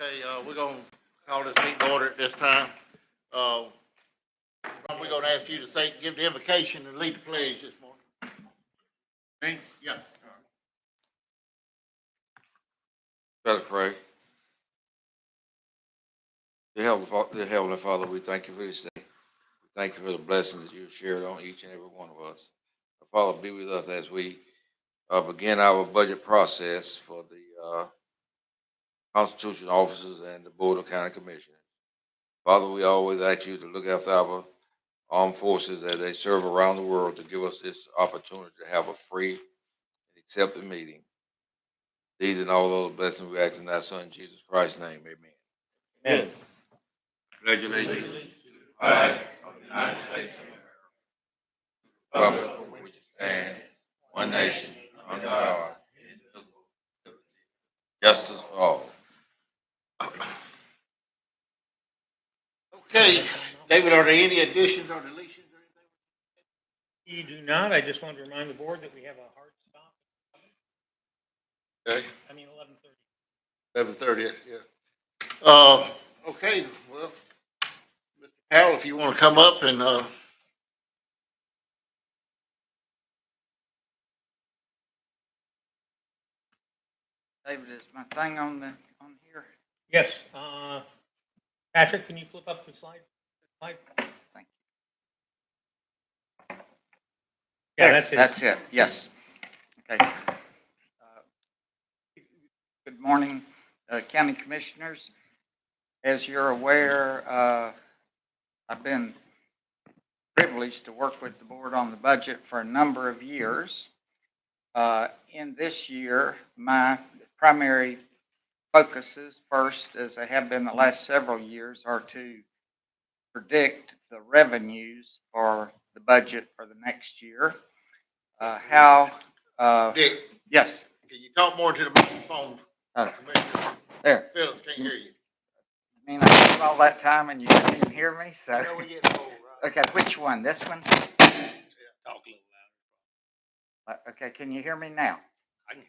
Okay, we're gonna call this meeting to order at this time. Uh, we're gonna ask you to give the invocation and lead the pledge this morning. Me? Yeah. Better pray. Dear Heavenly Father, we thank you for this day. We thank you for the blessings that you shared on each and every one of us. Father, be with us as we begin our budget process for the constitutional officers and the Board of County Commissioners. Father, we always ask you to look after our armed forces as they serve around the world to give us this opportunity to have a free and accepted meeting. These and all those blessings we ask in thy Son, Jesus Christ's name. Amen. Amen. Pledge allegiance to the flag of the United States of America, republic for which it stands, one nation, under God, indivisible, with liberty, justice for all. Okay, David, are there any additions or deletions or anything? You do not. I just want to remind the board that we have a hard stop. Okay, 11:30. 11:30, yeah. Okay, well, Mr. Powell, if you wanna come up and, David, is my thing on here? Yes. Patrick, can you flip up the slide? Thank you. Yeah, There, that's it. That's it, yes. Okay. Good morning, County Commissioners. As you're aware, I've been privileged to work with the board on the budget for a number of years. In this year, my primary focuses, first, as they have been the last several years, are to predict the revenues for the budget for the next year. Dick, Yes. can you talk more into the microphone? Commissioner There. Phillips can't hear you. I mean, I took all that time and you didn't even hear me, so. I know we get old, right? Okay, which one? This one? Talk a little louder. Okay, can you hear me now? I can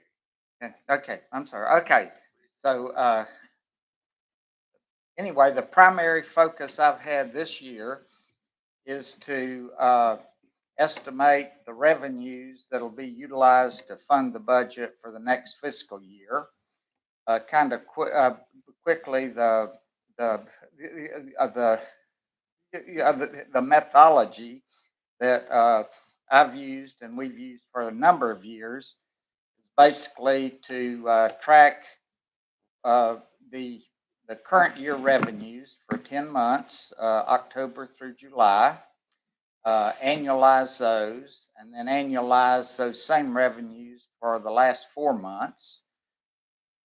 hear Okay, I'm sorry. Okay, so anyway, the primary focus I've had this year is to estimate the revenues that'll be utilized to fund the budget for the next fiscal year. Quickly, the methodology that I've used and we've used for a number of years is basically to track the current year revenues for 10 months, October through July, annualize those, and then annualize those same revenues for the last 4 months,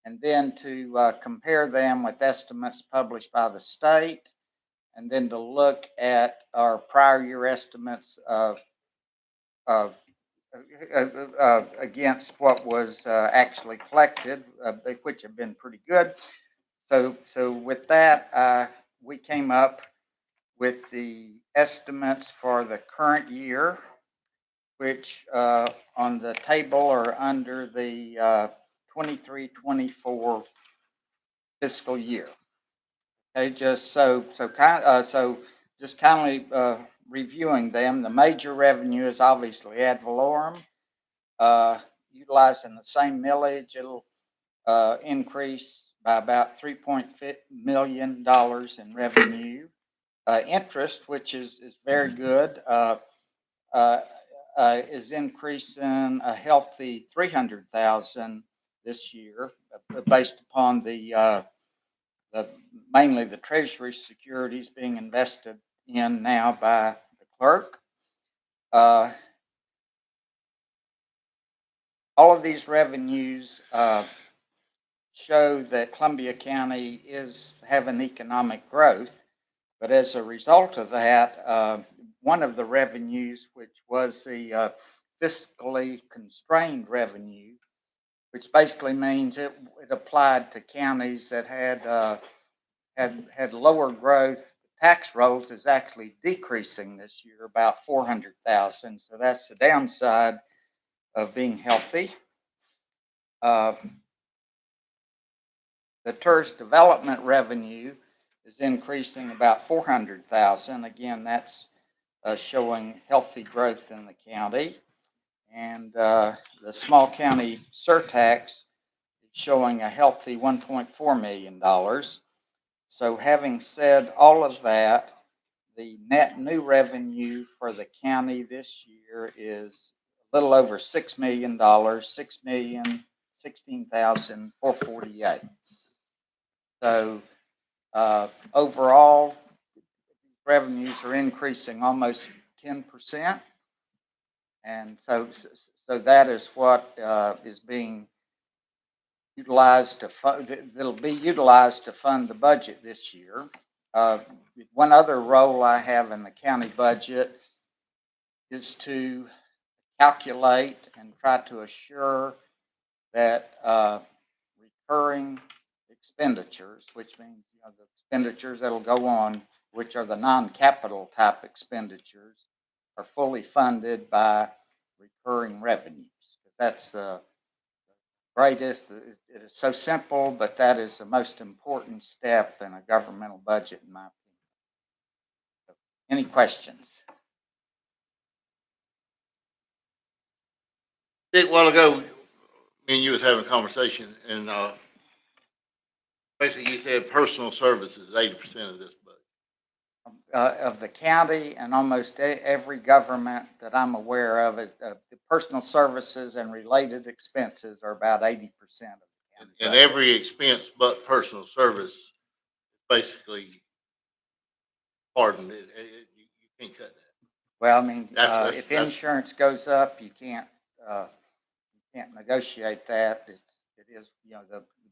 and then to compare them with estimates published by the state, and then to look at our prior year estimates against what was actually collected, which have been pretty good. So with that, we came up with the estimates for the current year, which on the table are under the 23-24 fiscal year. Okay, just just kindly reviewing them. The major revenue is obviously ad valorem. Utilizing the same millage, it'll increase by about $3.5 million in revenue. Interest, which is very good, is increasing a healthy $300,000 this year, based upon mainly the Treasury securities being invested in now by the clerk. All of these revenues show that Columbia County is having economic growth, but as a result of that, one of the revenues, which was the fiscally constrained revenue, which basically means it applied to counties that had lower growth, tax rolls, is actually decreasing this year about $400,000. So that's the downside of being healthy. the tourist development revenue is increasing about 400,000. Again, that's showing healthy growth in the county. And the small county surtax is showing a healthy $1.4 million. So having said all of that, the net new revenue for the county this year is a little over $6 million, $6,016,448. So overall, revenues are increasing almost 10%. And so that is what is being utilized to fund, that'll be utilized to fund the budget this year. One other role I have in the county budget is to calculate and try to assure that recurring expenditures, which means the expenditures that'll go on, which are the non-capital type expenditures, are fully funded by recurring revenues. That's the greatest. It is so simple, but that is the most important step in a governmental budget, in my opinion. Any questions? Dick, a while ago, me and you was having a conversation, and basically you said personal services is 80% of this budget. Of the county and almost every government that I'm aware of, the personal services and related expenses are about 80% of the county And budget. every expense but personal service, basically, pardon, you can't cut that. Well, I mean, if that's- insurance goes up, you can't negotiate that. It is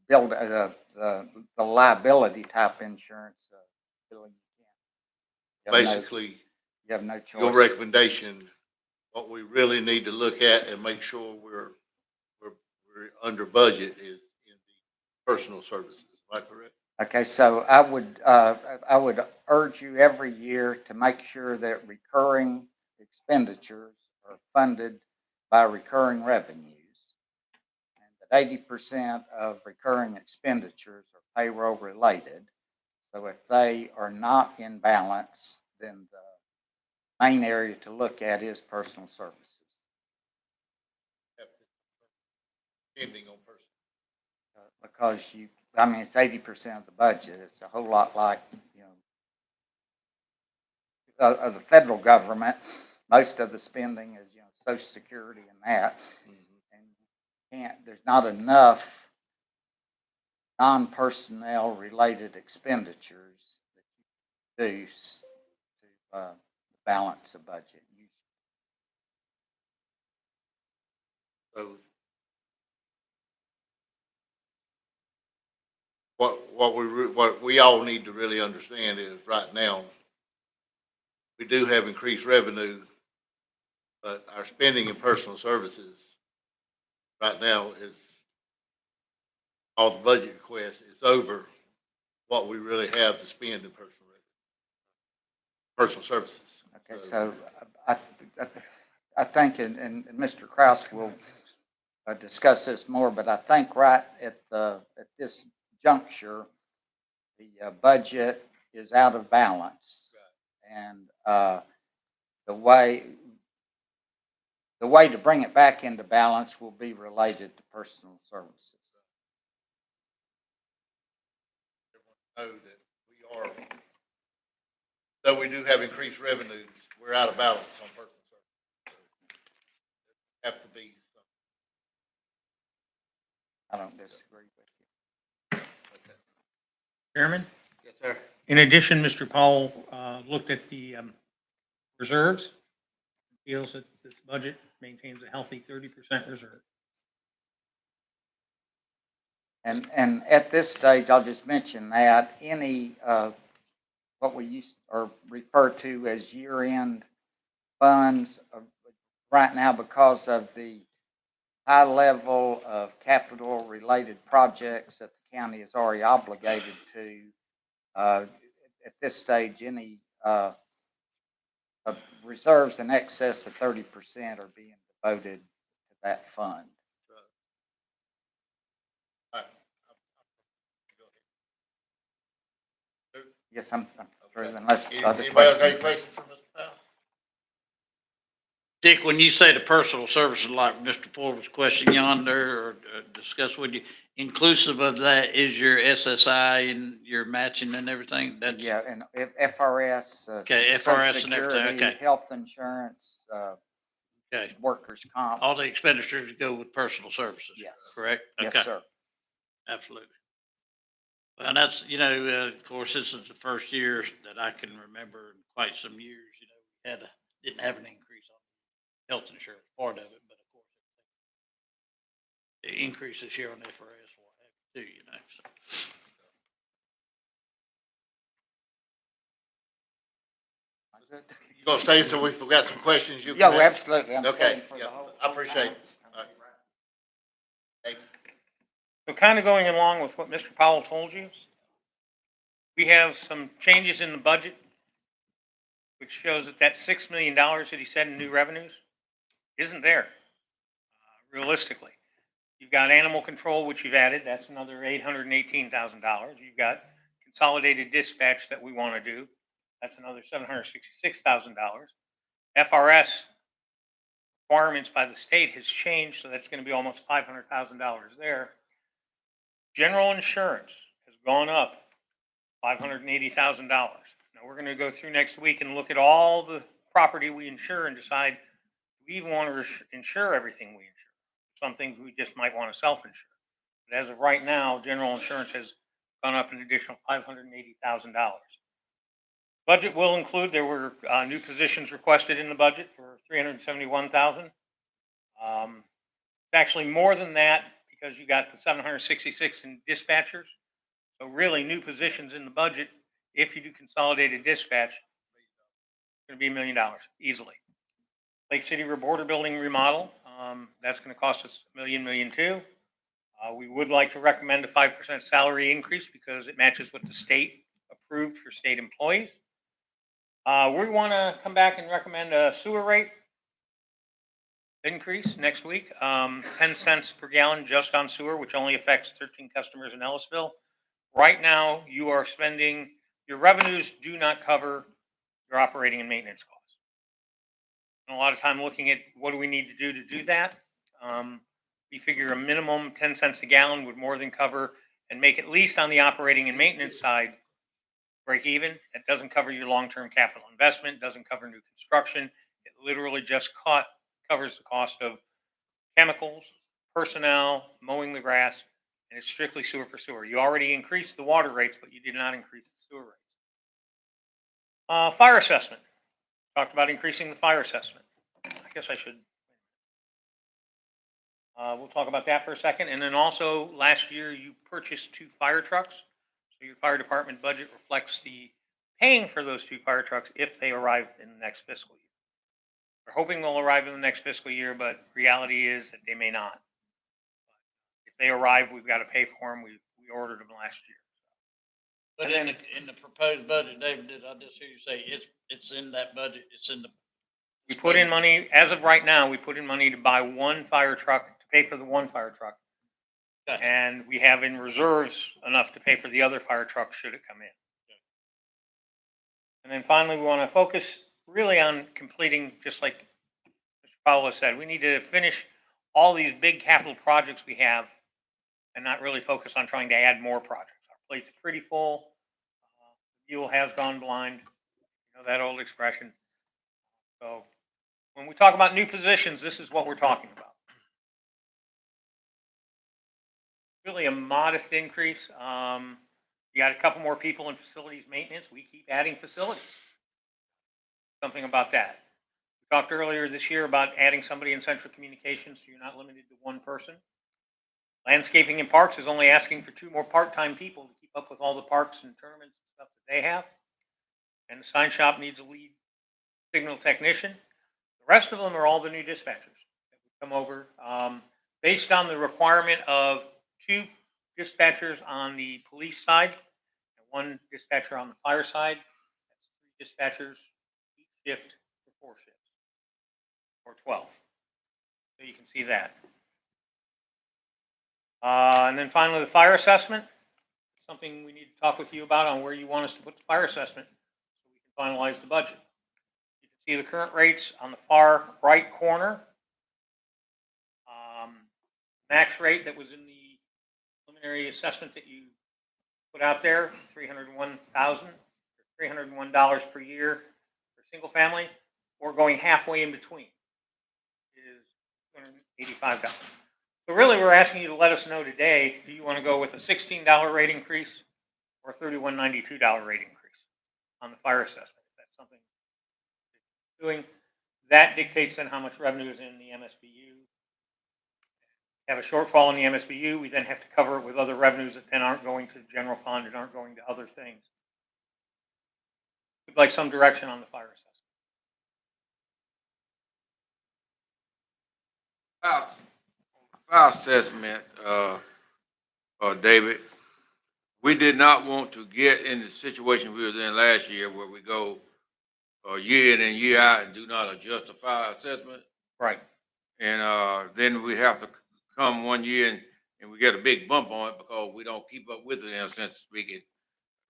the liability type insurance billing. Basically, You have no choice. your recommendation, what we really need to look at and make sure we're under budget is in the personal services. Am I correct? Okay, so I would urge you every year to make sure that recurring expenditures are funded by recurring revenues, and that 80% of recurring expenditures are payroll related. So if they are not in balance, then the main area to look at is personal services. Spending on personal. Because it's 80% of the budget. It's a whole lot like, of the federal government. Most of the spending is, Social Security and that. And there's not enough non-personnel related expenditures that you use to balance a budget. So what we all need to really understand is right now, we do have increased revenue, but our spending in personal services right now is, all the budget requests is over what we really have to spend in personal services. Okay, so I think, and Mr. Kraus will discuss this more, but I think right at this juncture, the budget is out of balance, and the way to bring it back into balance will be related to personal services. Know that we are, though we do have increased revenues, we're out of balance on personal services. So have to be something. I don't disagree with you. Okay. Chairman, Yes, sir. in addition, Mr. Powell looked at the reserves, feels that this budget maintains a healthy 30% reserve. And at this stage, I'll just mention that any what we refer to as year-end funds right now, because of the high level of capital-related projects that the county is already obligated to, at this stage, any reserves in excess of 30% are being devoted to that fund. Yes, I'm through unless other Anybody else have any questions. questions for Mr. Powell? Dick, when you say the personal services, like Mr. Forbes' question yonder, or discuss with you, inclusive of that is your SSI and your matching and everything? That's Yeah, and FRS, Okay, Social FRS and everything, Security, okay. health insurance, okay. workers' comp. All the expenditures go with personal services. Yes. Correct? Yes, Okay, sir. absolutely. Well, and that's, you know, of course, this is the first year that I can remember in quite some years, you know, we didn't have an increase on health insurance, part of it, but of course, the increase this year on FRS will have too, you know, so. You gonna stay so we forgot some questions you Yeah, can ask? absolutely. I'm Okay, staying for the yeah, whole. I appreciate it. All right. Thank you. So kind of going along with what Mr. Powell told you, we have some changes in the budget, which shows that $6 million that he said in new revenues isn't there, realistically. You've got animal control, which you've added, that's another $818,000. You've got consolidated dispatch that we want to do, that's another $766,000. FRS requirements by the state has changed, so that's going to be almost $500,000 there. General insurance has gone up $580,000. Now we're going to go through next week and look at all the property we insure and decide, do we even want to insure everything we insure? Some things we just might want to self-insure. But as of right now, general insurance has gone up an additional $580,000. Budget will include, there were new positions requested in the budget for $371,000. It's actually more than that because you got the 766 in dispatchers. So really new positions in the budget, if you do consolidated dispatch, it's going to be $1 million easily. Lake City Reporter Building remodel, that's going to cost us $1 million, $1.2 million. We would like to recommend a 5% salary increase because it matches what the state approved for state employees. We want to come back and recommend a sewer rate increase next week, 10 cents per gallon just on sewer, which only affects 13 customers in Ellisville. Right now, you are spending, your revenues do not cover your operating and maintenance costs. And a lot of time looking at what do we need to do that. We figure a minimum 10 cents a gallon would more than cover and make at least on the operating and maintenance side break even. It doesn't cover your long-term capital investment, doesn't cover new construction. It literally just covers the cost of chemicals, personnel, mowing the grass, and it's strictly sewer for sewer. You already increased the water rates, but you did not increase the sewer rates. Fire assessment. Talked about increasing the fire assessment. I guess I should. We'll talk about that for a second. And then also, last year you purchased 2 fire trucks. So your fire department budget reflects the paying for those 2 fire trucks if they arrive in the next fiscal year. We're hoping they'll arrive in the next fiscal year, but reality is that they may not. If they arrive, we've got to pay for them. We ordered them last year. But in the proposed budget, David, did I just hear you say it's in that budget, it's in the. We put in money, as of right now, we put in money to buy 1 fire truck, to pay for the 1 fire truck. Gotcha. And we have in reserves enough to pay for the other fire truck should it come in. And then finally, we want to focus really on completing, just like Mr. Powell said, we need to finish all these big capital projects we have and not really focus on trying to add more projects. Our plate's pretty full. Fuel has gone blind. You know that old expression. So when we talk about new positions, this is what we're talking about. Really a modest increase. You got a couple more people in facilities maintenance. We keep adding facilities. Something about that. We talked earlier this year about adding somebody in central communications so you're not limited to 1 person. Landscaping and parks is only asking for 2 more part-time people to keep up with all the parks and tournaments and stuff that they have. And the sign shop needs a lead signal technician. The rest of them are all the new dispatchers that would come over based on the requirement of 2 dispatchers on the police side and 1 dispatcher on the fire side. That's 3 dispatchers each shift for 4 shifts or 12. So you can see that. And then finally, the fire assessment. something we need to talk with you about on where you want us to put the fire assessment so we can finalize the budget. You can see the current rates on the far right corner. Max rate that was in the preliminary assessment that you put out there, $301 per year for single family, or going halfway in between is $285. So really, we're asking you to let us know today, do you want to go with a $16 rate increase or a $31.92 rate increase on the fire assessment? If that's something you're doing, that dictates then how much revenue is in the MSBU. Have a shortfall in the MSBU, we then have to cover it with other revenues that then aren't going to the general fund and aren't going to other things. We'd like some direction on the fire assessment. Fire assessment, David, we did not want to get in the situation we was in last year where we go year in and year out and do not adjust the fire assessment. Right. And then we have to come one year and we get a big bump on it because we don't keep up with it, in a sense of speaking.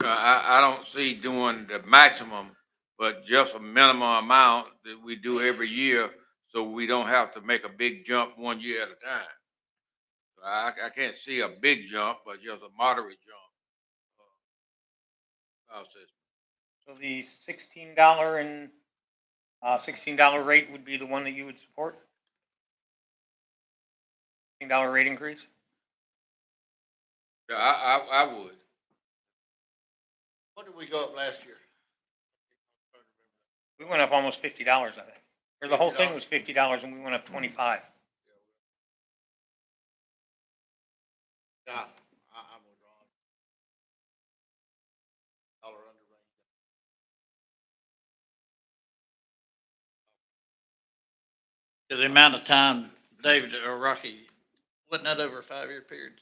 I don't see doing the maximum, but just a minimum amount that we do every year so we don't have to make a big jump one year at a time. I can't see a big jump, but just a moderate jump. So the $16 rate would be the one that you would support? $16 rate increase? Yeah, I would. What did we go up last year? We went up almost $50, I think. Or the whole thing $50? was $50 and we went up 25. Yeah, I'm with Ron. Dollar under range. To the amount of time, David or Rocky, wasn't that over a 5-year period?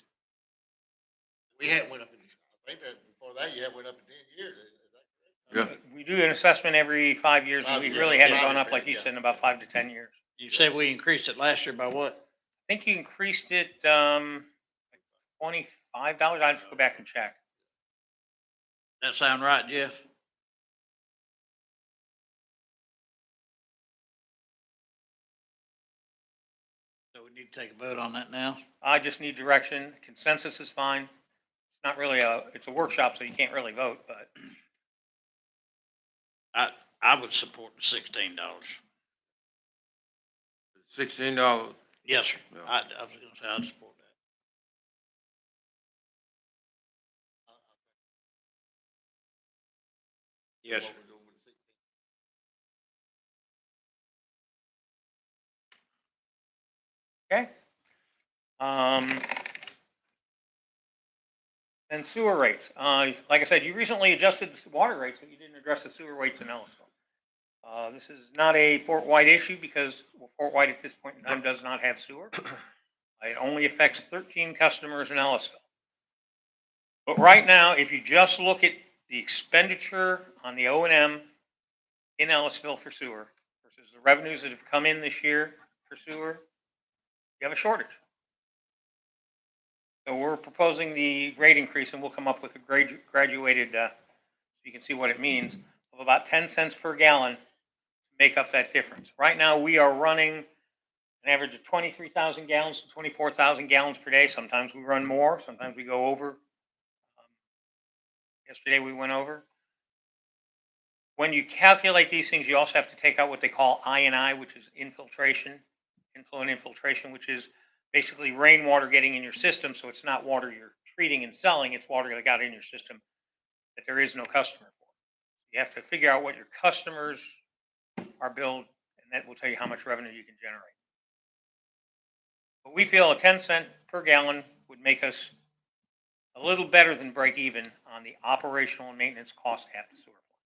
We hadn't went up in, I think that before that, you had went up in 10 years. Is that correct? Yeah. We do an assessment every 5 years and we 5 really years, hadn't gone 5 up, like you years, said, in about 5 to 10 years. You said we increased it last year by what? I think you increased it, $25. I'll have to go back and check. That sound right, Jeff? So we need to take a vote on that now? I just need direction. Consensus is fine. It's not really it's a workshop, so you can't really vote, but I would support the $16. $16. Yes, sir. Yeah. I was gonna say I'd support that. Yes, sir. What we're doing with the 16. okay. And sewer rates. Like I said, you recently adjusted the water rates, but you didn't address the sewer rates in Ellisville. This is not a Fort White issue because Fort White at this point in time does not have sewer. It only affects 13 customers in Ellisville. But right now, if you just look at the expenditure on the O&M in Ellisville for sewer versus the revenues that have come in this year for sewer, you have a shortage. So we're proposing the rate increase, and we'll come up with a graduated, so you can see what it means, of about 10 cents per gallon to make up that difference. Right now, we are running an average of 23,000 gallons to 24,000 gallons per day. Sometimes we run more, sometimes we go over. Yesterday we went over. When you calculate these things, you also have to take out what they call I&I, which is infiltration, inflow and infiltration, which is basically rainwater getting in your system. So it's not water you're treating and selling, it's water that got in your system that there is no customer for. You have to figure out what your customers are billed, and that will tell you how much revenue you can generate. But we feel a 10 cent per gallon would make us a little better than break even on the operational and maintenance costs at the sewer plant.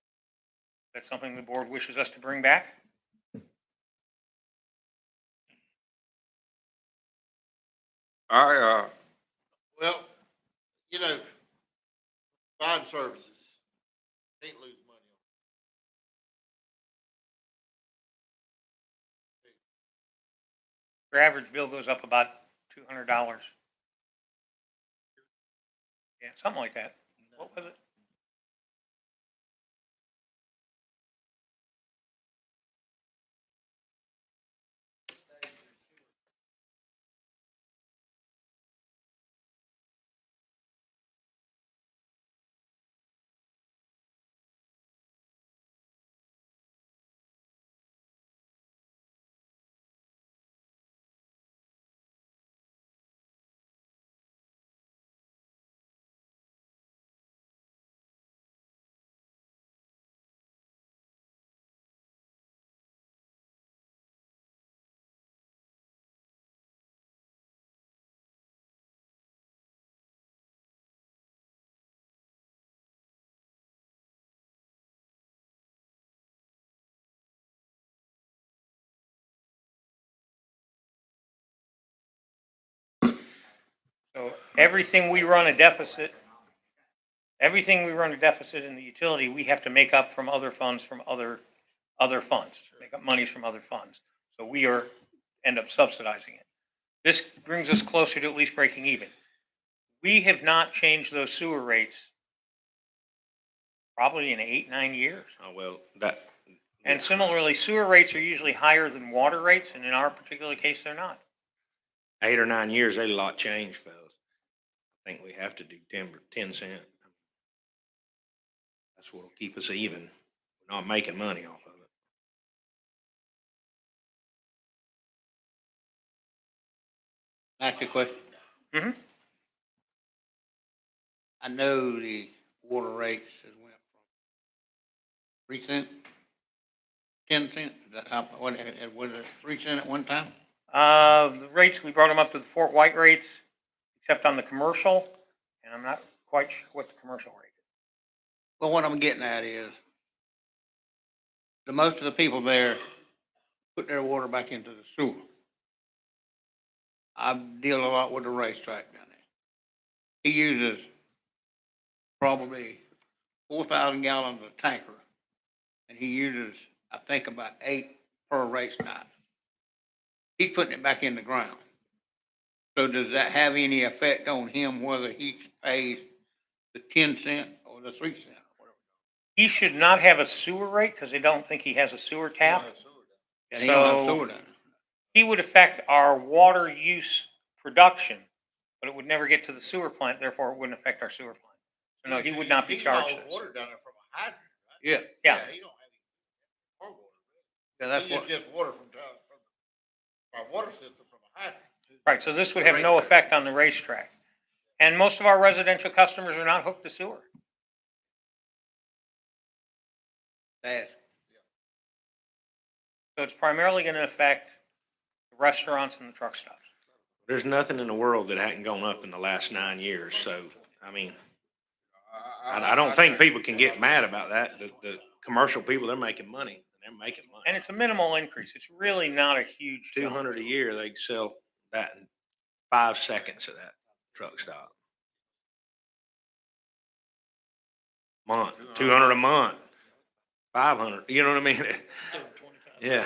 That's something the board wishes us to bring back. Well, you know, buying services, can't lose money on Your average bill goes up about $200. Yeah, something like that. What was it? So everything we run a deficit in the utility, we have to make up from other funds, from other funds, make up monies from other funds. So we end up subsidizing it. This brings us closer to at least breaking even. We have not changed those sewer rates probably in 8, 9 years. Oh, well, that, And similarly, sewer rates are usually higher than water rates, and in our particular case, they're not. 8 or 9 years, a lot changed, fellas. I think we have to do 10 cent. That's what'll keep us even. We're not making money off of it. Ask you a question. Mhm. I know the water rates has went from 3 cent, 10 cent, is that how, what, was it 3 cent at one time? The rates, we brought them up to the Fort White rates, except on the commercial, and I'm not quite sure what the commercial rate is. Well, what I'm getting at is, most of the people there put their water back into the sewer. I deal a lot with the racetrack down there. He uses probably 4,000 gallons of tanker, and he uses, I think, about 8 per race night. He's putting it back in the ground. So does that have any effect on him, whether he pays the 10 cent or the 3 cent? He should not have a sewer rate because they don't think he has a sewer tap. And he don't have So- sewer down there. He would affect our water use production, but it would never get to the sewer plant, therefore it wouldn't affect our sewer plant. So no, he would not be charged He this. hauls water down there from a hydrant, right? Yeah, Yeah. He don't have any more water. yeah, that's He just what, gets water from our water system from a hydrant. Right, so this would have no effect on the racetrack. And most of our residential customers are not hooked to sewer. that's, So it's primarily going to affect the restaurants and the truck stops. There's nothing in the world that hadn't gone up in the last 9 years, so, I mean, I don't think people can get mad about that. The commercial people, they're making money, they're making money. And it's a minimal increase. It's really not a huge jump. 200 a year, they sell that in 5 seconds at that truck stop. Month, 200 a month, 500, you know what I mean? Yeah,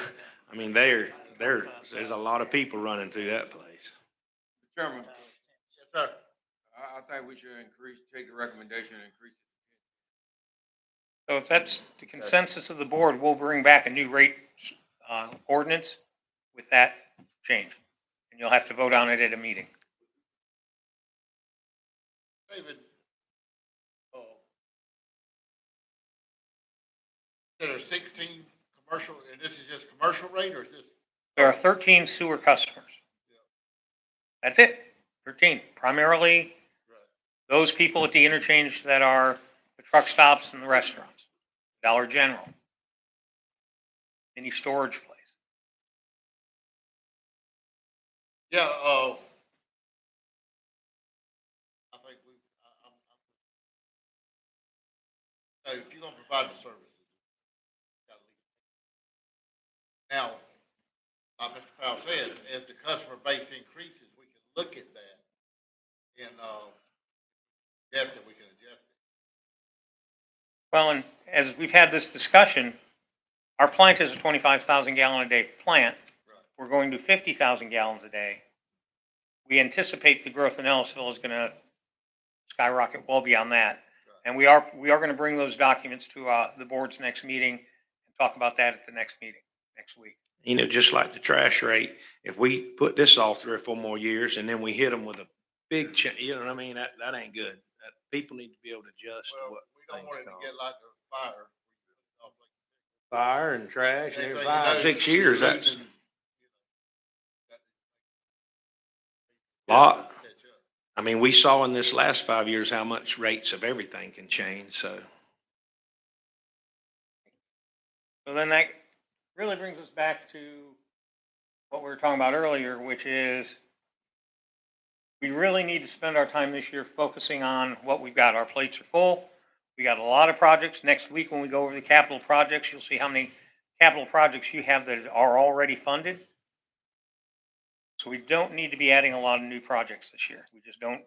I mean, there's a lot of people running through that place. Chairman, Yes, sir. I think we should take the recommendation and increase it. So if that's the consensus of the board, we'll bring back a new rate ordinance with that change. And you'll have to vote on it at a meeting. David, there are 16 commercial, and this is just commercial rate, or is this? There are 13 sewer customers. That's it, 13. Primarily those people at the interchange that are the truck stops and the restaurants, Dollar General, any storage place. Yeah, I think if you're gonna provide the services, gotta leave. Now, like Mr. Powell says, as the customer base increases, we can look at that and, adjust it, we can adjust it. Well, and as we've had this discussion, our plant is a 25,000 gallon a day plant. Right. We're going to 50,000 gallons a day. We anticipate the growth in Ellisville is going to skyrocket well beyond that. And we are going to bring those documents to the board's next meeting and talk about that at the next meeting, next week. You know, just like the trash rate, if we put this off 3 or 4 more years and then we hit them with a big you know what I mean? That ain't good. People need to be able to adjust to Well, what we don't things want it to cost. get like a fire. Fire and trash and Next every thing you 5, know, 6 you're years, that's losing, a lot. I mean, we saw in this last 5 years how much rates of everything can change, so. So then that really brings us back to what we were talking about earlier, which is we really need to spend our time this year focusing on what we've got. Our plates are full. We got a lot of projects. Next week, when we go over the capital projects, you'll see how many capital projects you have that are already funded. So we don't need to be adding a lot of new projects this year. We just don't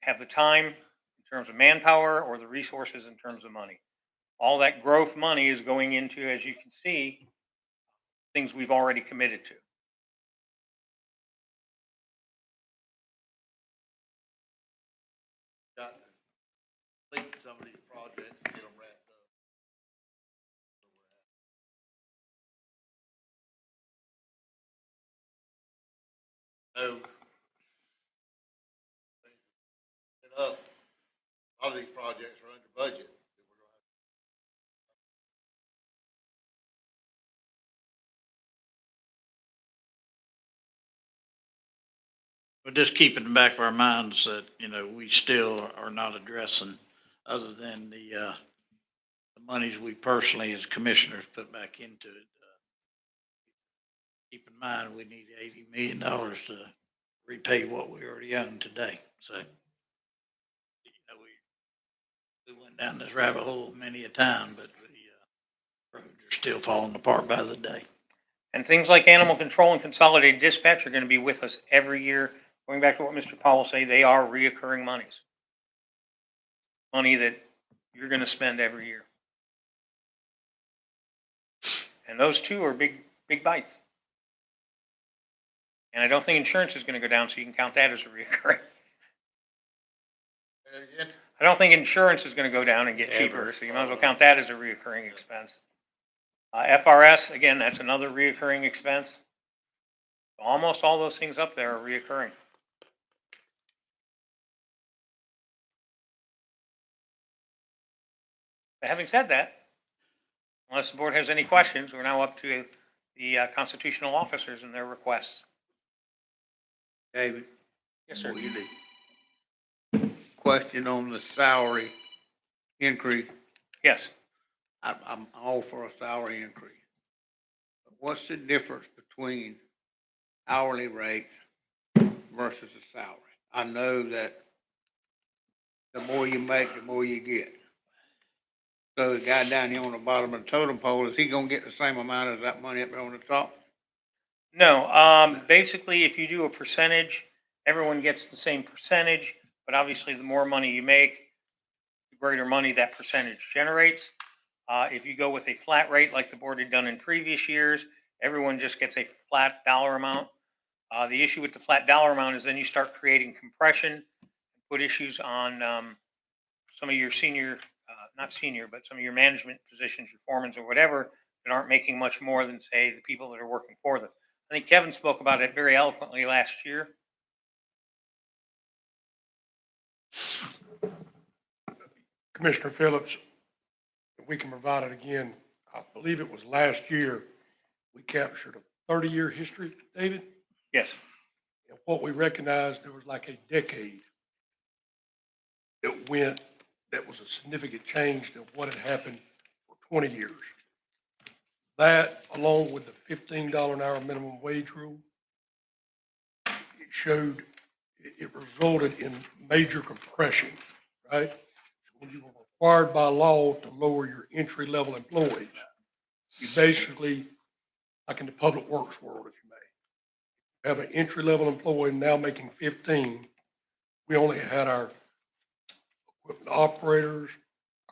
have the time in terms of manpower or the resources in terms of money. All that growth money is going into, as you can see, things we've already committed to. got to complete some of these projects and get them wrapped up. So, set up, a lot of these projects are under budget. But just keep in the back of our minds that, we still are not addressing, other than the monies we personally as commissioners put back into it. Keep in mind, we need $80 million to repay what we already own today. So, we went down this rabbit hole many a time, but the roads are still falling apart by the day. And things like animal control and consolidated dispatch are going to be with us every year. Going back to what Mr. Powell said, they are reoccurring monies. Money that you're going to spend every year. And those two are big bites. And I don't think insurance is going to go down, so you can count that as a reoccurring. And again, I don't think insurance is going to go down and get cheaper, Ever. so you might as well count that as a reoccurring expense. FRS, again, that's another reoccurring expense. Almost all those things up there are reoccurring. But having said that, unless the board has any questions, we're now up to the constitutional officers and their requests. David, Yes, sir. before you leave, question on the salary increase. Yes. I'm all for a salary increase. But what's the difference between hourly rates versus a salary? I know that the more you make, the more you get. So the guy down here on the bottom of the totem pole, is he gonna get the same amount as that money up there on the top? No, basically, if you do a percentage, everyone gets the same percentage, but obviously the more money you make, the greater money that percentage generates. If you go with a flat rate like the board had done in previous years, everyone just gets a flat dollar amount. The issue with the flat dollar amount is then you start creating compression, put issues on some of your senior, not senior, but some of your management positions, your foremans or whatever, that aren't making much more than, say, the people that are working for them. I think Kevin spoke about it very eloquently last year. Commissioner Phillips, if we can provide it again, I believe it was last year, we captured a 30-year history, David. Yes. And what we recognized, there was like a decade that was a significant change to what had happened for 20 years. That, along with the $15 an hour minimum wage rule, it resulted in major compression, right? So when you were required by law to lower your entry-level employees, you basically, like in the public works world, if you may, have an entry-level employee now making 15. We only had our equipment operators,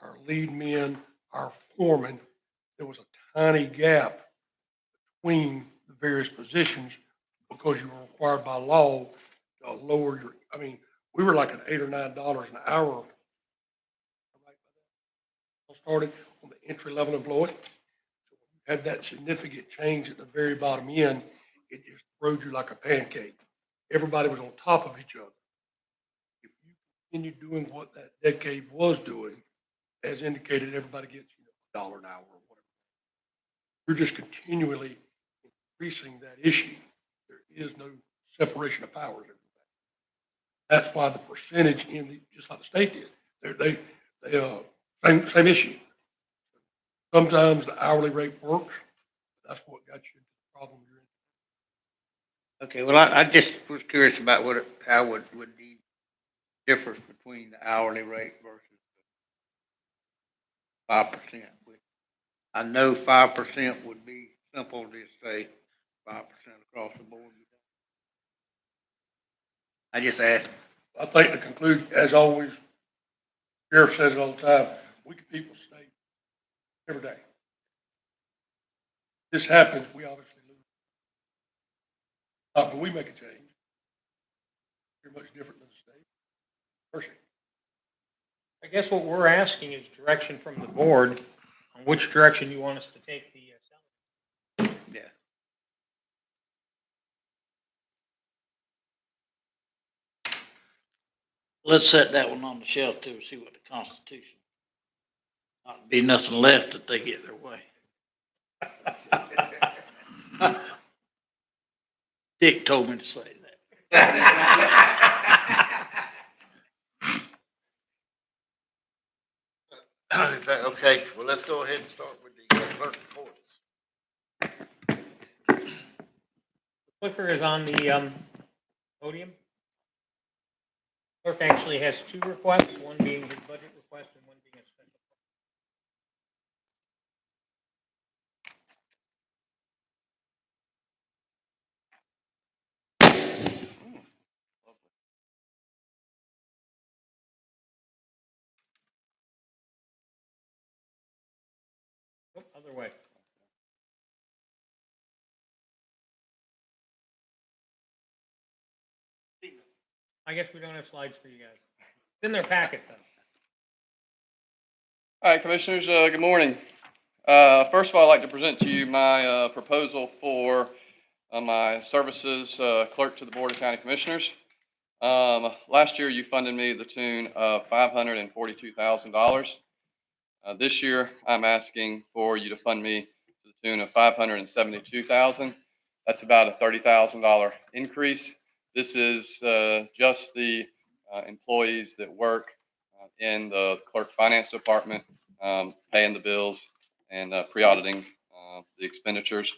our lead men, our foremen. There was a tiny gap between the various positions because you were required by law to lower your, we were like at $8 or $9 an hour. started on the entry-level employee. Had that significant change at the very bottom end, it just rode you like a pancake. Everybody was on top of each other. If you continue doing what that decade was doing, as indicated, everybody gets, $1 an hour or whatever. You're just continually increasing that issue. There is no separation of powers. That's why the percentage just like the state did, same issue. Sometimes the hourly rate works. That's what got you into the problem you're in. Okay, well, I just was curious about how would the difference between the hourly rate versus 5%. I know 5% would be simple to say 5% across the board. I just asked. I think to conclude, as always, Sheriff says it all the time, we can people stay every day. This happens, we obviously lose. But we make a change. You're much different than the state. Percy. I guess what we're asking is direction from the board on which direction you want us to take the salary. Yeah. Let's set that one on the shelf too, see what the Constitution. Not be nothing left if they get their way. Dick told me to say that. Okay, well, let's go ahead and start with the clerk reports. Clicker is on the podium. Clerk actually has two requests, one being his budget request and one being a special. Oh, other way. I guess we don't have slides for you guys. It's in their packet, though. All right, Commissioners, good morning. First of all, I'd like to present to you my proposal for my services clerk to the Board of County Commissioners. Last year, you funded me the tune of $542,000. This year, I'm asking for you to fund me to the tune of $572,000. That's about a $30,000 increase. This is just the employees that work in the clerk finance department, paying the bills and pre-auditing the expenditures.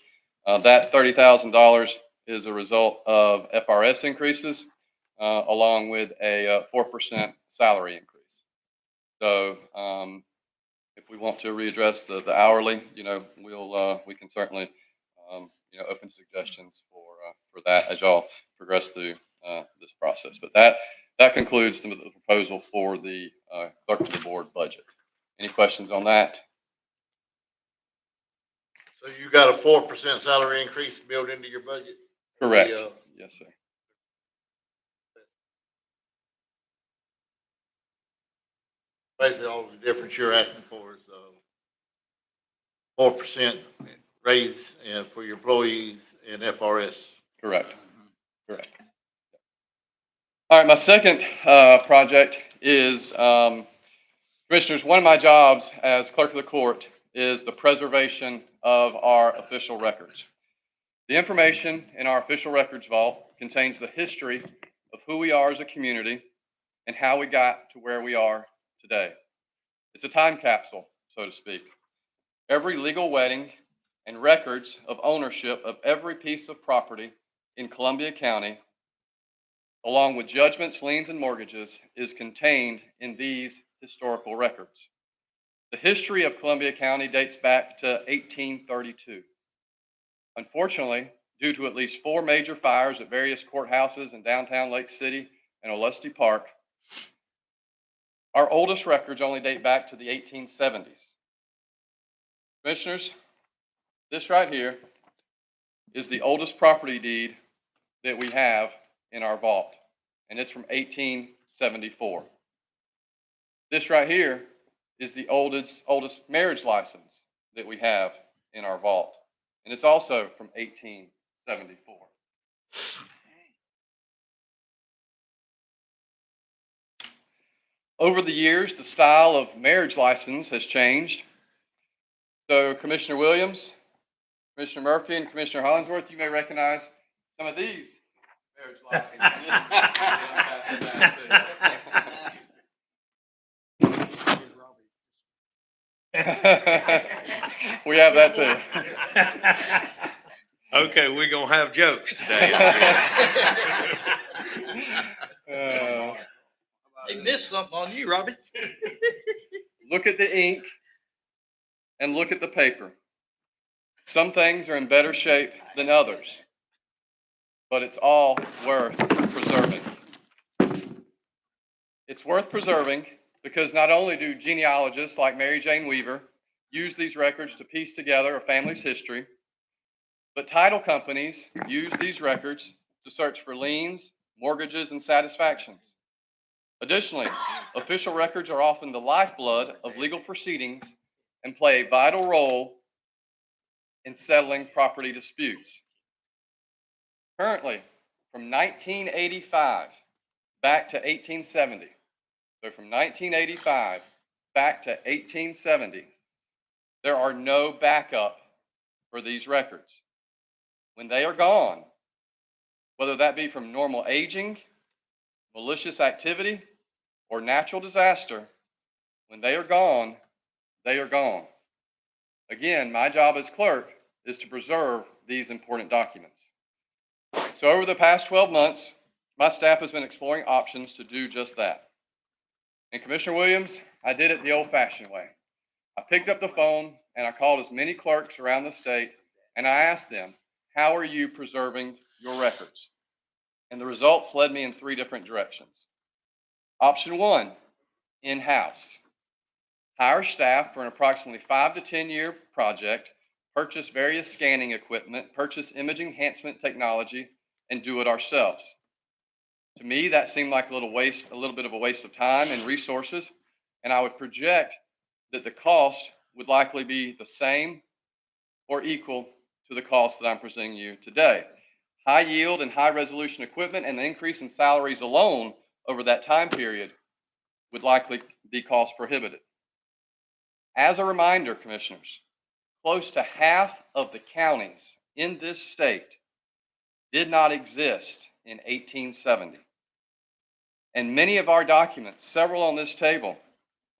That $30,000 is a result of FRS increases along with a 4% salary increase. So if we want to readdress the hourly, we can certainly open suggestions for that as y'all progress through this process. But that concludes the proposal for the clerk to the board budget. Any questions on that? So you got a 4% salary increase built into your budget? Correct. Yes, sir. Basically, all the difference you're asking for is 4% raise for your employees and FRS. Correct. Correct. All right, my second project is, Commissioners, one of my jobs as clerk of the court is the preservation of our official records. The information in our official records vault contains the history of who we are as a community and how we got to where we are today. It's a time capsule, so to speak. Every legal wedding and records of ownership of every piece of property in Columbia County, along with judgments, liens, and mortgages, is contained in these historical records. The history of Columbia County dates back to 1832. Unfortunately, due to at least 4 major fires at various courthouses in downtown Lake City and Olustee Park, our oldest records only date back to the 1870s. Commissioners, this right here is the oldest property deed that we have in our vault, and it's from 1874. This right here is the oldest marriage license that we have in our vault. And it's also from 1874. Over the years, the style of marriage license has changed. So Commissioner Williams, Commissioner Murphy, and Commissioner Hollingsworth, you may recognize some of these marriage licenses. We have that too. Okay, we're gonna have jokes today. They missed something on you, Robbie. Look at the ink and look at the paper. Some things are in better shape than others, but it's all worth preserving. It's worth preserving because not only do genealogists like Mary Jane Weaver use these records to piece together a family's history, but title companies use these records to search for liens, mortgages, and satisfactions. Additionally, official records are often the lifeblood of legal proceedings and play a vital role in settling property disputes. Currently, from 1985 back to 1870, so from 1985 back to 1870, there are no backup for these records. When they are gone, whether that be from normal aging, malicious activity, or natural disaster, when they are gone, they are gone. Again, my job as clerk is to preserve these important documents. So over the past 12 months, my staff has been exploring options to do just that. And Commissioner Williams, I did it the old-fashioned way. I picked up the phone and I called as many clerks around the state and I asked them, how are you preserving your records? And the results led me in 3 different directions. Option 1, in-house. Hire staff for an approximately 5 to 10 year project, purchase various scanning equipment, purchase imaging enhancement technology, and do it ourselves. To me, that seemed like a little bit of a waste of time and resources, and I would project that the cost would likely be the same or equal to the cost that I'm presenting you today. High yield and high resolution equipment and the increase in salaries alone over that time period would likely be cost prohibitive. As a reminder, commissioners, close to half of the counties in this state did not exist in 1870. And many of our documents, several on this table,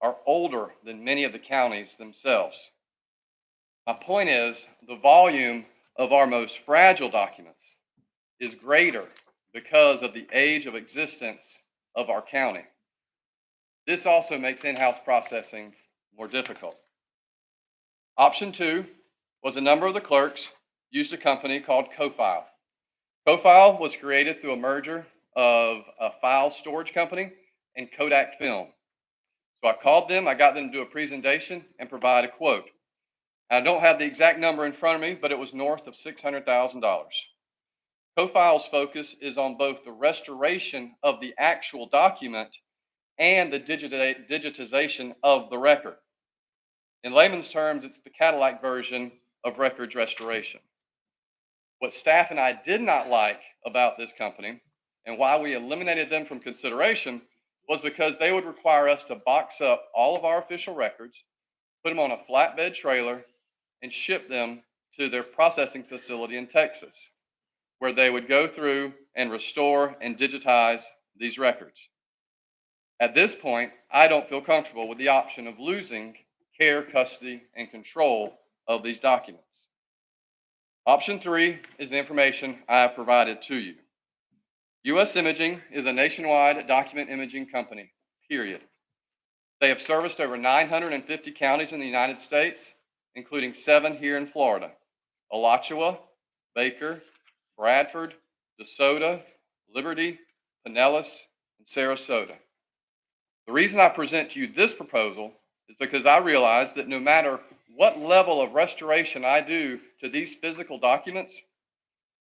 are older than many of the counties themselves. My point is, the volume of our most fragile documents is greater because of the age of existence of our county. This also makes in-house processing more difficult. Option 2 was a number of the clerks used a company called CoFile. CoFile was created through a merger of a file storage company and Kodak Film. So I called them, I got them to do a presentation and provide a quote. I don't have the exact number in front of me, but it was north of $600,000. CoFile's focus is on both the restoration of the actual document and the digitization of the record. In layman's terms, it's the Cadillac version of records restoration. What staff and I did not like about this company and why we eliminated them from consideration was because they would require us to box up all of our official records, put them on a flatbed trailer, and ship them to their processing facility in Texas, where they would go through and restore and digitize these records. At this point, I don't feel comfortable with the option of losing care, custody, and control of these documents. Option 3 is the information I have provided to you. U.S. Imaging is a nationwide document imaging company, period. They have serviced over 950 counties in the United States, including 7 here in Florida: Alachua, Baker, Bradford, DeSoto, Liberty, Pinellas, and Sarasota. The reason I present to you this proposal is because I realize that no matter what level of restoration I do to these physical documents,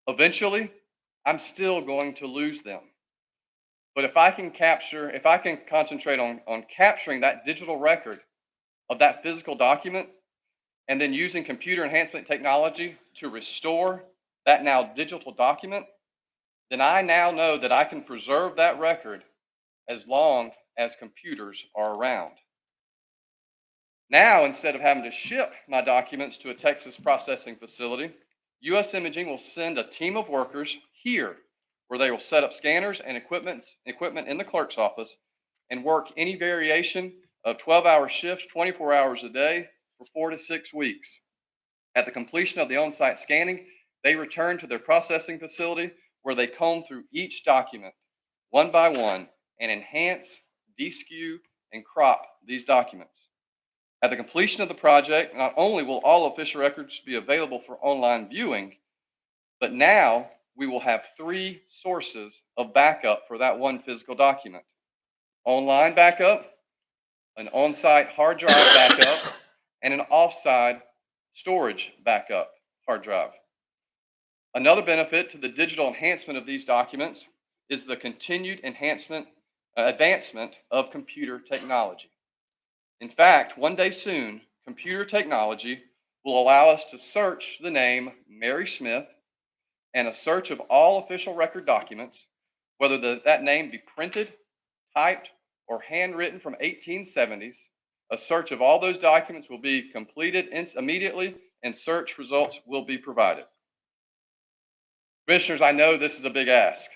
eventually I'm still going to lose them. But if I can concentrate on capturing that digital record of that physical document, and then using computer enhancement technology to restore that now digital document, then I now know that I can preserve that record as long as computers are around. Now, instead of having to ship my documents to a Texas processing facility, U.S. Imaging will send a team of workers here where they will set up scanners and equipment in the clerk's office and work any variation of 12-hour shifts, 24 hours a day for 4 to 6 weeks. At the completion of the on-site scanning, they return to their processing facility where they comb through each document one by one and enhance, deskew, and crop these documents. At the completion of the project, not only will all official records be available for online viewing, but now we will have 3 sources of backup for that one physical document. Online backup, an on-site hard drive backup, and an off-site storage backup hard drive. Another benefit to the digital enhancement of these documents is the continued advancement of computer technology. In fact, one day soon, computer technology will allow us to search the name Mary Smith and a search of all official record documents, whether that name be printed, typed, or handwritten from 1870s. A search of all those documents will be completed immediately, and search results will be provided. Commissioners, I know this is a big ask,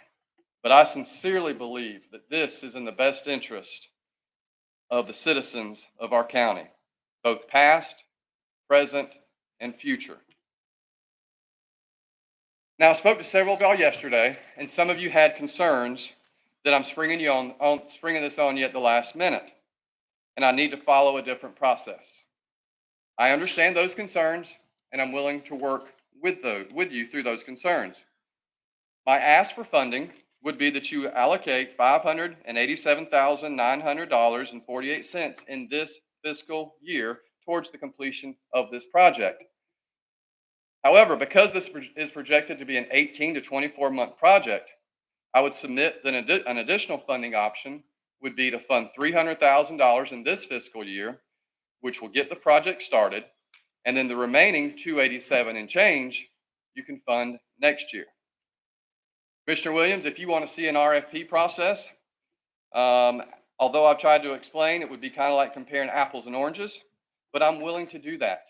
but I sincerely believe that this is in the best interest of the citizens of our county, both past, present, and future. Now, I spoke to several of y'all yesterday, and some of you had concerns that I'm springing this on you at the last minute, and I need to follow a different process. I understand those concerns, and I'm willing to work with you through those concerns. My ask for funding would be that you allocate $587,900.48 in this fiscal year towards the completion of this project. However, because this is projected to be an 18 to 24-month project, I would submit that an additional funding option would be to fund $300,000 in this fiscal year, which will get the project started, and then the remaining $287 and change you can fund next year. Commissioner Williams, if you want to see an RFP process, although I've tried to explain, it would be kind of like comparing apples and oranges, but I'm willing to do that.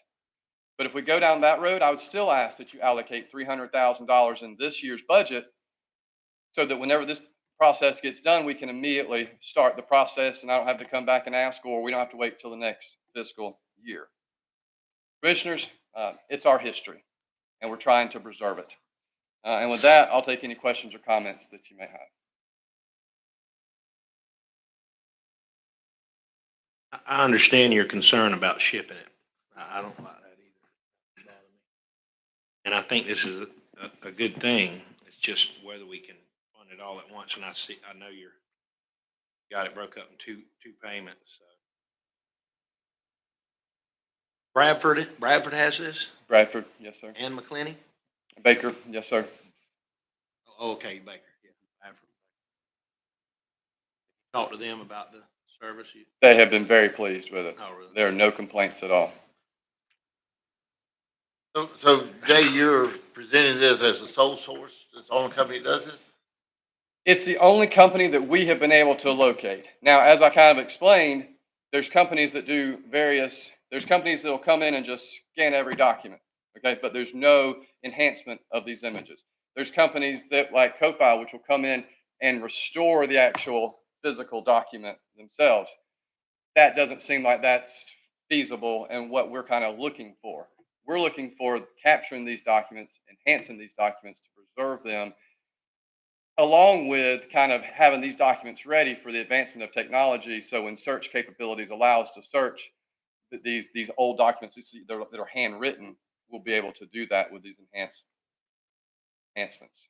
But if we go down that road, I would still ask that you allocate $300,000 in this year's budget so that whenever this process gets done, we can immediately start the process and I don't have to come back and ask, or we don't have to wait till the next fiscal year. Commissioners, it's our history, and we're trying to preserve it. And with that, I'll take any questions or comments that you may have. I understand your concern about shipping it. I don't like that either. And I think this is a good thing. It's just whether we can fund it all at once. And I know you got it broke up in two payments. Bradford has this? Bradford, yes, sir. And McClenny? Baker, yes, sir. Oh, okay, Baker, yeah, Bradford. Talk to them about the service. They have been very pleased with it. Oh, really? There are no complaints at all. So Jay, you're presenting this as a sole source? It's the only company that does this? It's the only company that we have been able to locate. Now, as I kind of explained, there's companies that will come in and just scan every document, okay? But there's no enhancement of these images. There's companies that, like CoFile, which will come in and restore the actual physical document themselves. That doesn't seem like that's feasible and what we're kind of looking for. We're looking for capturing these documents, enhancing these documents to preserve them, along with kind of having these documents ready for the advancement of technology. So when search capabilities allow us to search these old documents that are handwritten, we'll be able to do that with these enhancements.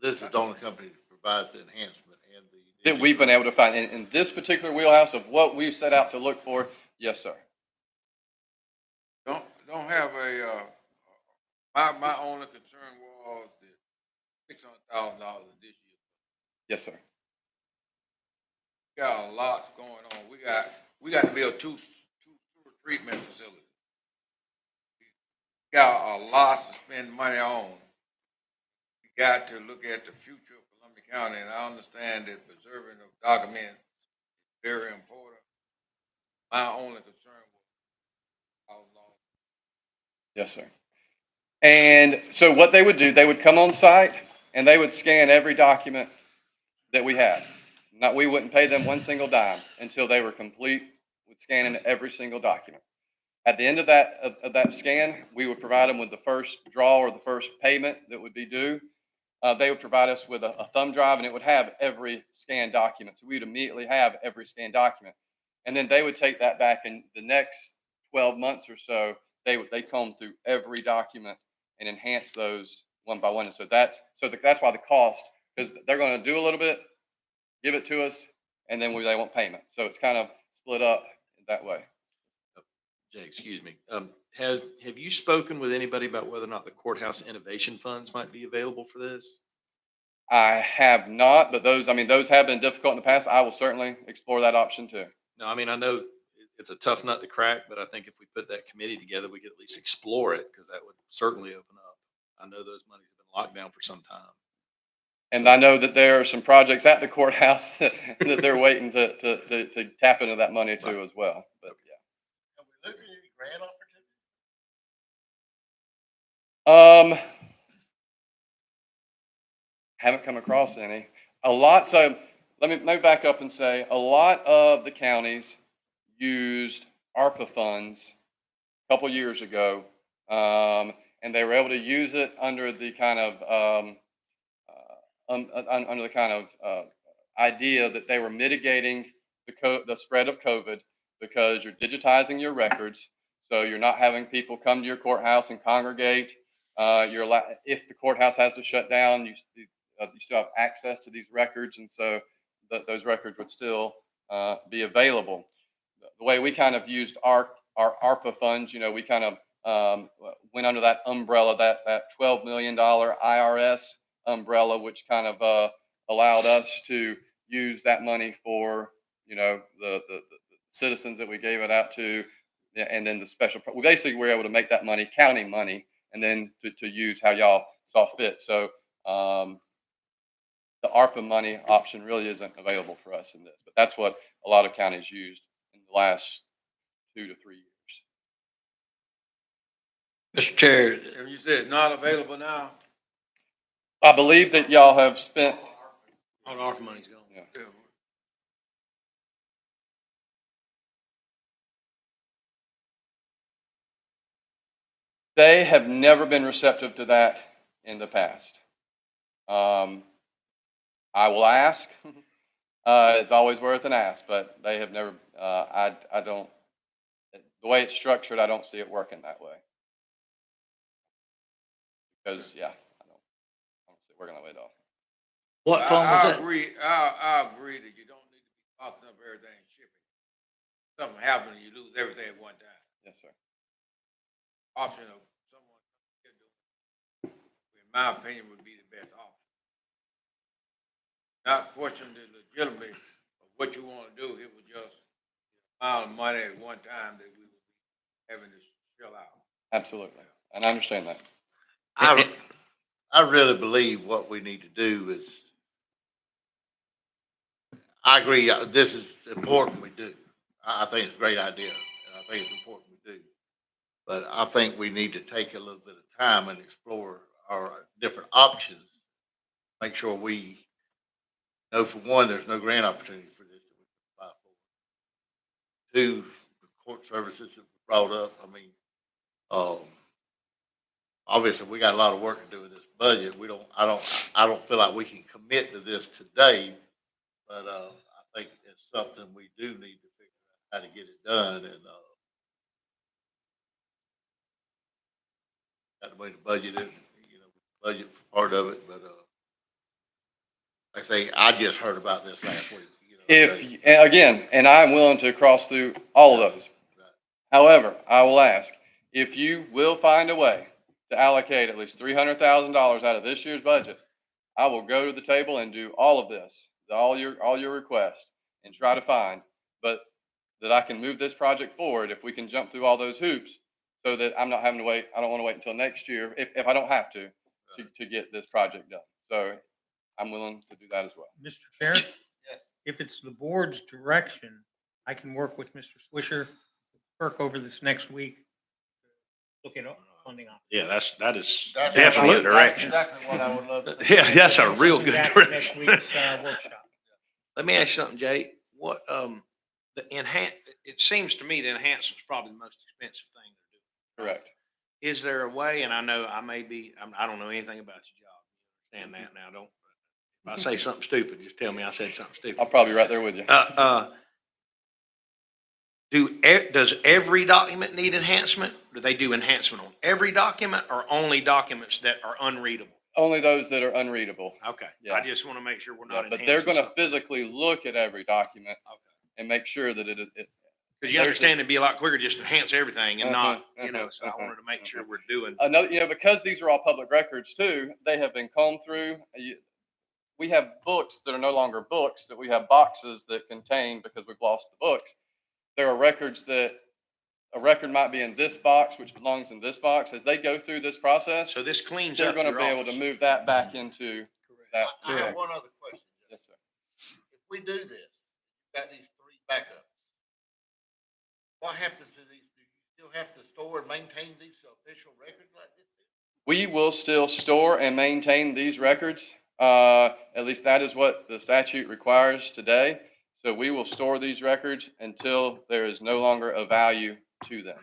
This is the only company that provides the enhancement and the. That we've been able to find in this particular wheelhouse of what we've set out to look for. Yes, sir. Don't have my only concern was the $600,000 this year. Yes, sir. We got a lot going on. We got we got to build two sewer treatment facilities. We got a lot to spend money on. We got to look at the future of Columbia County, and I understand that preserving of documents is very important. My only concern was how long. Yes, sir. And so what they would do, they would come on site and they would scan every document that we had. Not, we wouldn't pay them one single dime until they were complete with scanning every single document. At the end of that scan, we would provide them with the first draw or the first payment that would be due. They would provide us with a thumb drive, and it would have every scanned document. So we would immediately have every scanned document. And then they would take that back, and the next 12 months or so, they comb through every document and enhance those one by one. And so that's why the cost, because they're going to do a little bit, give it to us, and then they want payment. So it's kind of split up that way. Jay, excuse me. Have you spoken with anybody about whether or not the courthouse innovation funds might be available for this? I have not, but those have been difficult in the past. I will certainly explore that option too. No, I mean, I know it's a tough nut to crack, but I think if we put that committee together, we could at least explore it because that would certainly open up. I know those monies have been locked down for some time. And I know that there are some projects at the courthouse that they're waiting to tap into that money too as well. But yeah. Have we looked at any grant opportunities? Haven't come across any. A lot. So let me back up and say a lot of the counties used ARPA funds a couple years ago, and they were able to use it under the kind of idea that they were mitigating the spread of COVID because you're digitizing your records, so you're not having people come to your courthouse and congregate. If the courthouse has to shut down, you still have access to these records, and so those records would still be available. The way we kind of used our ARPA funds, we kind of went under that umbrella, that $12 million IRS umbrella, which kind of allowed us to use that money for, the citizens that we gave it out to, and then the special. We basically were able to make that money county money, and then to use how y'all saw fit. So the ARPA money option really isn't available for us in this, but that's what a lot of counties used in the last 2 to 3 years. Mr. Chair, If you say it's not available now, I believe that y'all have spent. all the ARPA money's gone. Yeah. They have never been receptive to that in the past. I will ask. It's always worth an ask, but they have never. I don't. The way it's structured, I don't see it working that way. Because I don't see it working that way at all. What fund was I that? agree, I agree that you don't need to be popping up everything and shipping. Something happens, you lose everything at one time. Yes, sir. Option of someone, in my opinion, would be the best option. Not question the legitimacy of what you want to do, it was just the amount of money at one time that we would be having to shell out. Absolutely, and I understand that. I really believe what we need to do is, I agree, this is important we do. I think it's a great idea, and I think it's important we do. But I think we need to take a little bit of time and explore our different options. Make sure we know, for one, there's no grant opportunity for this that we can apply for. Two, the court services that were brought up, obviously, we got a lot of work to do with this budget. I don't feel like we can commit to this today, but I think it's something we do need to figure out how to get it done, and got to make the budget in, budget for part of it. But like I say, I just heard about this last week. And I'm willing to cross through all of those. Right. However, I will ask if you will find a way to allocate at least $300,000 out of this year's budget. I will go to the table and do all of this, all your requests, and try to find. But that I can move this project forward if we can jump through all those hoops so that I'm not having to wait. I don't want to wait until next year if I don't have to get this project done. So I'm willing to do that as well. Mr. Chair, Yes. if it's the board's direction, I can work with Mr. Swisher, Clerk over this next week. Look at funding options. Yeah, that is That's definitely a that's direction. exactly what I would love to see. Yeah, that's a real good Back at direction. Next week's workshop. Let me ask you something, Jay. What, it seems to me the enhancement's probably the most expensive thing to do. Correct. Is there a way, and I know I don't know anything about your job. Understand that now. If I say something stupid, just tell me I said something stupid. I'll probably be right there with you. Does every document need enhancement? Do they do enhancement on every document or only documents that are unreadable? Only those that are unreadable. Okay, Yeah. I just want to make sure we're not But enhancing. they're going to something. physically look at every document Okay. and make sure that it Because you understand it'd be a lot quicker just to enhance everything and not, Uh-huh, so I wanted to make sure we're doing. another, because these are all public records too, they have been combed through. We have books that are no longer books that we have boxes that contain because we've lost the books. There are records that a record might be in this box, which belongs in this box. As they go through this process, So this cleans they're up going to your be able to office. move that back into that. I have one other question. Yes, sir. If we do this, you've got these 3 backups. What happens to these? Do you still have to store and maintain these official records like this? We will still store and maintain these records. At least that is what the statute requires today. So we will store these records until there is no longer a value to them.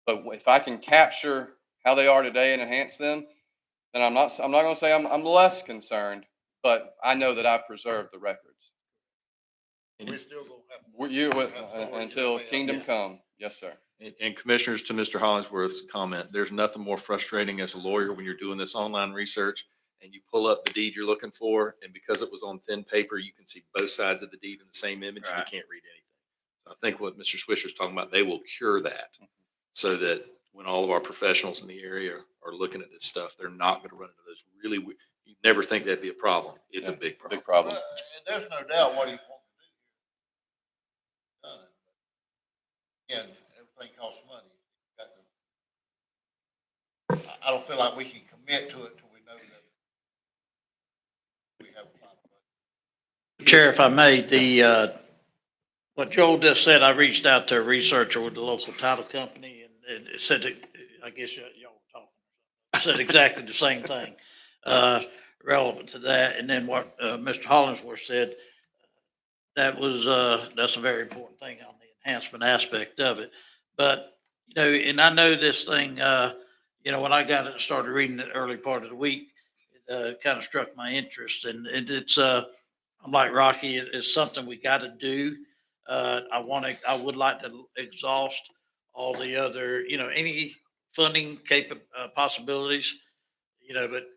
But if I can capture how they are today and enhance them, then I'm not going to say I'm less concerned, but I know that I've preserved the records. We're still gonna have. Until kingdom come. Yes, sir. And commissioners, to Mr. Hollingsworth's comment, there's nothing more frustrating as a lawyer when you're doing this online research and you pull up the deed you're looking for, and because it was on thin paper, you can see both sides of the deed in the same image and you Right. can't read anything. So I think what Mr. Swisher's talking about, they will cure that so that when all of our professionals in the area are looking at this stuff, they're not going to run into those really, you never think that'd be a problem. It's a big problem. Big problem. And there's no doubt what he wants to do. Again, everything costs money. I don't feel like we can commit to it till we know that we have a final budget. Chair, if I may, what Joel just said, I reached out to a researcher with the local title company and it said, I guess y'all were talking, said exactly the same thing, relevant to that. And then what, Mr. Hollingsworth said, that's a very important thing on the enhancement aspect of it. But, and I know this thing, when I got it, started reading it early part of the week, it kind of struck my interest and it's, I'm like Rocky, it's something we got to do. I would like to exhaust all the other, any funding possibilities, but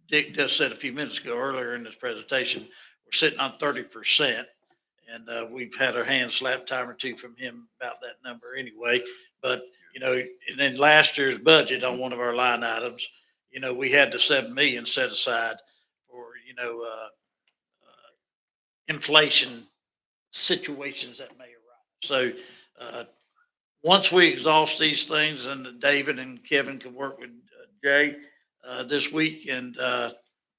Dick just said a few minutes ago earlier in this presentation, we're sitting on 30%. And we've had our hands slapped time or two from him about that number anyway. But, and then last year's budget on one of our line items, we had the 7 million set aside for, inflation situations that may arise. So once we exhaust these things, and David and Kevin can work with Jay this week, and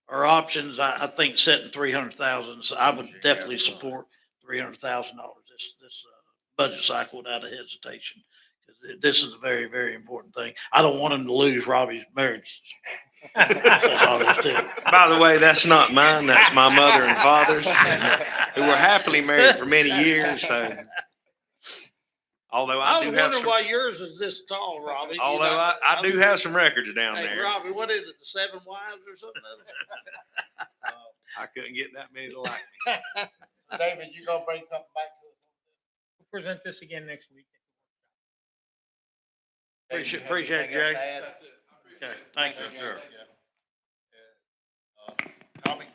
our options, I think setting 300,000. So I would definitely support $300,000 this budget cycle without a hesitation. This is a very, very important thing. I don't want him to lose Robbie's marriage. That's all there's to it. By the way, that's not mine. That's my mother and father's, who were happily married for many years. So, although I do have some, why yours is this tall, Robbie. although I do have some records down Hey, there. Robbie, what is it, the 7 wives or something? I couldn't get that many to like me. David, you gonna bring something back to us? We'll present this again next week. Appreciate it, Jay. Okay, thank you, sir. Tommy?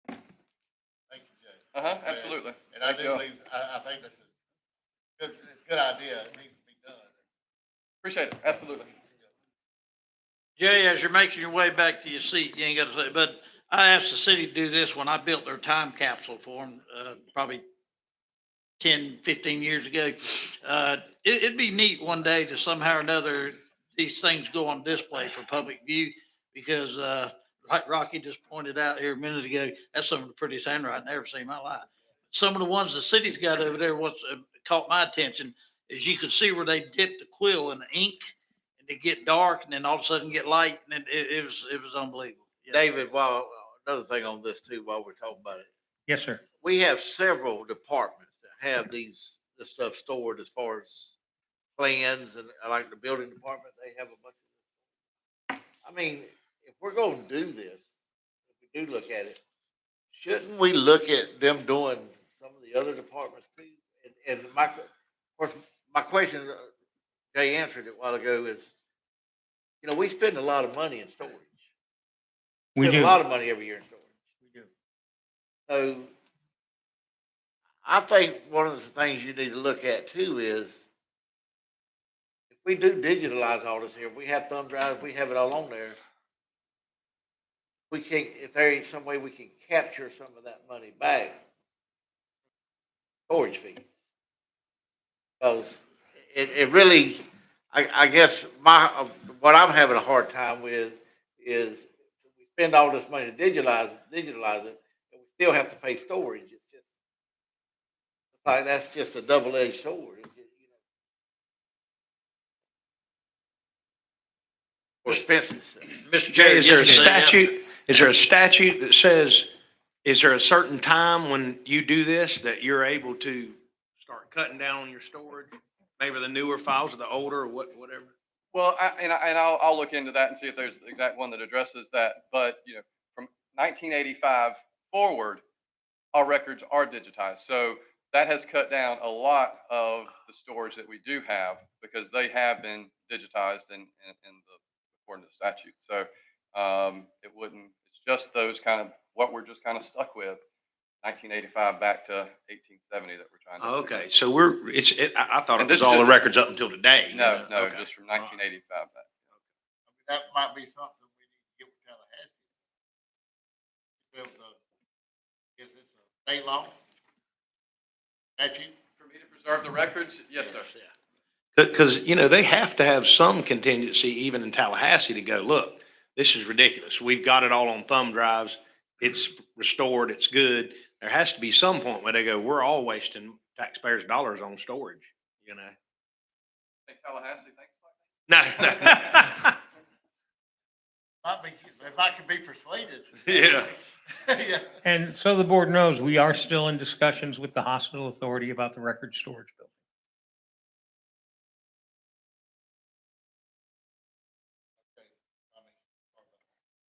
Thank you, Jay. Absolutely. And I Thank do you all. believe, I think this is it's a good idea. It needs to be done. Appreciate it. Absolutely. Jay, as you're making your way back to your seat, you ain't got to say, but I asked the city to do this when I built their time capsule for them, probably 10, 15 years ago. It'd be neat one day to somehow or another, these things go on display for public view because, like Rocky just pointed out here a minute ago, that's some of the prettiest handwriting I ever seen in my life. Some of the ones the city's got over there, what's caught my attention is you could see where they dip the quill in the ink and they get dark and then all of a sudden get light and it was unbelievable. Yeah. David, while, another thing on this too, while we're talking about it, Yes, sir. we have several departments that have this stuff stored as far as plans and like the building department, they have a bunch of. I mean, if we're gonna do this, if we do look at it, shouldn't we look at them doing some of the other departments too? And of course, my question, Jay answered it a while ago is, we spend a lot of money in storage. We Spend do. a lot of money every year in storage. We do. So I think one of the things you need to look at too is if we do digitalize all this here, we have thumb drives, we have it all on there. We can't, if there ain't some way we can capture some of that money back, storage fees. Because it really, I guess what I'm having a hard time with is we spend all this money to digitalize it, and we still have to pay storage. It's just like that's just a double-edged sword. For expenses. Mr. Jay, is there a yesterday, statute that says, is there a certain time when you do this that you're able to start cutting down on your storage? Maybe the newer files or the older or whatever? Well, I'll look into that and see if there's the exact one that addresses that. But, from 1985 forward, our records are digitized. So that has cut down a lot of the storage that we do have because they have been digitized in according to the statute. So it's just those kind of, what we're just kind of stuck with, 1985 back to 1870 that we're trying to. Okay, so I thought it And was this all is the just- records up until today. No, Okay. just from 1985 back. That might be something we need to get with Tallahassee. Is this a state law? Statute? For me to preserve the records, yes, sir. Because, they have to have some contingency even in Tallahassee to go, look, this is ridiculous. We've got it all on thumb drives. It's restored. It's good. There has to be some point where they go, we're all wasting taxpayers' dollars on storage, I think Tallahassee thinks like that. No, no. If I can be persuaded. Yeah. Yeah. And so the board knows, we are still in discussions with the hospital authority about the record storage building.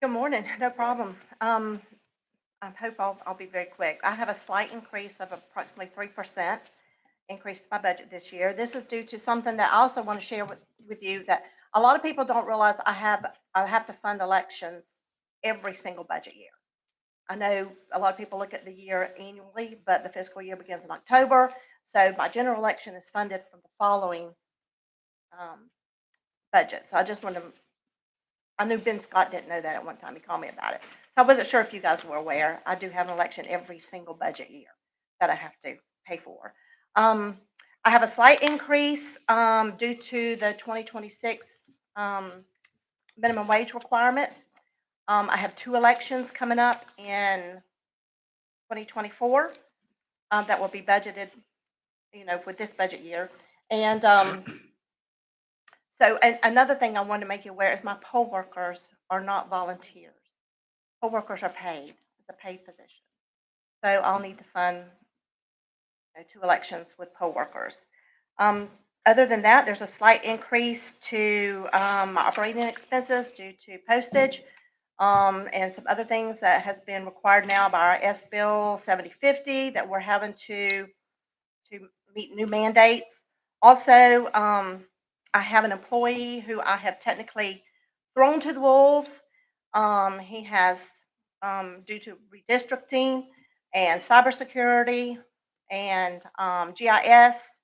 Good morning, no problem. I hope I'll be very quick. I have a slight increase of approximately 3% increase to my budget this year. This is due to something that I also want to share with you that a lot of people don't realize I have to fund elections every single budget year. I know a lot of people look at the year annually, but the fiscal year begins in October. So my general election is funded from the following budget. So I just wanted to, I knew Ben Scott didn't know that at one time. He called me about it. So I wasn't sure if you guys were aware. I do have an election every single budget year that I have to pay for. I have a slight increase due to the 2026 minimum wage requirements. I have 2 elections coming up in 2024 that will be budgeted, with this budget year. And so another thing I wanted to make you aware is my poll workers are not volunteers. Poll workers are paid. It's a paid position. So I'll need to fund 2 elections with poll workers. Other than that, there's a slight increase to my operating expenses due to postage and some other things that has been required now by our S-Bill 7050 that we're having to meet new mandates. Also, I have an employee who I have technically thrown to the wolves. He has, due to redistricting and cybersecurity and GIS,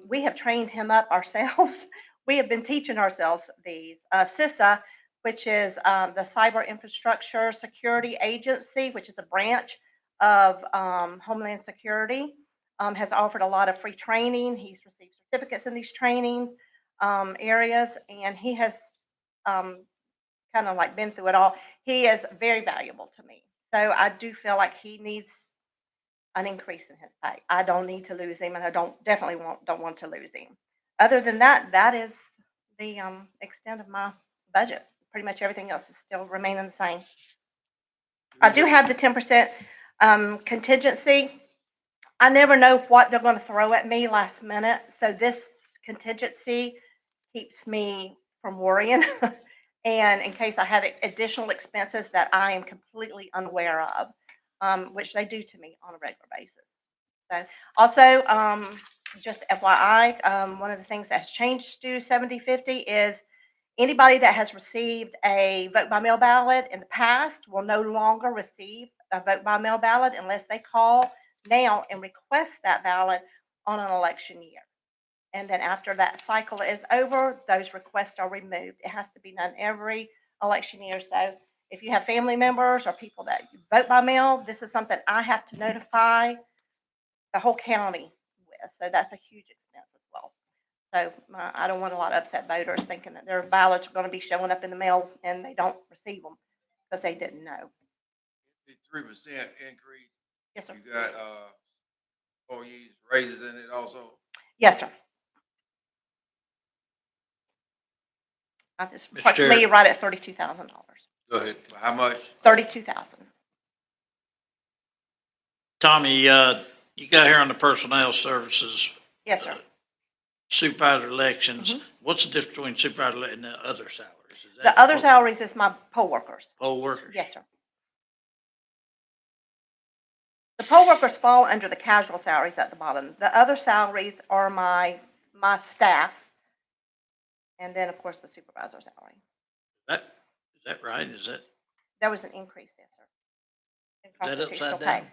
we have trained him up ourselves. We have been teaching ourselves these. CISA, which is the Cyber Infrastructure Security Agency, which is a branch of Homeland Security. has offered a lot of free training. He's received certificates in these trainings areas, and he has kind of like been through it all. He is very valuable to me. So I do feel like he needs an increase in his pay. I don't need to lose him, and I don't want to lose him. Other than that, that is the extent of my budget. Pretty much everything else is still remaining the same. I do have the 10% contingency. I never know what they're going to throw at me last minute, so this contingency keeps me from worrying. And in case I have additional expenses that I am completely unaware of, which they do to me on a regular basis. So also, just FYI, one of the things that's changed to 7050 is anybody that has received a vote by mail ballot in the past will no longer receive a vote by mail ballot unless they call now and request that ballot on an election year. And then after that cycle is over, those requests are removed. It has to be done every election year. So if you have family members or people that vote by mail, this is something I have to notify the whole county with. So that's a huge expense as well. So I don't want a lot of upset voters thinking that their ballots are going to be showing up in the mail and they don't receive them because they didn't know. The 3% increase, Yes, sir. you got, employees raises in it also? Yes, sir. This puts me right at $32,000. Go ahead. How much? 32,000. Tommy, you got here on the personnel services, Yes, sir. supervisor elections. What's the difference between supervisor and the other salaries? Is that The other salaries is my poll workers. poll workers? Yes, sir. The poll workers fall under the casual salaries at the bottom. The other salaries are my staff. And then, of course, the supervisor salary. Is that right? Is There was an increase, yes, sir. In that constitutional upside down? pay.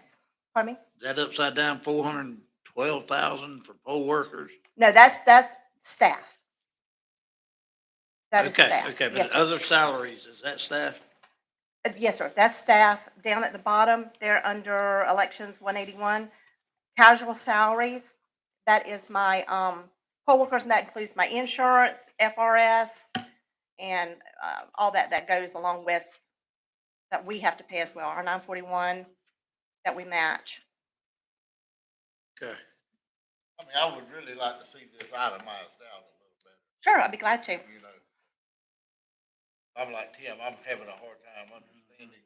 Pardon me? that upside down 412,000 for poll workers? No, that's staff. That is Okay, staff. okay, but Yes, the sir. other salaries, is that staff? Yes, sir. That's staff. Down at the bottom, they're under elections 181. Casual salaries, that is my poll workers, and that includes my insurance, FRS, and all that goes along with that we have to pay as well, our 941 that we match. Okay. I mean, I would really like to see this itemized out a little bit, Sure, I'd be glad to. you know. I'm like Tim, I'm having a hard time understanding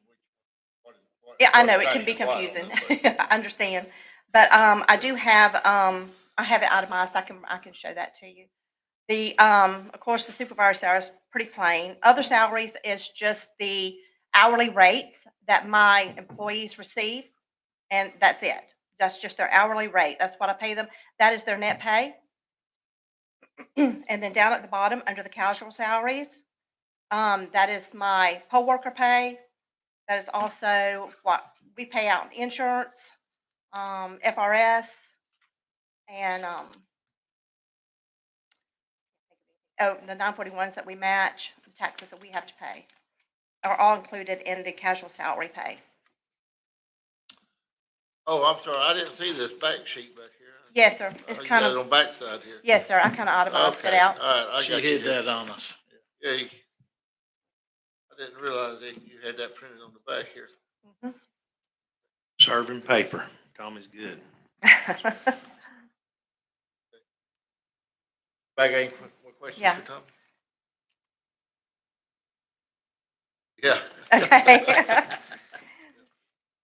what. Yeah, I know, what it can be exactly what on confusing. this, I understand. But I do have, I have it itemized. I can show that to you. The, of course, the supervisor salary is pretty plain. Other salaries is just the hourly rates that my employees receive, and that's it. That's just their hourly rate. That's what I pay them. That is their net pay. And then down at the bottom, under the casual salaries, that is my poll worker pay. That is also what we pay out in insurance, FRS, and the 941s that we match, the taxes that we have to pay are all included in the casual salary pay. Oh, I'm sorry, I didn't see this back sheet back here. Yes, sir. It's Oh, you kind got it of, on backside here. yes, sir. I kind of itemized it Okay, out. all right, I She got you hid here. that on us. Yeah, I didn't realize that you had that printed on the back here. Serving paper. Tommy's good. Back, any more questions Yeah. for Tom? Yeah. Okay.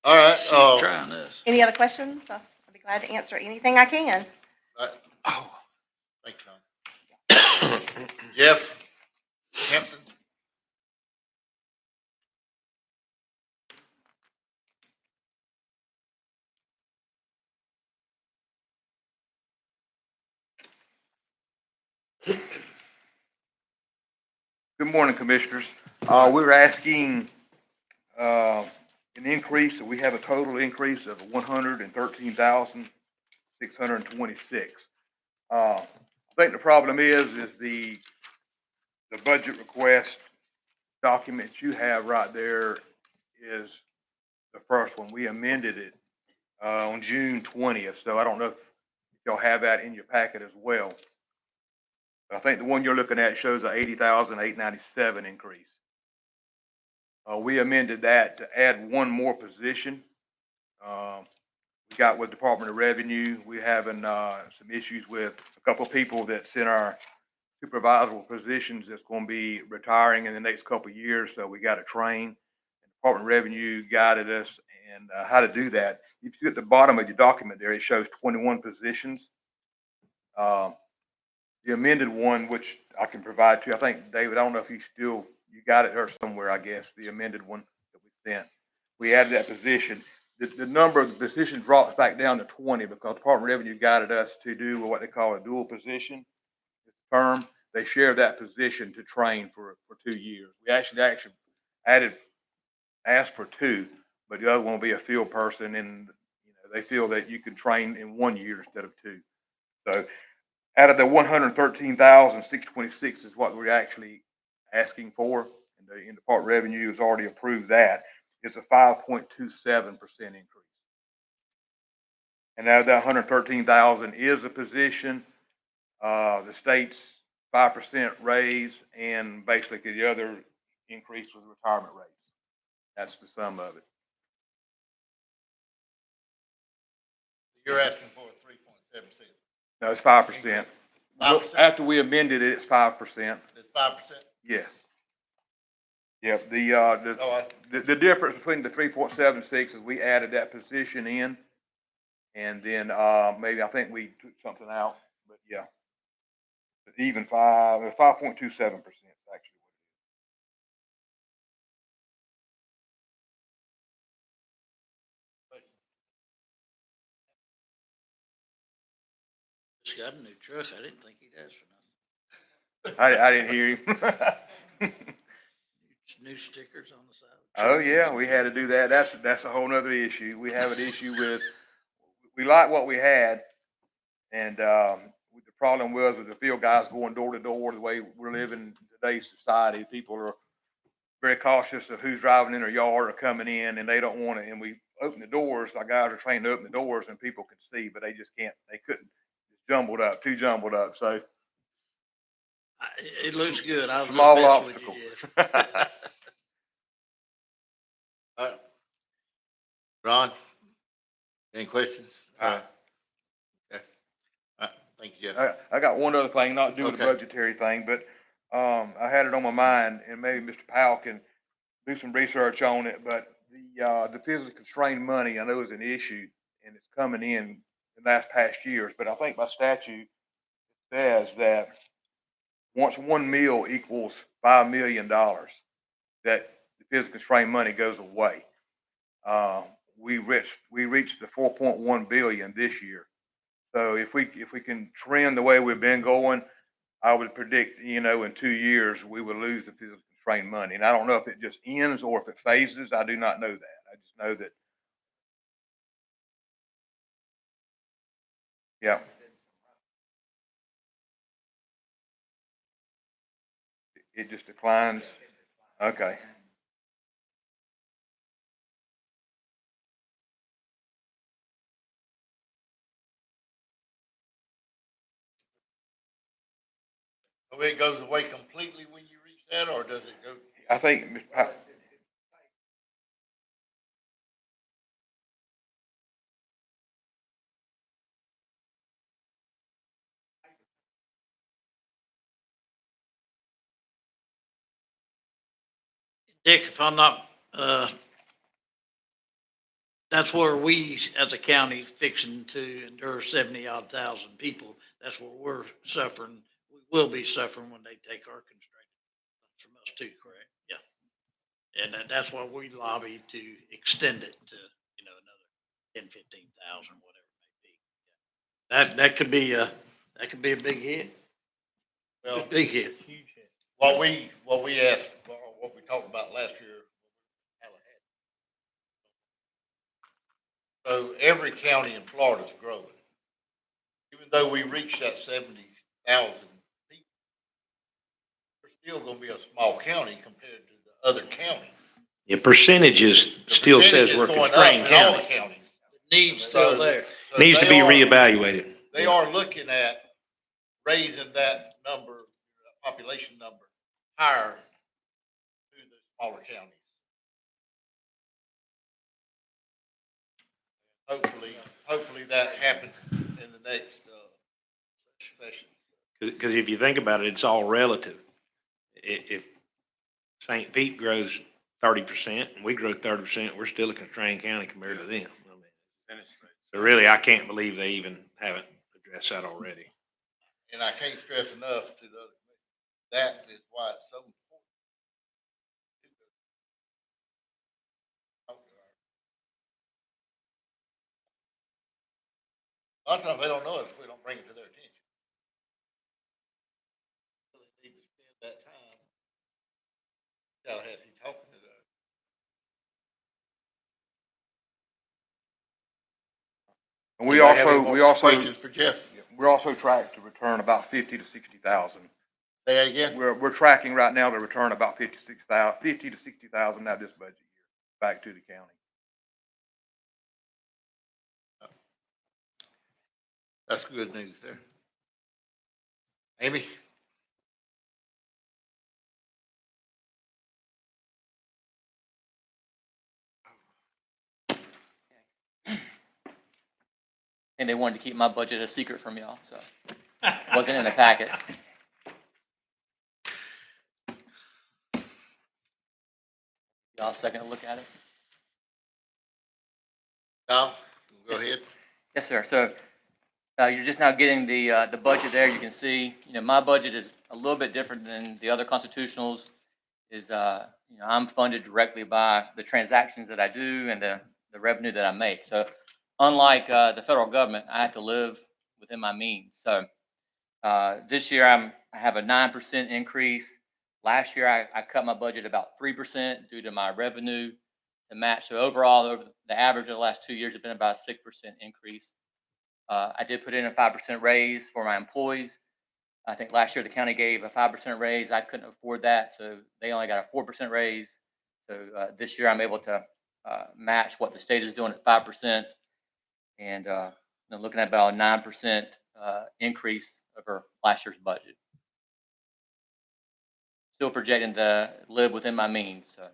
All right, She's trying this. Any other questions? I'll be glad to answer anything I can. oh, thanks, Tom. Jeff Hampton? Good morning, Commissioners. We were asking an increase, so we have a total increase of 113,626. I think the problem is the budget request document you have right there is the first one. We amended it on June 20th. So I don't know if y'all have that in your packet as well. But I think the one you're looking at shows a 80,897 increase. We amended that to add one more position. We got with Department of Revenue, we having some issues with a couple of people that's in our supervisory positions that's going to be retiring in the next couple of years. So we got to train. Department of Revenue guided us and how to do that. If you look at the bottom of your document there, it shows 21 positions. The amended one, which I can provide to you, I think, David, I don't know if you got it there somewhere, I guess, the amended one that we sent. We added that position. The number of the positions drops back down to 20 because Department of Revenue guided us to do what they call a dual position term. They share that position to train for 2 years. We actually asked for 2, but the other one will be a field person, and they feel that you can train in 1 year instead of 2. So out of the 113,626 is what we're actually asking for, and the Department of Revenue has already approved that. It's a 5.27% increase. And out of that 113,000 is a position. The state's 5% raise, and basically the other increase was retirement rates. That's the sum of it. You're asking for a 3.7%. No, it's 5%. 5%? After we amended it, it's 5%. It's 5%? Yes. Yep, Oh, the difference between the 3.76 is we added that position in, and then, maybe I think we took something out, but yeah. But even 5.27% actually. Just got a new truck. I didn't think he'd ask for nothing. I didn't hear you. New stickers on the side. Oh, yeah, we had to do that. That's a whole nother issue. We have an issue with, we like what we had, and, the problem was with the field guys going door to door, the way we're living in today's society, people are very cautious of who's driving in their yard or coming in, and they don't want to, and we open the doors, our guys are trained to open the doors and people can see, but they just can't, they couldn't. It's too jumbled up, so. It looks good. I was just Small messing with obstacle. you, Jess. all right. Ron, any questions? Okay. All right, thank you, Jeff. I got one other thing, not doing the Okay. budgetary thing, but, I had it on my mind, and maybe Mr. Powell can do some research on it, but the physically constrained money, I know is an issue, and it's coming in the last past years, but I think by statute says that once one meal equals $5 million, that the physically constrained money goes away. We reached the 4.1 billion this year. So if we can trend the way we've been going, I would predict, in 2 years, we would lose the physically constrained money. And I don't know if it just ends or if it phases. I do not know that. I just know that. Yeah. It just declines. Okay. So it goes away completely when you reach that, or does it go? I think, Dick, if I'm not, that's where we, as a county, fixing to endure 70-odd thousand people. That's where we're suffering. We will be suffering when they take our constraint from us too, correct? Yeah. And that's why we lobby to extend it to, another 10, 15,000, whatever it may be. That could be a big hit. Well, Big hit. Huge hit. what we asked, or what we talked about last year, so every county in Florida is growing. Even though we reached that 70,000 people, we're still going to be a small county compared to the other counties. Your percentages The still percentage says is we're going up constrained in all the county. counties. Needs still there. So Needs to they be are- reevaluated. They are looking at raising that number, population number, higher to the smaller counties. Hopefully that happens in the next, session. Because if you think about it, it's all relative. If St. Pete grows 30% and we grow 30%, we're still a constrained county compared to them. I mean, so really, I can't believe they even haven't addressed that already. And I can't stress enough to the other committee, that is why it's so important. A lot of times they don't know it if we don't bring it to their attention. Really need to spend that time. Tallahassee talking to the. And we Anybody have any also, more questions for Jeff? we're also tracked to return about 50 to 60,000. Say that again? We're tracking right now to return about 50 to 60,000 out of this budget year back to the county. That's good news there. Amy? And they wanted to keep my budget a secret from y'all, so it wasn't in the packet. Y'all second to look at it? Kyle, go ahead. Yes, sir. So you're just now getting the budget there. You can see, my budget is a little bit different than the other constitutionals. I'm funded directly by the transactions that I do and the revenue that I make. So unlike the federal government, I have to live within my means. So this year I have a 9% increase. Last year I cut my budget about 3% due to my revenue to match. So overall, over the average of the last 2 years has been about a 6% increase. I did put in a 5% raise for my employees. I think last year the county gave a 5% raise. I couldn't afford that, so they only got a 4% raise. So this year I'm able to match what the state is doing at 5%, and looking at about a 9% increase over last year's budget. Still projecting to live within my means. So.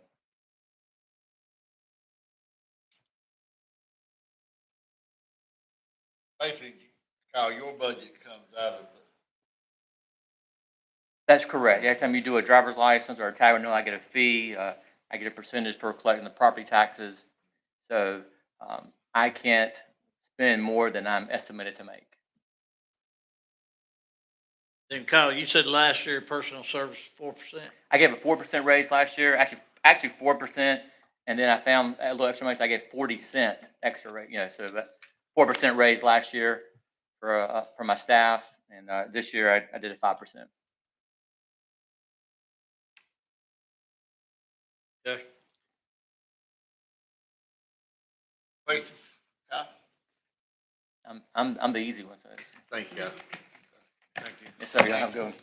Basically, Kyle, your budget comes out of the. That's correct. Every time you do a driver's license or a tag renewal, I get a fee. I get a percentage for collecting the property taxes. So I can't spend more than I'm estimated to make. Then Kyle, you said last year personal service 4%. I gave a 4% raise last year, actually 4%, and then I found a little extra money, so I gave 40-cent extra rate. So about 4% raise last year for my staff, and this year I did a 5%. Okay. Questions, Kyle? I'm the easy one. So Thank you, Kyle. Thank you. yes, sir. Y'all have a good one.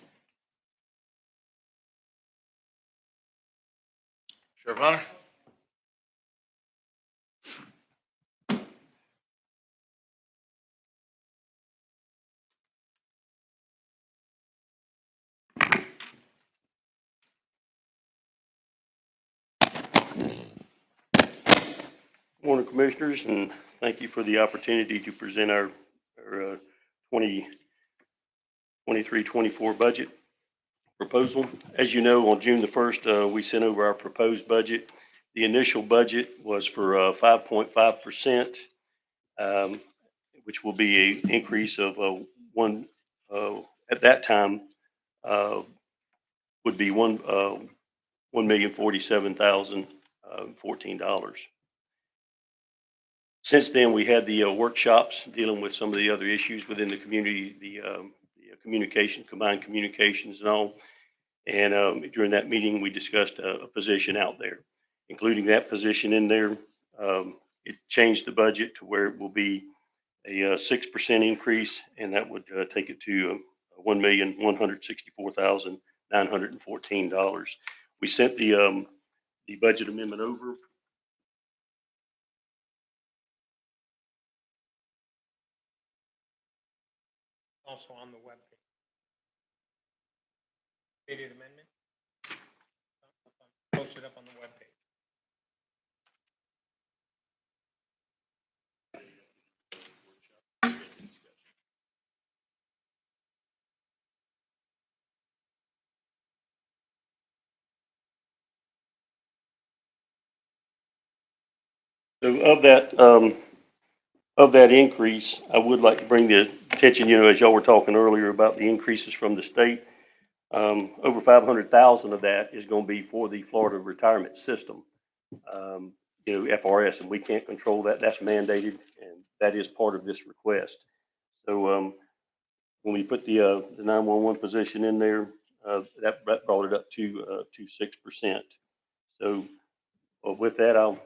Sheriff Hunter? Morning, Commissioners, and thank you for the opportunity to present our 2023-24 budget proposal. As you know, on June the 1st, we sent over our proposed budget. The initial budget was for 5.5%, which will be an increase of at that time, would be $1,047,014. Since then, we had the workshops dealing with some of the other issues within the community, the communication, combined communications and all. And during that meeting, we discussed a position out there. Including that position in there, it changed the budget to where it will be a 6% increase, and that would take it to $1,164,914. We sent the budget amendment over. Also on the webpage. Stated amendment. Posted up on the webpage. So of that increase, I would like to bring the attention, as y'all were talking earlier about the increases from the state. Over 500,000 of that is going to be for the Florida retirement system. FRS, and we can't control that. That's mandated, and that is part of this request. So, when we put the 911 position in there, that brought it up to 6%. So, with that, I'll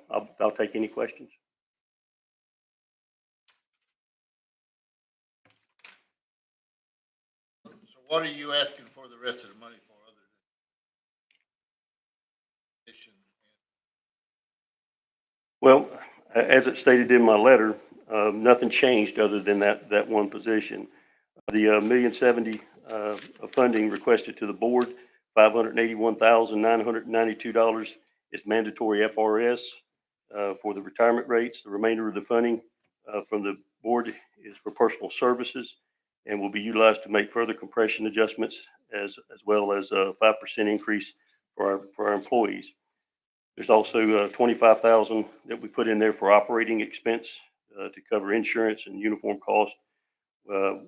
take any questions. So what are you asking for the rest of the money for other than addition? Well, as it stated in my letter, nothing changed other than that one position. The $1,070,000 of funding requested to the board, $581,992 is mandatory FRS for the retirement rates. The remainder of the funding from the board is for personal services and will be utilized to make further compression adjustments as well as a 5% increase for our employees. There's also 25,000 that we put in there for operating expense to cover insurance and uniform costs.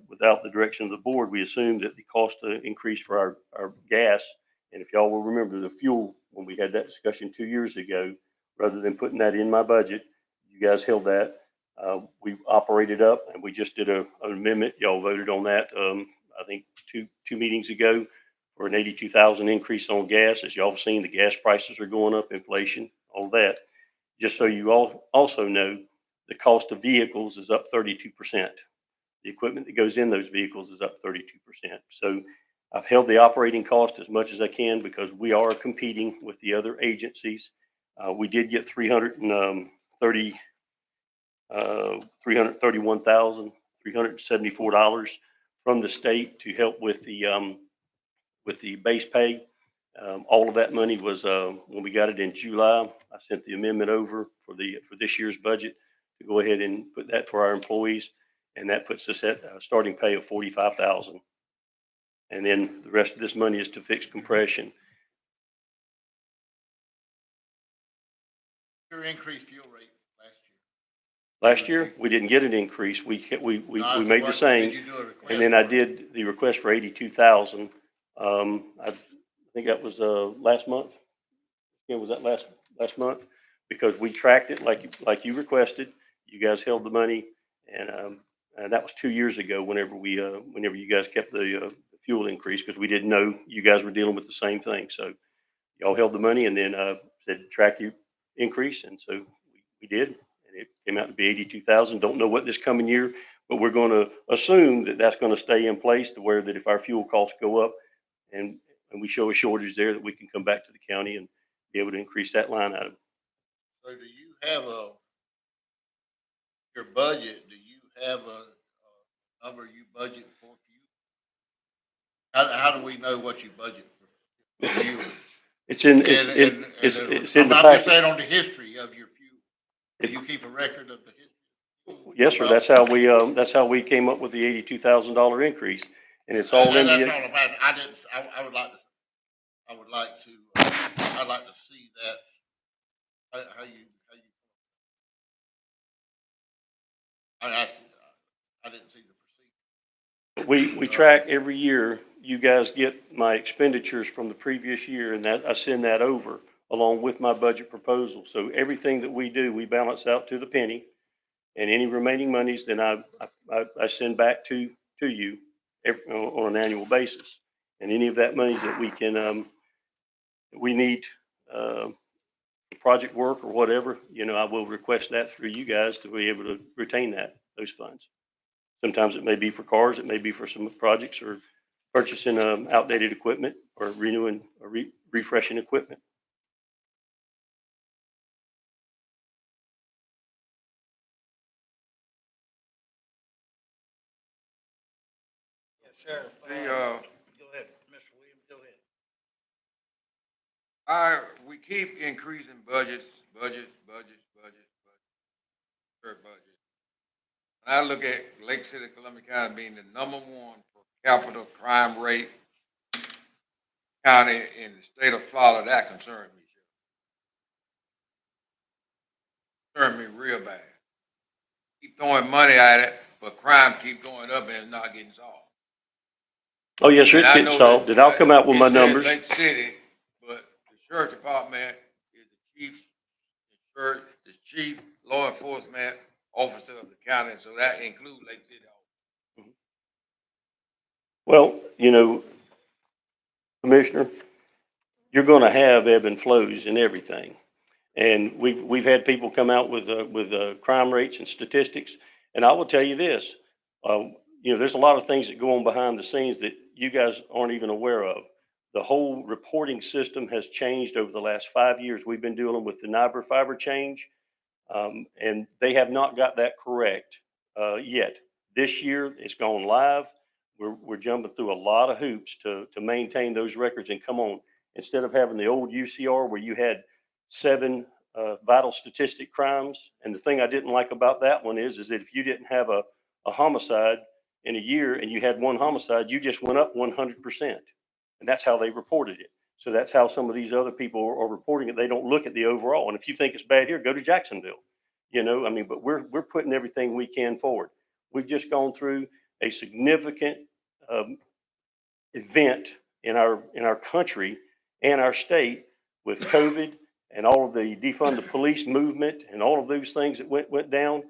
Without the direction of the board, we assumed that the cost increase for our gas. And if y'all will remember the fuel, when we had that discussion 2 years ago, rather than putting that in my budget, you guys held that. We operated up and we just did an amendment. Y'all voted on that, I think two meetings ago, for an 82,000 increase on gas. As y'all have seen, the gas prices are going up, inflation, all that. Just so you all also know, the cost of vehicles is up 32%. The equipment that goes in those vehicles is up 32%. So I've held the operating cost as much as I can because we are competing with the other agencies. We did get $331,374 from the state to help with the base pay. All of that money was when we got it in July. I sent the amendment over for this year's budget to go ahead and put that for our employees, and that puts us at a starting pay of $45,000. And then the rest of this money is to fix compression. Your increased fuel rate last year? Last year, we didn't get an increase. We made the same. Did you do a request And then I for it? did the request for 82,000. I think that was last month. Yeah, was that last month? Because we tracked it like you requested. You guys held the money, and that was 2 years ago. Whenever you guys kept the fuel increase, because we didn't know you guys were dealing with the same thing. So y'all held the money, and then said track your increase, and so we did, and it came out to be 82,000. Don't know what this coming year, but we're going to assume that that's going to stay in place to where that if our fuel costs go up and we show a shortage there, that we can come back to the county and be able to increase that line item. So do you have your budget, do you have a number you budget for fuel? How do we know what you budget for fuel? It's in And the I'm just packet. saying on the history of your fuel. Do you keep a record of the history? Yes, sir. That's how we came up with the $82,000 increase, and it's all in That's the. all about, I would like to see that, how you, I didn't see the procedure. We track every year. You guys get my expenditures from the previous year, and that I send that over along with my budget proposal. So everything that we do, we balance out to the penny, and any remaining monies, then I send back to you on an annual basis. And any of that money that we need project work or whatever, I will request that through you guys to be able to retain those funds. Sometimes it may be for cars, it may be for some projects or purchasing outdated equipment or renewing or refreshing equipment. Sheriff, See, go ahead, Mr. Williams, go ahead. we keep increasing budgets. Per budget. When I look at Lake City, Columbia County being the #1 per capita crime rate county in the state of Florida, that concerns me. Concerns me real bad. Keep throwing money at it, but crime keep going up and it's not getting solved. Oh, yes, sir, And it's I getting know solved, that, and I'll come out with it my says numbers. Lake City, but the sheriff department is the chief law enforcement officer of the county, so that includes Lake City. Well, Commissioner, you're going to have ebb and flows in everything. And we've had people come out with crime rates and statistics. And I will tell you this, there's a lot of things that go on behind the scenes that you guys aren't even aware of. The whole reporting system has changed over the last 5 years. We've been dealing with the NIBR fiber change, and they have not got that correct yet. This year, it's gone live. We're jumping through a lot of hoops to maintain those records and come on. Instead of having the old UCR where you had 7 vital statistic crimes, and the thing I didn't like about that one is that if you didn't have a homicide in a year and you had 1 homicide, you just went up 100%. And that's how they reported it. So that's how some of these other people are reporting it. They don't look at the overall. And if you think it's bad here, go to Jacksonville. But we're putting everything we can forward. We've just gone through a significant event in our country and our state with COVID and all of the defund the police movement and all of those things that went down.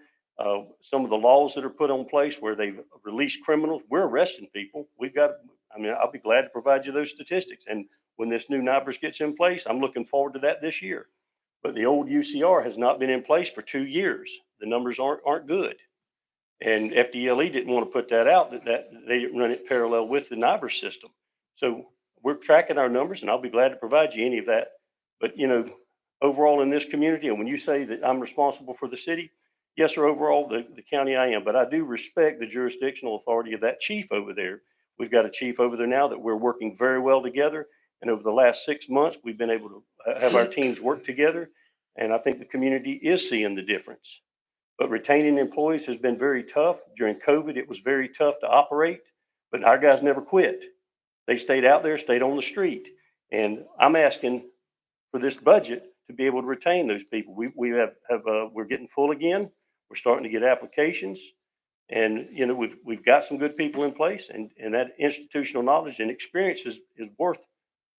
Some of the laws that are put on place where they've released criminals, we're arresting people. I'll be glad to provide you those statistics. And when this new NIBRS gets in place, I'm looking forward to that this year. But the old UCR has not been in place for 2 years. The numbers aren't good. And FDLE didn't want to put that out, that they didn't run it parallel with the NIBRS system. So we're tracking our numbers, and I'll be glad to provide you any of that. But, overall in this community, and when you say that I'm responsible for the city, yes, sir, overall, the county I am. But I do respect the jurisdictional authority of that chief over there. We've got a chief over there now that we're working very well together. And over the last 6 months, we've been able to have our teams work together. And I think the community is seeing the difference. But retaining employees has been very tough. During COVID, it was very tough to operate, but our guys never quit. They stayed out there, stayed on the street. And I'm asking for this budget to be able to retain those people. We're getting full again. We're starting to get applications. And, we've got some good people in place, and that institutional knowledge and experience is worth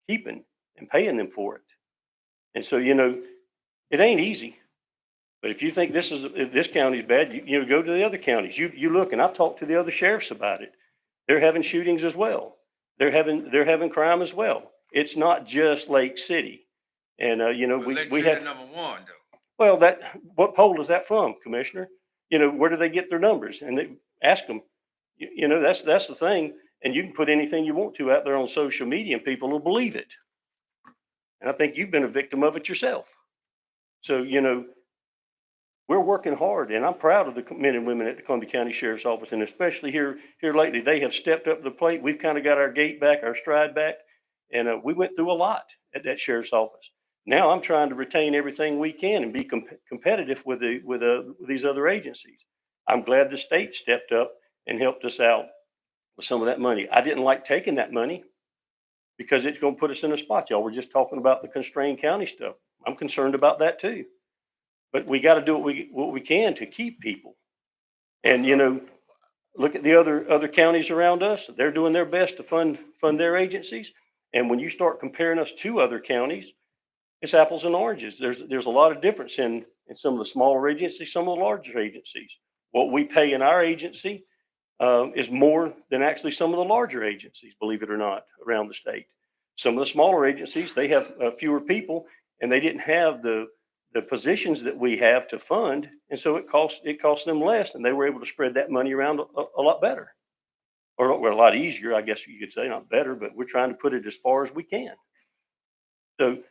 keeping and paying them for it. And so, it ain't easy. But if you think this county's bad, you go to the other counties. You look, and I've talked to the other sheriffs about it. They're having shootings as well. They're having crime as well. It's not just Lake City. And we have #1 though. well, what poll is that from, Commissioner? Where do they get their numbers? And they ask them. That's the thing. And you can put anything you want to out there on social media, and people will believe it. And I think you've been a victim of it yourself. So we're working hard, and I'm proud of the men and women at the Columbia County Sheriff's Office, and especially here lately. They have stepped up to the plate. We've kind of got our gait back, our stride back, and we went through a lot at that sheriff's office. Now I'm trying to retain everything we can and be competitive with these other agencies. I'm glad the state stepped up and helped us out with some of that money. I didn't like taking that money because it's going to put us in a spot. Y'all were just talking about the constrained county stuff. I'm concerned about that too. But we got to do what we can to keep people. And, look at the other counties around us. They're doing their best to fund their agencies. And when you start comparing us to other counties, it's apples and oranges. There's a lot of difference in some of the smaller agencies, some of the larger agencies. What we pay in our agency is more than actually some of the larger agencies, believe it or not, around the state. Some of the smaller agencies, they have fewer people, and they didn't have the positions that we have to fund, and so it costs them less, and they were able to spread that money around a lot better, or a lot easier, I guess you could say. Not better, but we're trying to put it as far as we can. So,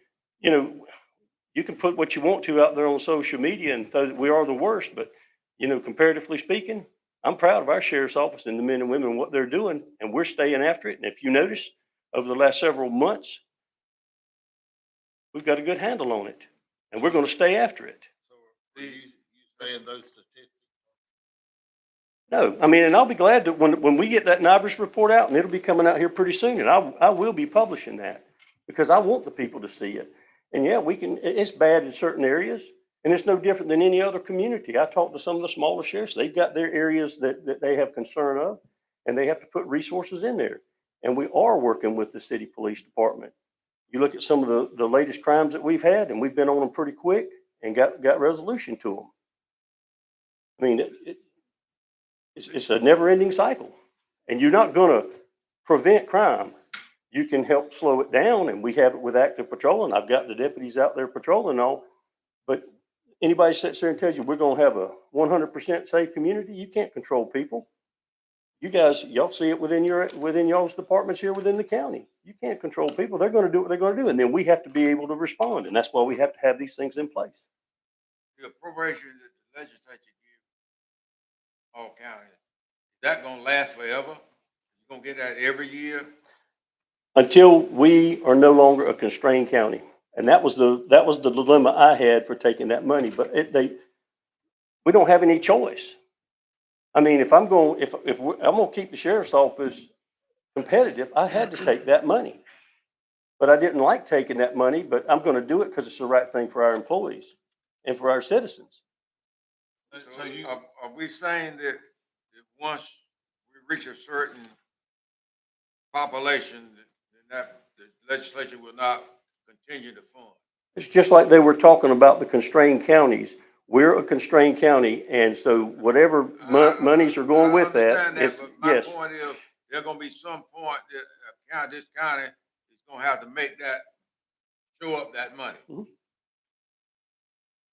you can put what you want to out there on social media and say that we are the worst, but comparatively speaking, I'm proud of our sheriff's office and the men and women and what they're doing, and we're staying after it. And if you notice, over the last several months, we've got a good handle on it, and we're going to stay after it. So are you saying those statistics? No, I mean, and I'll be glad that when we get that NIBRS report out, and it'll be coming out here pretty soon, and I will be publishing that because I want the people to see it. And yeah, it's bad in certain areas, and it's no different than any other community. I talked to some of the smaller sheriffs. They've got their areas that they have concern of, and they have to put resources in there. And we are working with the city police department. You look at some of the latest crimes that we've had, and we've been on them pretty quick and got resolution to them. I mean, it's a never-ending cycle, and you're not going to prevent crime. You can help slow it down, and we have it with active patrolling. I've got the deputies out there patrolling all, but anybody sits there and tells you we're going to have a 100% safe community, you can't control people. You guys, y'all see it within y'all's departments here within the county. You can't control people. They're going to do what they're going to do, and then we have to be able to respond, and that's why we have to have these things in place. The appropriation that the legislature gives all counties, is that gonna last forever? You gonna get that every year? Until we are no longer a constrained county. And that was the dilemma I had for taking that money, but we don't have any choice. I mean, if I'm going to keep the sheriff's office competitive, I had to take that money. But I didn't like taking that money, but I'm going to do it because it's the right thing for our employees and for our citizens. So are we saying that once we reach a certain population, that the legislature will not continue to fund? It's just like they were talking about the constrained counties. We're a constrained county, and so whatever monies are going with that, but my point is, there's gonna be some point that this county is gonna have to make that, show up that money.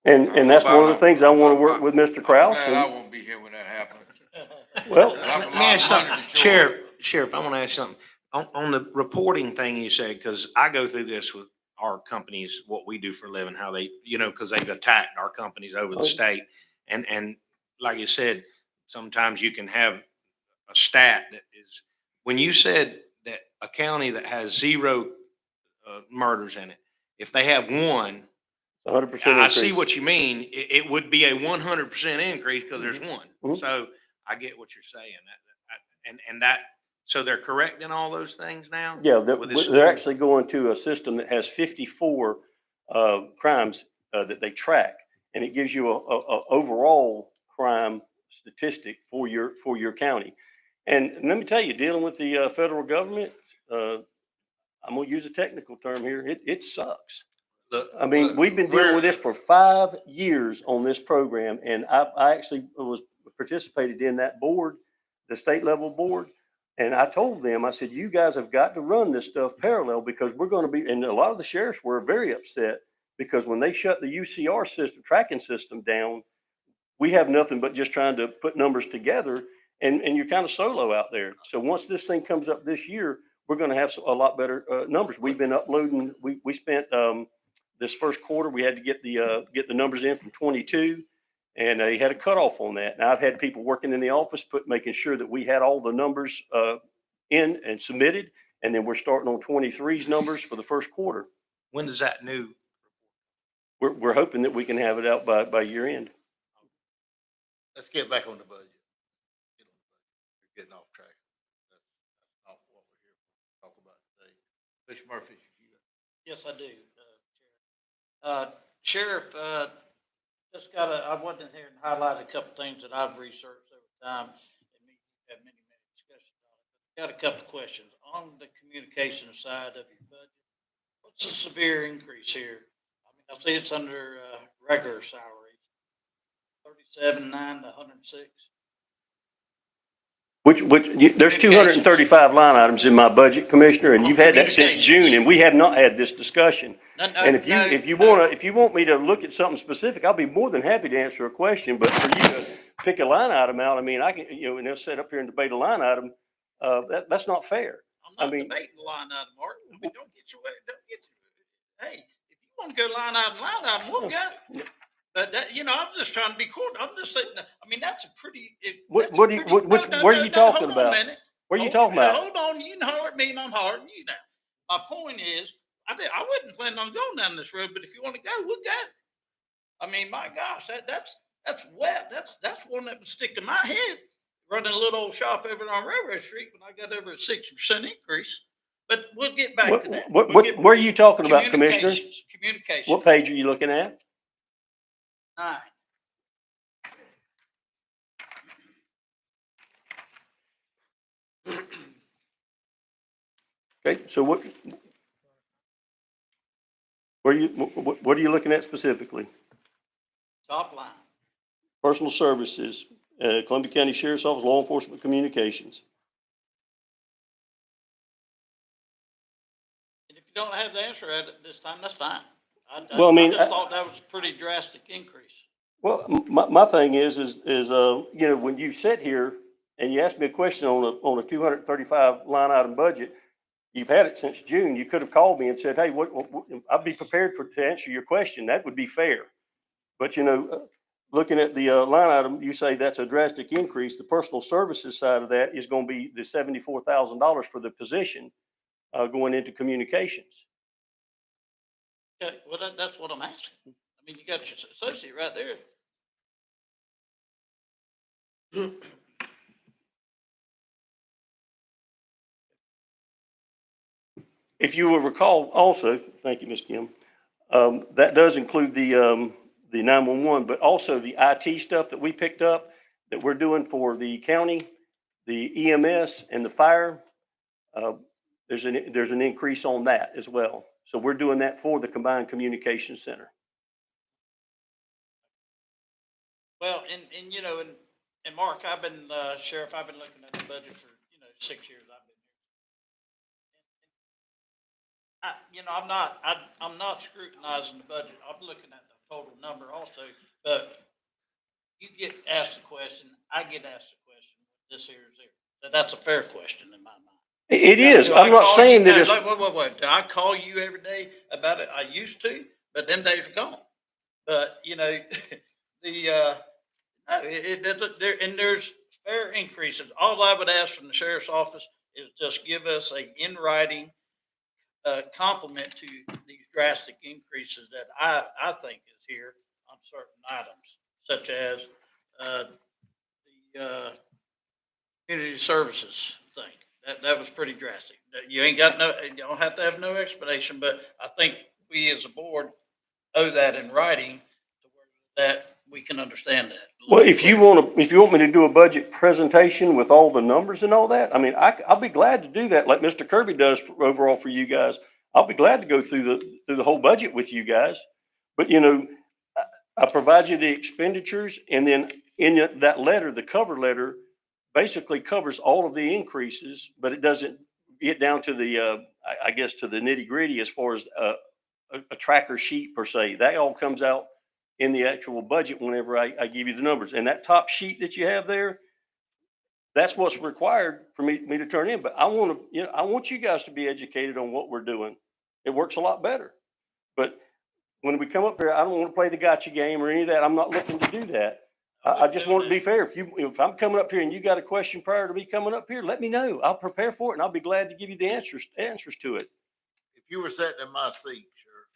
And that's one of the things I want to work with Mr. Kraus. I won't be here when that happens. Well, Let me ask something, Sheriff, I want to ask something. On the reporting thing you said, because I go through this with our companies, what we do for a living, how they, because they've attacked our companies over the state. And like you said, sometimes you can have a stat that is, when you said that a county that has 0 murders in it, if they have 1, 100% I increase. see what you mean. It would be a 100% increase because there's 1. Mhm. So I get what you're saying. So they're correcting all those things now? Yeah, With this they're new- actually going to a system that has 54 crimes that they track, and it gives you a overall crime statistic for your county. And let me tell you, dealing with the federal government, I'm gonna use a technical term here. It sucks. I mean, we've been dealing with this for 5 years on this program, and I actually participated in that board, the state level board. And I told them, I said, you guys have got to run this stuff parallel because we're going to be, and a lot of the sheriffs were very upset because when they shut the UCR system, tracking system down, we have nothing but just trying to put numbers together, and you're kind of solo out there. So once this thing comes up this year, we're going to have a lot better numbers. We've been uploading, we spent this first quarter, we had to get the numbers in from 22. And they had a cutoff on that. Now I've had people working in the office, making sure that we had all the numbers in and submitted. And then we're starting on 23's numbers for the first quarter. When does that new? We're hoping that we can have it out by year end. Let's get back on the budget. We're getting off track. That's not what we're here to talk about today. Mr. Murphy. Yes, I do, Sheriff, I wasn't here and highlighted a couple things that I've researched over time, and we've had many discussions on it. Got a couple of questions. On the communication side of your budget, what's the severe increase here? I mean, I see it's under regular salaries, 37.9 to 106. There's 235 line items in my budget, Commissioner, and you've had that since June, and we have not had this discussion. And if you want me to look at something specific, I'll be more than happy to answer a question, but for you to pick a line item out, I mean, I can, and they'll sit up here and debate a line item, that's not fair. I'm not debating the line item, Martin. I mean, don't get hey, if you want to go line item, we'll go. But that, you know, I'm just trying to be court. I'm just saying, I mean, that's a pretty. What are you, where are you talking about? Where are you talking about? Hold on, you can holler at me and I'm hollering at you now. My point is, I wasn't planning on going down this road, but if you want to go, we'll go. I mean, my gosh, that's wet. That's one that would stick to my head. Running a little old shop over on Railroad Street when I got over a 60% increase. But we'll get back to that. Where are you talking about, Commissioner? Communications. What page are you looking at? 9. Okay, so what are you looking at specifically? Top line. Personal services, Columbia County Sheriff's Office, Law Enforcement Communications. And if you don't have the answer at it this time, that's fine. Well, I mean, I just thought that was a pretty drastic increase. Well, my thing is, you know, when you sit here and you ask me a question on a 235 line item budget, you've had it since June. You could have called me and said, hey, I'd be prepared to answer your question. That would be fair. But, you know, looking at the line item, you say that's a drastic increase. The personal services side of that is going to be the $74,000 for the position going into communications. Okay, well, that's what I'm asking. I mean, you got your associate right there. If you will recall also, thank you, Ms. Kim, that does include the 911, but also the IT stuff that we picked up that we're doing for the county, the EMS and the fire. There's an increase on that as well. So we're doing that for the combined communications center. Well, and you know, and Mark, I've been, Sheriff, I've been looking at the budget for, 6 years I've been here. You know, I'm not scrutinizing the budget. I'm looking at the total number also, but you get asked a question, I get asked a question, this here is there. So that's a fair question in my mind. It is. I'm not saying that it's. Wait. Do I call you every day about it? I used to, but them days are gone. But, there's fair increases. All I would ask from the sheriff's office is just give us a in writing compliment to these drastic increases that I think is here on certain items, such as the community services thing. That was pretty drastic. You ain't got you don't have to have no explanation, but I think we as a board owe that in writing to where that we can understand that. Well, if you want me to do a budget presentation with all the numbers and all that, I mean, I'll be glad to do that like Mr. Kirby does overall for you guys. I'll be glad to go through the whole budget with you guys. But, I provide you the expenditures, and then in that letter, the cover letter basically covers all of the increases, but it doesn't get down to the, I guess, to the nitty gritty as far as a tracker sheet per se. That all comes out in the actual budget whenever I give you the numbers. And that top sheet that you have there, that's what's required for me to turn in. But I want you guys to be educated on what we're doing. It works a lot better. But when we come up here, I don't want to play the gotcha game or any of that. I'm not looking to do that. I just want to be fair. If I'm coming up here and you got a question prior to me coming up here, let me know. I'll prepare for it and I'll be glad to give you the answers to it. If you were sitting in my seat, Sheriff,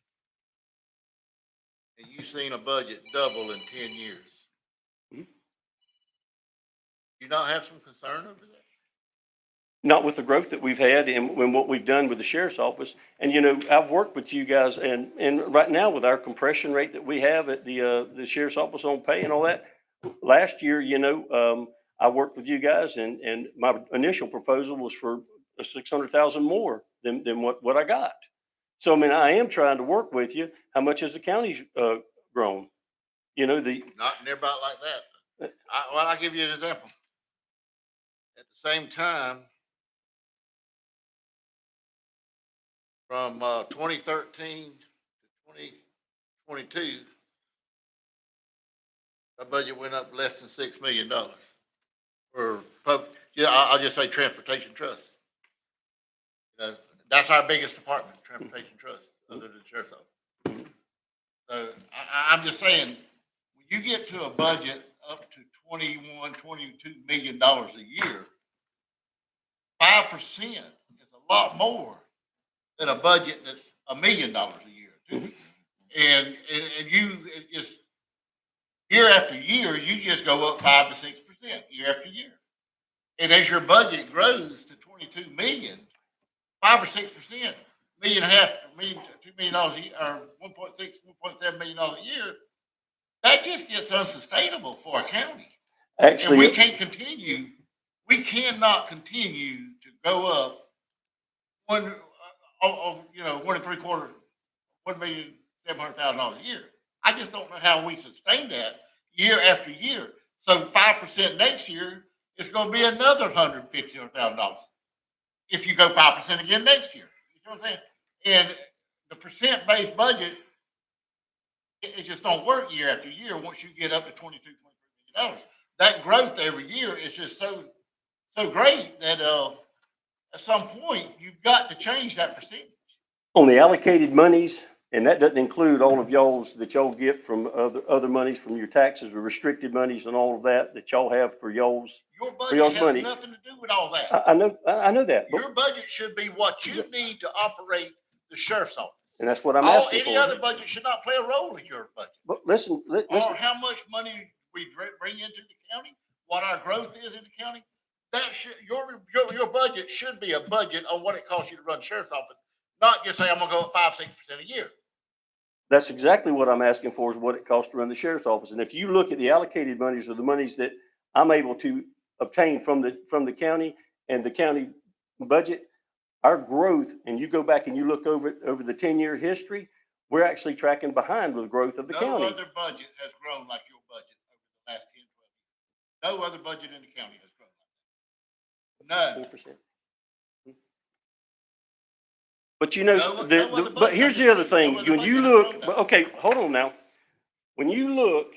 and you seen a budget double in 10 years, you not have some concern over that? Not with the growth that we've had and what we've done with the sheriff's office. And, I've worked with you guys and right now with our compression rate that we have at the sheriff's office on pay and all that. Last year, I worked with you guys and my initial proposal was for 600,000 more than what I got. So, I mean, I am trying to work with you. How much has the county grown? Not near about like that. I'll give you an example. At the same time, from 2013 to 2022, our budget went up less than $6 million. I'll just say transportation trust. That's our biggest department, transportation trust, other than the sheriff's office. So I'm just saying, you get to a budget up to $22 million a year, 5% is a lot more than a budget that's $1 million a year. Too. And you just, year after year, you just go up 5 to 6% year after year. And as your budget grows to 22 million, 5 or 6%, $1.5 million, $2 million a year, or 1.6, $1.7 million a year, that just gets unsustainable for a county. And we can't continue, we cannot continue to go up $1.75 million, $1,700,000 a year. I just don't know how we sustain that year after year. So 5% next year, it's going to be another $150,000 if you go 5% again next year. You know what I'm saying? And the percent-based budget, it just don't work year after year once you get up to $22, $23 million. That growth every year is just so great that at some point you've got to change that percentage. On the allocated monies, and that doesn't include all of y'all's that y'all get from other monies from your taxes, or restricted monies and all of that y'all have for y'all's. Your For y'all's budget has money. nothing to do with all that. I know that, but, Your budget should be what you need to operate the sheriff's office. and that's what I'm asking Any for. other budget should not play a role in your budget. But listen, Or listen, how much money we bring into the county, what our growth is in the county. That should, your budget should be a budget on what it costs you to run the sheriff's office, not just say, I'm gonna go up 5-6% a year. that's exactly what I'm asking for, is what it costs to run the sheriff's office. And if you look at the allocated monies, or the monies that I'm able to obtain from the county and the county budget, our growth, and you go back and you look over the 10-year history, we're actually tracking behind with the growth of the county. No other budget has grown like your budget over the last 10, 12 years. No other budget in the county has grown like that. None. 4%. But you know, No other but here's the other thing. No other When you budget has look, grown but that. okay, hold on now. When you look,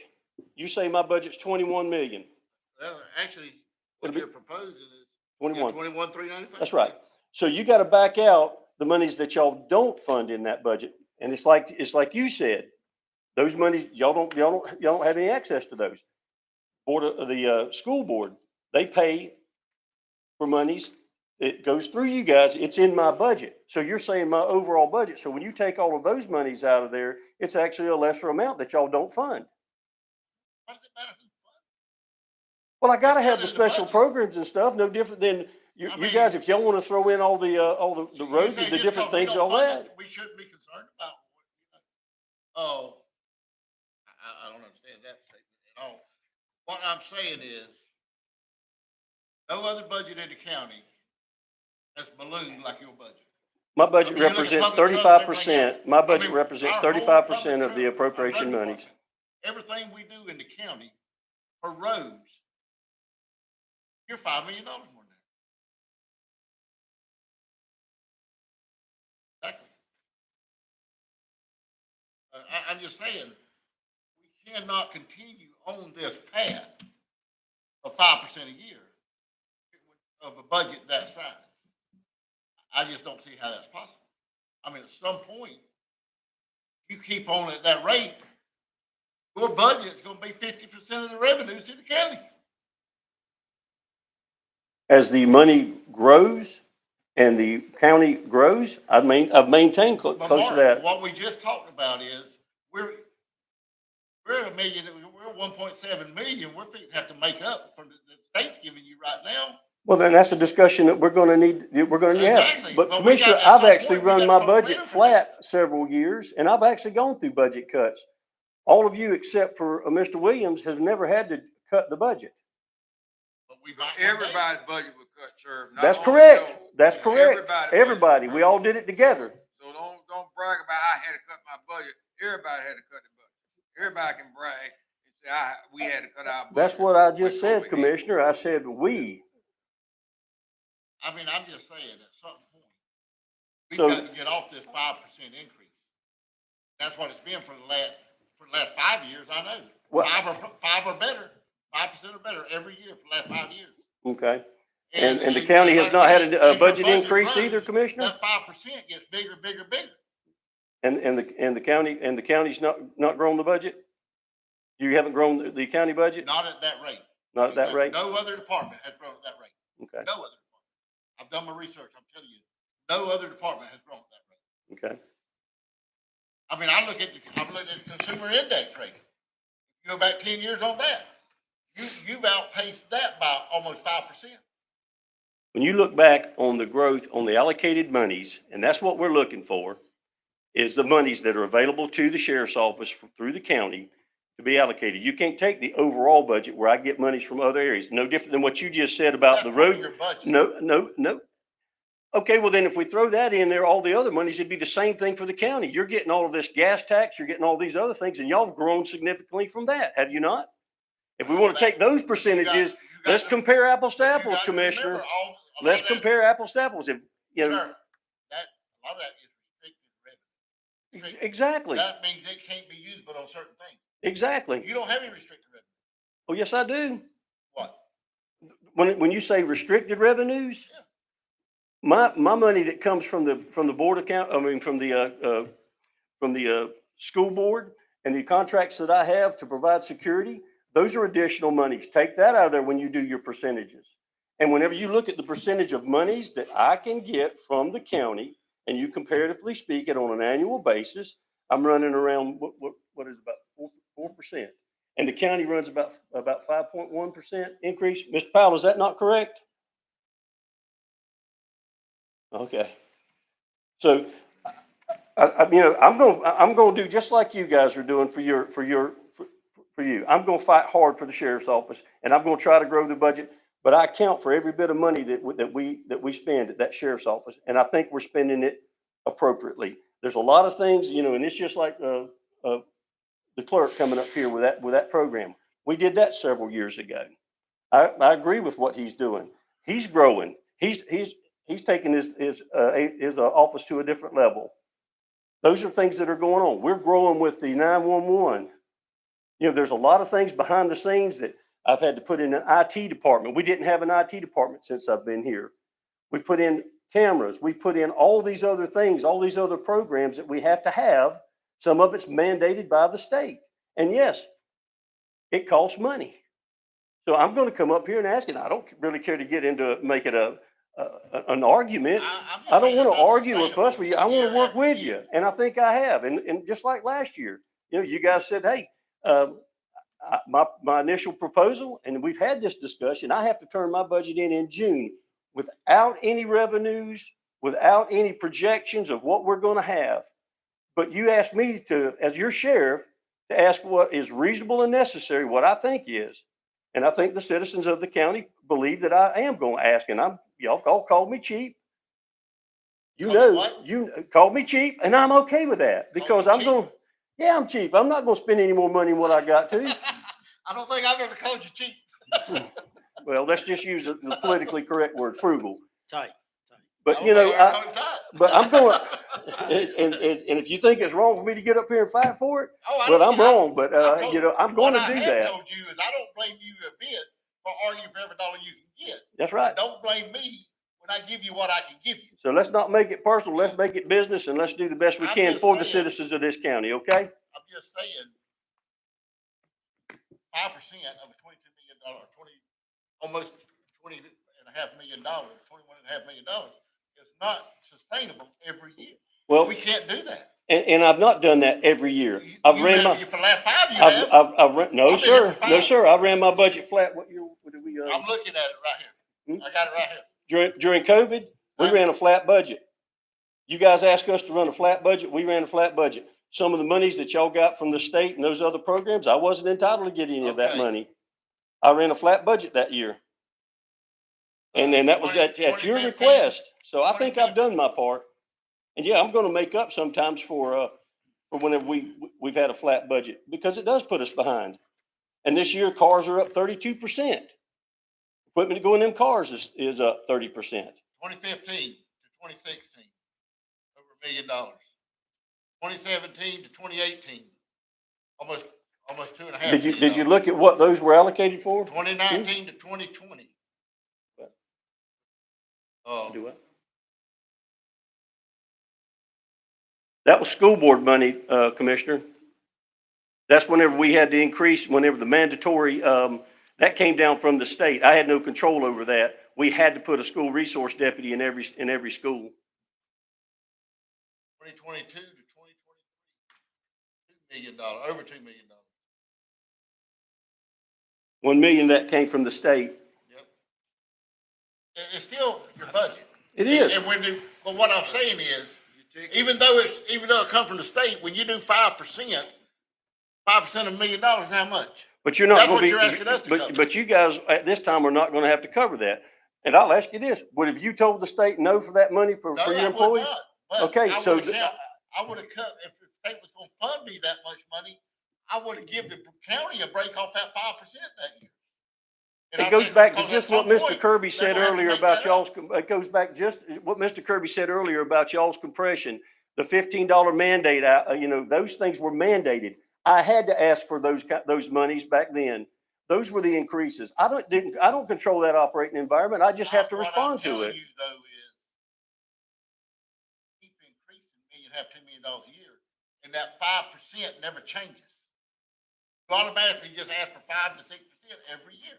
you say my budget's 21 million. Well, actually, what you're proposing is 21. 21,395. That's right. So you got to back out the monies that y'all don't fund in that budget. And it's like you said, those monies, y'all don't have any access to those. School board, they pay for monies. It goes through you guys. It's in my budget. So you're saying my overall budget. So when you take all of those monies out of there, it's actually a lesser amount that y'all don't fund. What does it matter who funds? Well, I gotta It's have not the in the special budget. programs and stuff, no different than you I mean, guys, if y'all wanna throw in all the So roads you're and the saying different just 'cause we things, don't all fund that. it, we shouldn't be concerned about, oh, I don't understand that statement at all. What I'm saying is, no other budget in the county has ballooned like your budget. My budget I mean, you look at represents public trust and everything 35%, else. my I budget mean, represents our whole 35% of public the trust, our appropriation road monies. department, everything we do in the county for roads, you're $5 million more than that. Exactly. I'm just saying, we cannot continue on this path of 5% a year of a budget that size. I just don't see how that's possible. I mean, at some point, you keep on at that rate, your budget's gonna be 50% of the revenues to the county. As the money grows and the county grows, I've maintained But close to Mark, that. what we just talked about is, we're at $1 million, we're 1.7 million, we're fixing to have to make up from the state's giving you right now. Well, then that's a discussion that we're gonna have. Exactly. But But we got- Commissioner, at I've some actually point, we run got my to put budget rid of flat several years, and I've actually gone through budget cuts. All of you, except for Mr. Williams, have never had to cut the budget. But we might one day. Everybody's budget was cut, Sheriff. not That's only correct. yours. That's correct. Everybody's Everybody, budget we was all cut. did it together. So don't brag about I had to cut my budget. Everybody had to cut the budget. Everybody can brag and say we had to cut our budget. That's what I just with said, COVID. Commissioner. I said we. I mean, I'm just saying, at some point, we've So- got to get off this 5% increase. That's what it's been for the last 5 years, I know. Well- Five or better, 5% or better every year for the last 5 years. Okay. And the county has like not I had said, a as your budget increase grows, either, Commissioner? That 5% gets bigger, bigger, bigger. And the county's not grown the budget? You haven't grown the county budget? Not at that rate. Not at that rate? No other department has grown at that rate. Okay, No other department. I've done my research. I'm telling you, no other department has grown at that rate. okay. I mean, I'm looking at the consumer index rate. You go back 10 years on that. You've outpaced that by almost 5%. When you look back on the growth on the allocated monies, and that's what we're looking for, is the monies that are available to the sheriff's office through the county to be allocated. You can't take the overall budget where I get monies from other areas. No different than what you just said about the That's part of road. your budget. No. Okay, well then if we throw that in there, all the other monies, it'd be the same thing for the county. You're getting all of this gas tax, you're getting all these other things, and y'all have grown significantly from that, have you not? If we want to take those percentages, let's compare apples to apples, Commissioner. Let's compare apples to apples. If, you know. Sir, a lot of that is restricted revenue. Exactly, That means it can't be used but on certain things. exactly. You don't have any restricted revenue. Oh, yes, I do. What? When you say restricted revenues, Yeah. my money that comes from the board account, from the school board and the contracts that I have to provide security, those are additional monies. Take that out of there when you do your percentages. And whenever you look at the percentage of monies that I can get from the county, and you comparatively speak it on an annual basis, I'm running around what is about 4%. And the county runs about 5.1% increase. Mr. Powell, is that not correct? Okay. So, I'm going to do just like you guys are doing for you. I'm going to fight hard for the sheriff's office, and I'm going to try to grow the budget. But I account for every bit of money that we spend at that sheriff's office, and I think we're spending it appropriately. There's a lot of things, and it's just like the clerk coming up here with that program. We did that several years ago. I agree with what he's doing. He's growing. He's taking his office to a different level. Those are things that are going on. We're growing with the 911. There's a lot of things behind the scenes that I've had to put in an IT department. We didn't have an IT department since I've been here. We put in cameras. We put in all these other things, all these other programs that we have to have. Some of it's mandated by the state. And yes, it costs money. So I'm going to come up here and ask it. I don't really care to get into make it an argument. I don't want to argue or fuss with you. I want to work with you. And I think I have. And just like last year, you guys said, hey, my initial proposal, and we've had this discussion, I have to turn my budget in June without any revenues, without any projections of what we're going to have. But you asked me to, as your sheriff, to ask what is reasonable and necessary, what I think is. And I think the citizens of the county believe that I am going to ask, and y'all all called me cheap. You called me cheap, and I'm okay with that because I'm cheap. I'm not going to spend any more money than what I got to. I don't think I've ever called you cheap. Well, let's just use the politically correct word, frugal. Tight. But but I'm going. And if you think it's wrong for me to get up here and fight for it, well, I'm wrong. But I'm going to do that. What I have told you is I don't blame you a bit for arguing for every dollar you can get. That's right. Don't blame me when I give you what I can give you. So let's not make it personal. Let's make it business, and let's do the best we can for the citizens of this county. Okay? I'm just saying, 5% of a $22 million, almost $20.5 million, $21.5 million is not sustainable every year. Well, we can't do that. And I've not done that every year. For the last 5 years. No, sir. No, sir. I ran my budget flat. What year did we? I'm looking at it right here. I got it right here. During COVID, we ran a flat budget. You guys asked us to run a flat budget. We ran a flat budget. Some of the monies that y'all got from the state and those other programs, I wasn't entitled to get any of that money. I ran a flat budget that year. And then that was at your request. So I think I've done my part. And yeah, I'm going to make up sometimes for whenever we've had a flat budget because it does put us behind. And this year cars are up 32%. Equipment to go in them cars is up 30%. 2015 to 2016, over $1 million. 2017 to 2018, almost 2.5 million. Did you look at what those were allocated for? 2019 to 2020. Do what? That was school board money, Commissioner. That's whenever we had the increase, whenever the mandatory, that came down from the state. I had no control over that. We had to put a school resource deputy in every school. 2022 to 2023, $2 million, over $2 million. 1 million that came from the state. Yep. It's still your budget. It is. And but what I'm saying is, even though it comes from the state, when you do 5%, 5% of $1 million, how much? But you're not That's going what to you're asking us be, to cover. but you guys at this time are not going to have to cover that. And I'll ask you this, would have you told the state no for that money for No, your I would employees? not, but Okay, I so would've I would have cut, if the state was gonna fund me that much money, I would have given the county a break off that 5% that year. And I it goes think back to because just at what some Mr. point, Kirby they're said gonna have to earlier make about that up. it goes back just what Mr. Kirby said earlier about y'all's compression, the $15 mandate, those things were mandated. I had to ask for those monies back then. Those were the increases. I don't control that operating environment. I just have to respond to What I'm it. telling you though is, keep increasing $1.5 million, $2 million a year, and that 5% never changes. You automatically just ask for 5 to 6% every year.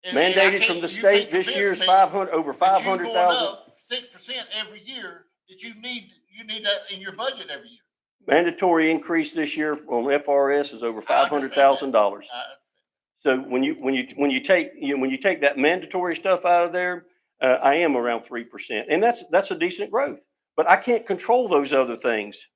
And I Mandated can't- from the you state can't this convince year's me 500, over that you going 500,000. up 6% every year, that you need that in your budget every year. Mandatory increase this year on FRS is over I understand $500,000. that. So when you take that mandatory stuff out of there, I am around 3%, and that's a decent growth. But I can't control those other things.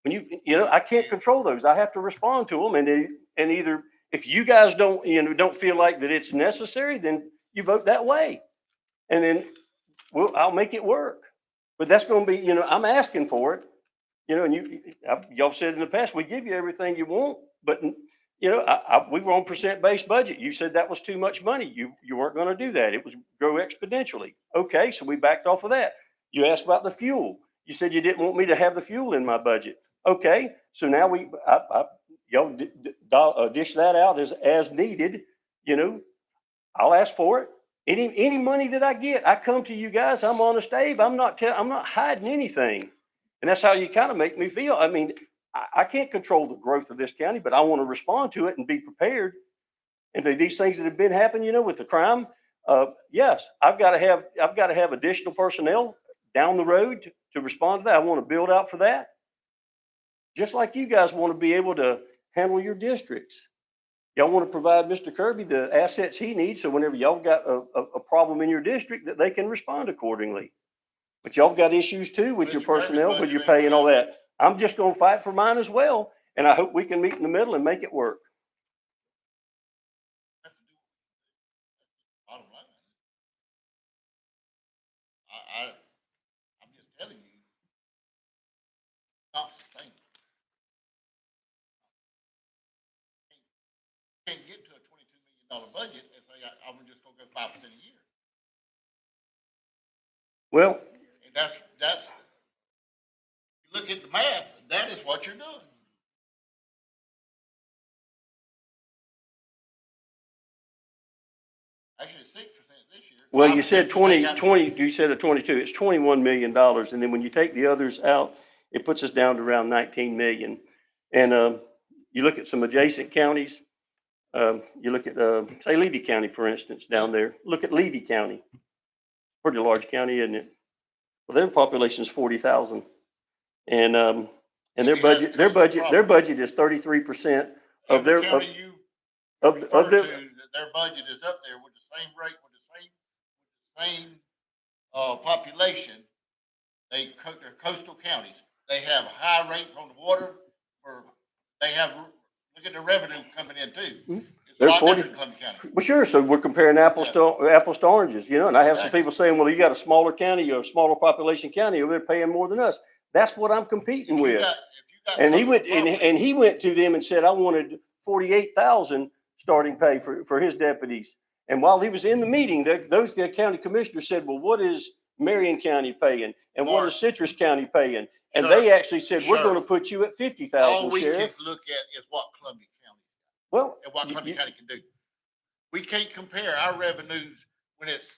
I can't control those. I have to respond to them, and either if you guys don't feel like that it's necessary, then you vote that way, and then I'll make it work. But that's going to be, I'm asking for it, and y'all said in the past, we give you everything you want, but we were on percent-based budget. You said that was too much money. You weren't going to do that. It was grow exponentially. Okay, so we backed off of that. You asked about the fuel. You said you didn't want me to have the fuel in my budget. Okay, so now y'all dish that out as needed. I'll ask for it. Any money that I get, I come to you guys. I'm honest, Abe. I'm not hiding anything, and that's how you kind of make me feel. I mean, I can't control the growth of this county, but I want to respond to it and be prepared. And these things that have been happening, with the crime, yes, I've got to have additional personnel down the road to respond to that. I want to build out for that. Just like you guys want to be able to handle your districts. Y'all want to provide Mr. Kirby the assets he needs, so whenever y'all got a problem in your district, that they can respond accordingly. But y'all got issues too with your Mr. Kirby's personnel, with budget your ain't pay and all gonna that. I'm just going to fight for mine as well, and I hope we can meet in the middle and make it work. Bottom line. I'm just telling you, not sustainable. Can't get to a $22 million budget and say, I'm just gonna go 5% a year. Well, And that's, you look at the math, that is what you're doing. Actually, 6% this year. well, you 5% said if you 20, take out- 20, you said a 22, it's $21 million. And then when you take the others out, it puts us down to around 19 million. And, you look at some adjacent counties, you look at, say Levy County, for instance, down there, look at Levy County. Pretty large county, isn't it? Well, their population is 40,000. And their budget is 33% of Every their, county you of refer to, their, that their budget is up there with the same rate, with the same population. They're coastal counties. They have high rates on the water look at the revenue coming in too. It's a They're lot 40 different in Columbia County. well, sure. So we're comparing apples to oranges, and I have some Exactly. people saying, well, you got a smaller county or a smaller population county over there paying more than us. That's what I'm competing with. And he went to them and said, I wanted 48,000 starting pay for his deputies. And while he was in the meeting, those county commissioners said, well, what is Marion County paying? And what is Citrus County paying? And they actually said, we're going to put you at 50,000, All we can Sheriff. look at is what Columbia County, Well, and what Columbia County can do. We can't compare our revenues when it's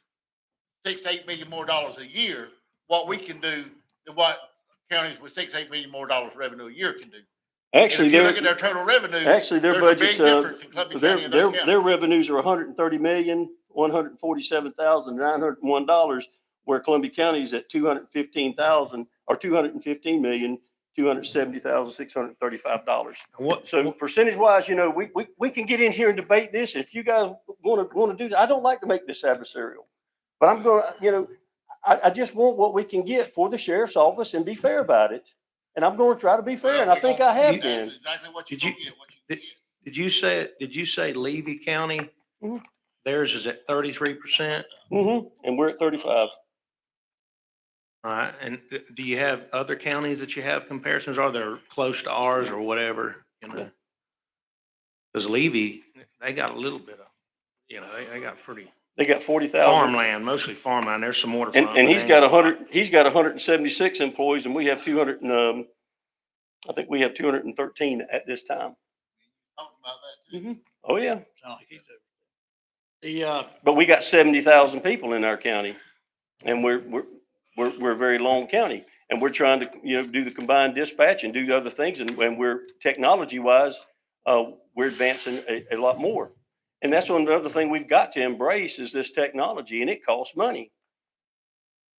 $6 to $8 million more a year, what we can do than what counties with $6 to $8 million more revenue a year can do. And Actually, if you their, look at their total revenues, actually, their there's a big budget's, difference in Columbia County and those their counties. revenues are $130,147,901, where Columbia County is at 215,000 or $215,270,635. What, So percentage wise, you know, we can get in here and debate this. If you guys want to do that, I don't like to make this adversarial. But I'm going to, you know, I just want what we can get for the sheriff's office and be fair about it. And I'm going to try to be fair, and I think I have That's been. exactly what you're Did you- gonna get, what you can get. did you say Levy County? Mhm. Theirs is at 33%? And we're at 35. All right, and do you have other counties that you have comparisons? Are they close to ours or whatever, you know? Because Levy, they got a little bit of, you know, they got pretty They got 40,000. farmland, mostly farmland. There's some waterfront. And but he's they got ain't a lot. he's got 176 employees, and we have 200 and, I think we have 213 at this time. Talking about that too. Oh, yeah. Sound like he's over there. But we got 70,000 people in our county, and we're a very long county, and we're trying to, you know, do the combined dispatch and do other things, and we're technology wise, we're advancing a lot more. And that's one other thing we've got to embrace is this technology, and it costs money.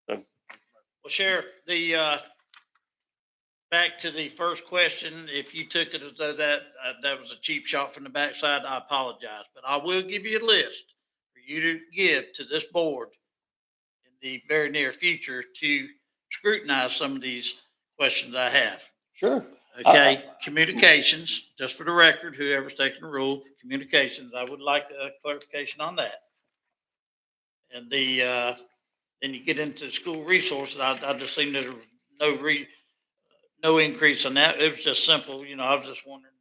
Well, Sheriff, back to the first question, if you took it as though that was a cheap shot from the backside, I apologize. But I will give you a list for you to give to this board in the very near future to scrutinize some of these questions I have. Sure. Okay, communications, just for the record, whoever's taking the rule, communications, I would like a clarification on that. And then you get into school resources, I just seen there was no increase on that. It was just simple, you know, I was just wondering,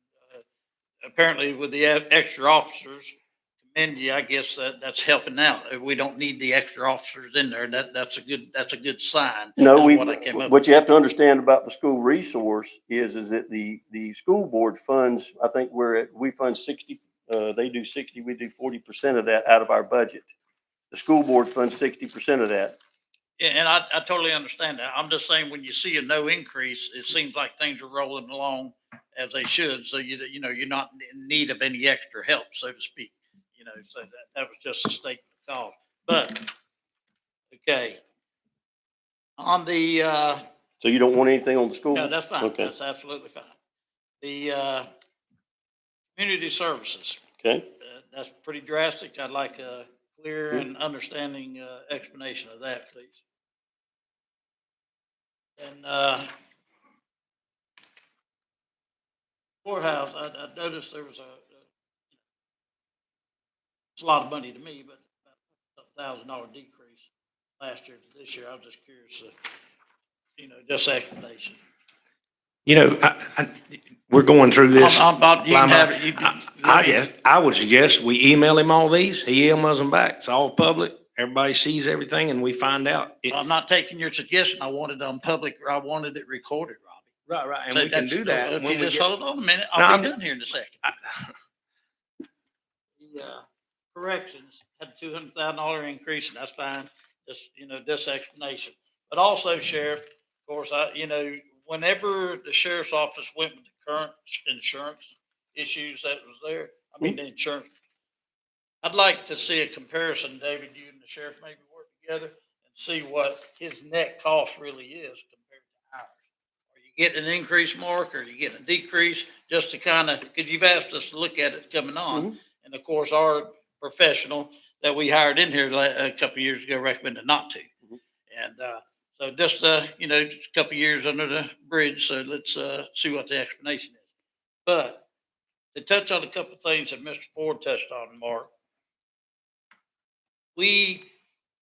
apparently with the extra officers, commend you, I guess that's helping out. We don't need the extra officers in there. That's a good sign. No, is what I came up what you have to understand about the school resource is that the school board funds, I think we fund 60, they do 60, we do 40% of that out of our budget. The school board funds 60% of that. Yeah, and I totally understand that. I'm just saying, when you see a no increase, it seems like things are rolling along as they should. So you know, you're not in need of any extra help, so to speak. You know, so that was just a statement of cause. But, okay. On the, So you don't want anything on the school? no, that's fine. Okay. That's absolutely fine. The, community services, Okay. that's pretty drastic. I'd like a clear and understanding, explanation of that, please. And, courthouse, I noticed there was it's a lot of money to me, but about $1,000 decrease last year to this year. I was just curious, you know, just explanation. You know, we're going through this. You can have it. I would suggest we email him all these. He emails them back. It's all public. Everybody sees everything and we find out. I'm not taking your suggestion. I wanted it on public, or I wanted it recorded, Robbie. Right. And So we can that's- do that. If when you we just get- hold on a minute, No, I'll I'm be done here in a second. The corrections had a $200,000 increase, and that's fine. Just, you know, this explanation. But also, Sheriff, of course, you know, whenever the sheriff's office went with the current insurance issues that was there, I mean, the insurance, I'd like to see a comparison, David, you and the sheriff maybe work together and see what his net cost really is compared to ours. Are you getting an increase, Mark, or are you getting a decrease? Just to kind of, because you've asked us to look at it coming on. And of course, our professional that we hired in here a couple of years ago recommended not to. And so just, you know, just a couple of years under the bridge. So let's see what the explanation is. But to touch on a couple of things that Mr. Ford touched on, Mark, we,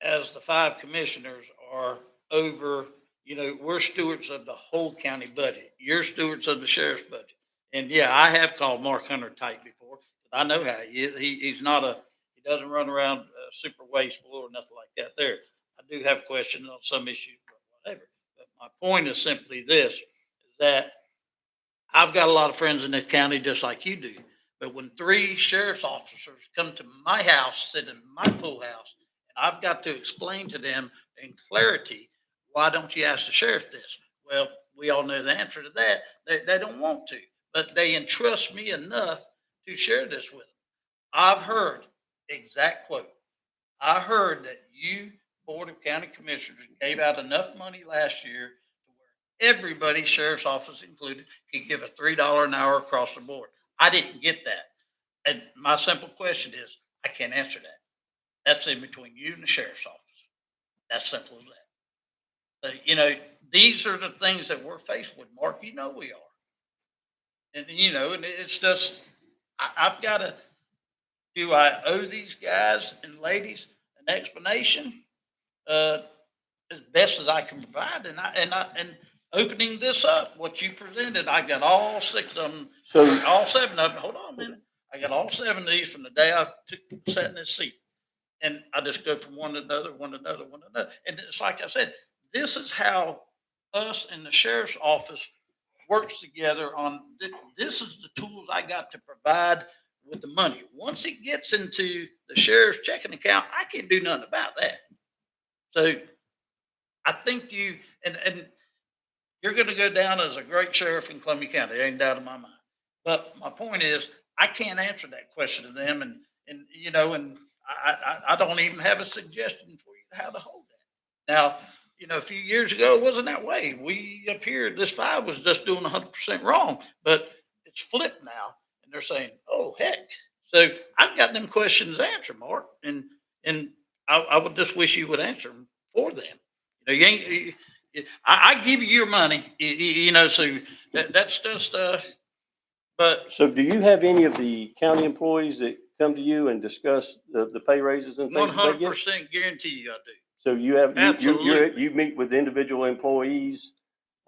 as the 5 commissioners, are over, you know, we're stewards of the whole county budget. You're stewards of the sheriff's budget. And yeah, I have called Mark Hunter tight before. I know how he is. He's not he doesn't run around super wasteful or nothing like that there. I do have questions on some issues, but whatever. But my point is simply this, is that I've got a lot of friends in the county just like you do. But when 3 sheriff's officers come to my house, sit in my pool house, and I've got to explain to them in clarity, why don't you ask the sheriff this? Well, we all know the answer to that. They don't want to. but they entrust me enough to share this with them. I've heard, exact quote, I heard that you, Board of County Commissioners, gave out enough money last year to where everybody, sheriff's office included, could give a $3 an hour across the board. I didn't get that. And my simple question is, I can't answer that. That's in between you and the sheriff's office. That's simple as that. You know, these are the things that we're faced with, Mark. You know we are. And, you know, and it's just, I've got to, do I owe these guys and ladies an explanation? As best as I can provide, and opening this up, what you presented, I got all 6 of them, So, all 7 of them. Hold on a minute. I got all 7 of these from the day I sat in this seat. And I just go from one to another, one to another, one to another. And it's like I said, this is how us and the sheriff's office works together on, this is the tools I got to provide with the money. Once it gets into the sheriff's checking account, I can't do nothing about that. So I think you, and you're going to go down as a great sheriff in Columbia County. There ain't doubt in my mind. But my point is, I can't answer that question to them. And you know, and I don't even have a suggestion for you how to hold that. Now, you know, a few years ago, it wasn't that way. We up here, this 5 was just doing 100% wrong, but it's flipped now. And they're saying, oh, heck. So I've got them questions answered, Mark. And I would just wish you would answer them for them. You know, I give you your money, you know, so that's just, but so do you have any of the county employees that come to you and discuss the pay raises and things that they get? 100% guarantee you I do. So you have, Absolutely. you meet with individual employees,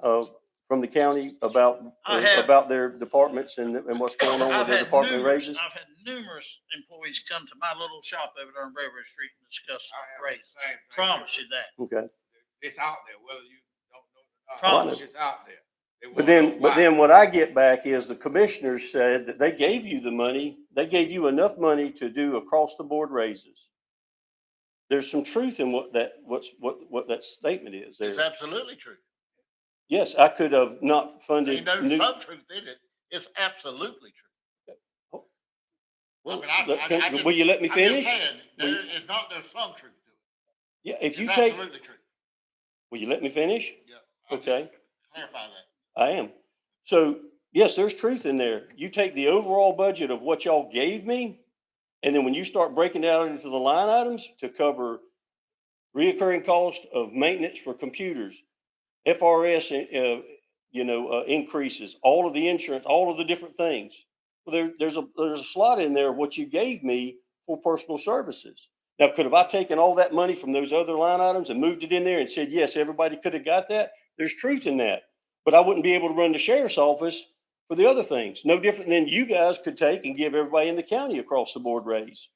from the county about, I have- about their departments and what's going on with their department raises? I've had numerous employees come to my little shop over there on Railroad Street and discuss raises. Promise you that. Okay. It's out there, whether you don't know it or not. Promise. It's out there. They But wanna know then, why. what I get back is the commissioners said that they gave you the money, they gave you enough money to do across the board raises. There's some truth in what that statement is It's there. absolutely true. Yes, I could have not Ain't funded no new. some truth in it. It's absolutely true. Well, I mean, I just- will you let me I'm just finish? saying, it's not, there's some truth to it. Yeah, if you It's take, absolutely true. will you let me finish? Yeah. I'll just Okay. clarify that. I am. So, yes, there's truth in there. You take the overall budget of what y'all gave me, and then when you start breaking down into the line items to cover reoccurring cost of maintenance for computers, FRS, increases, all of the insurance, all of the different things. Well, there's a slot in there, what you gave me for personal services. Now, could have I taken all that money from those other line items and moved it in there and said, yes, everybody could have got that? There's truth in that. But I wouldn't be able to run the sheriff's office for the other things. No different than you guys could take and give everybody in the county across the board raise.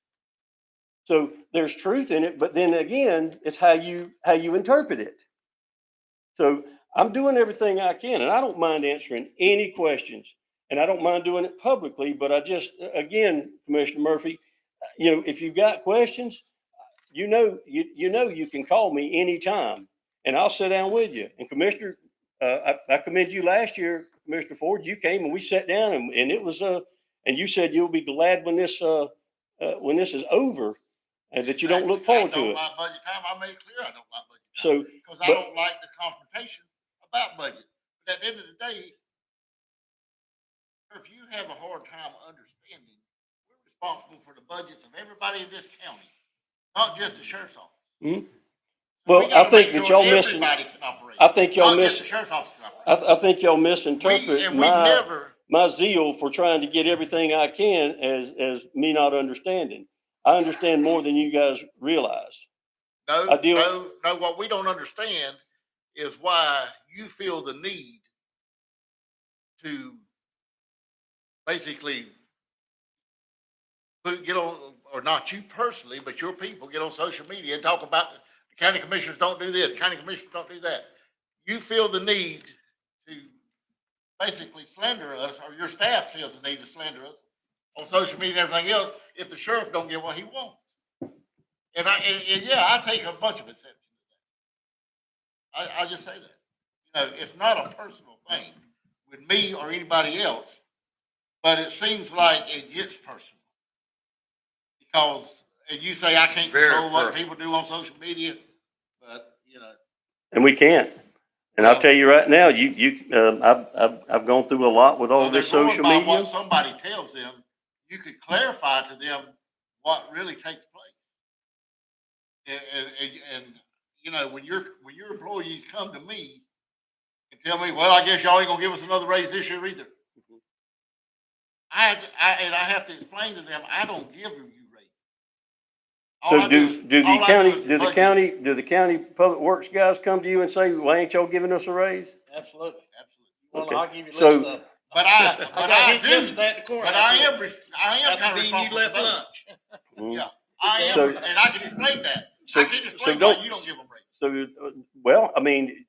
So there's truth in it, but then again, it's how you interpret it. So I'm doing everything I can, and I don't mind answering any questions, and I don't mind doing it publicly, but I just, again, Commissioner Murphy, if you've got questions, you can call me anytime, and I'll sit down with you. And Commissioner, I commend you last year, Commissioner Ford. You came and we sat down, and it was and you said you'll be glad when this is over, and that you don't look forward to I it. don't like budget time. I made it clear I don't like budget time. So, Because I don't like the confrontation about budget. But at the end of the day, if you have a hard time understanding, we're responsible for the budgets of everybody in this county, not just the sheriff's office. Mhm. So Well, we gotta I think make that sure y'all missing- everybody can operate, I think y'all not just miss. the sheriff's office can operate. I think y'all misinterpret And we never, my zeal for trying to get everything I can as me not understanding. I understand more than you guys realize. what we don't understand is why you feel the need to basically get on, or not you personally, but your people get on social media and talk about the county commissioners don't do this, county commissioners don't do that. You feel the need to basically slander us, or your staff feels the need to slander us on social media and everything else if the sheriff don't get what he wants. And I take a bunch of exception to that. I just say that. It's not a personal thing with me or anybody else. but it seems like it gets personal. Because, and you say I can't Very control what personal. people do on social media, but, you know. And we can't. And I'll Well- tell you right now, I've gone through a lot with all Well, they're this going social by media. what somebody tells them. You could clarify to them what really takes place. And, you know, when your employees come to me and tell me, well, I guess y'all ain't gonna give us another raise this year either. I have to explain to them, I don't give you raises. All So I do is- all I do is budget. do the county public works guys come to you and say, why ain't y'all giving us a raise? Absolutely. Absolutely. Well, Okay. I'll give you a list So- of them. But I I got hit do, yesterday at the courthouse. but I am After kind of being you responsible for left those. lunch. Mhm. Yeah, I am, So- and I can explain that. So- I can explain so why don't- you don't give them raises. So, well, I mean,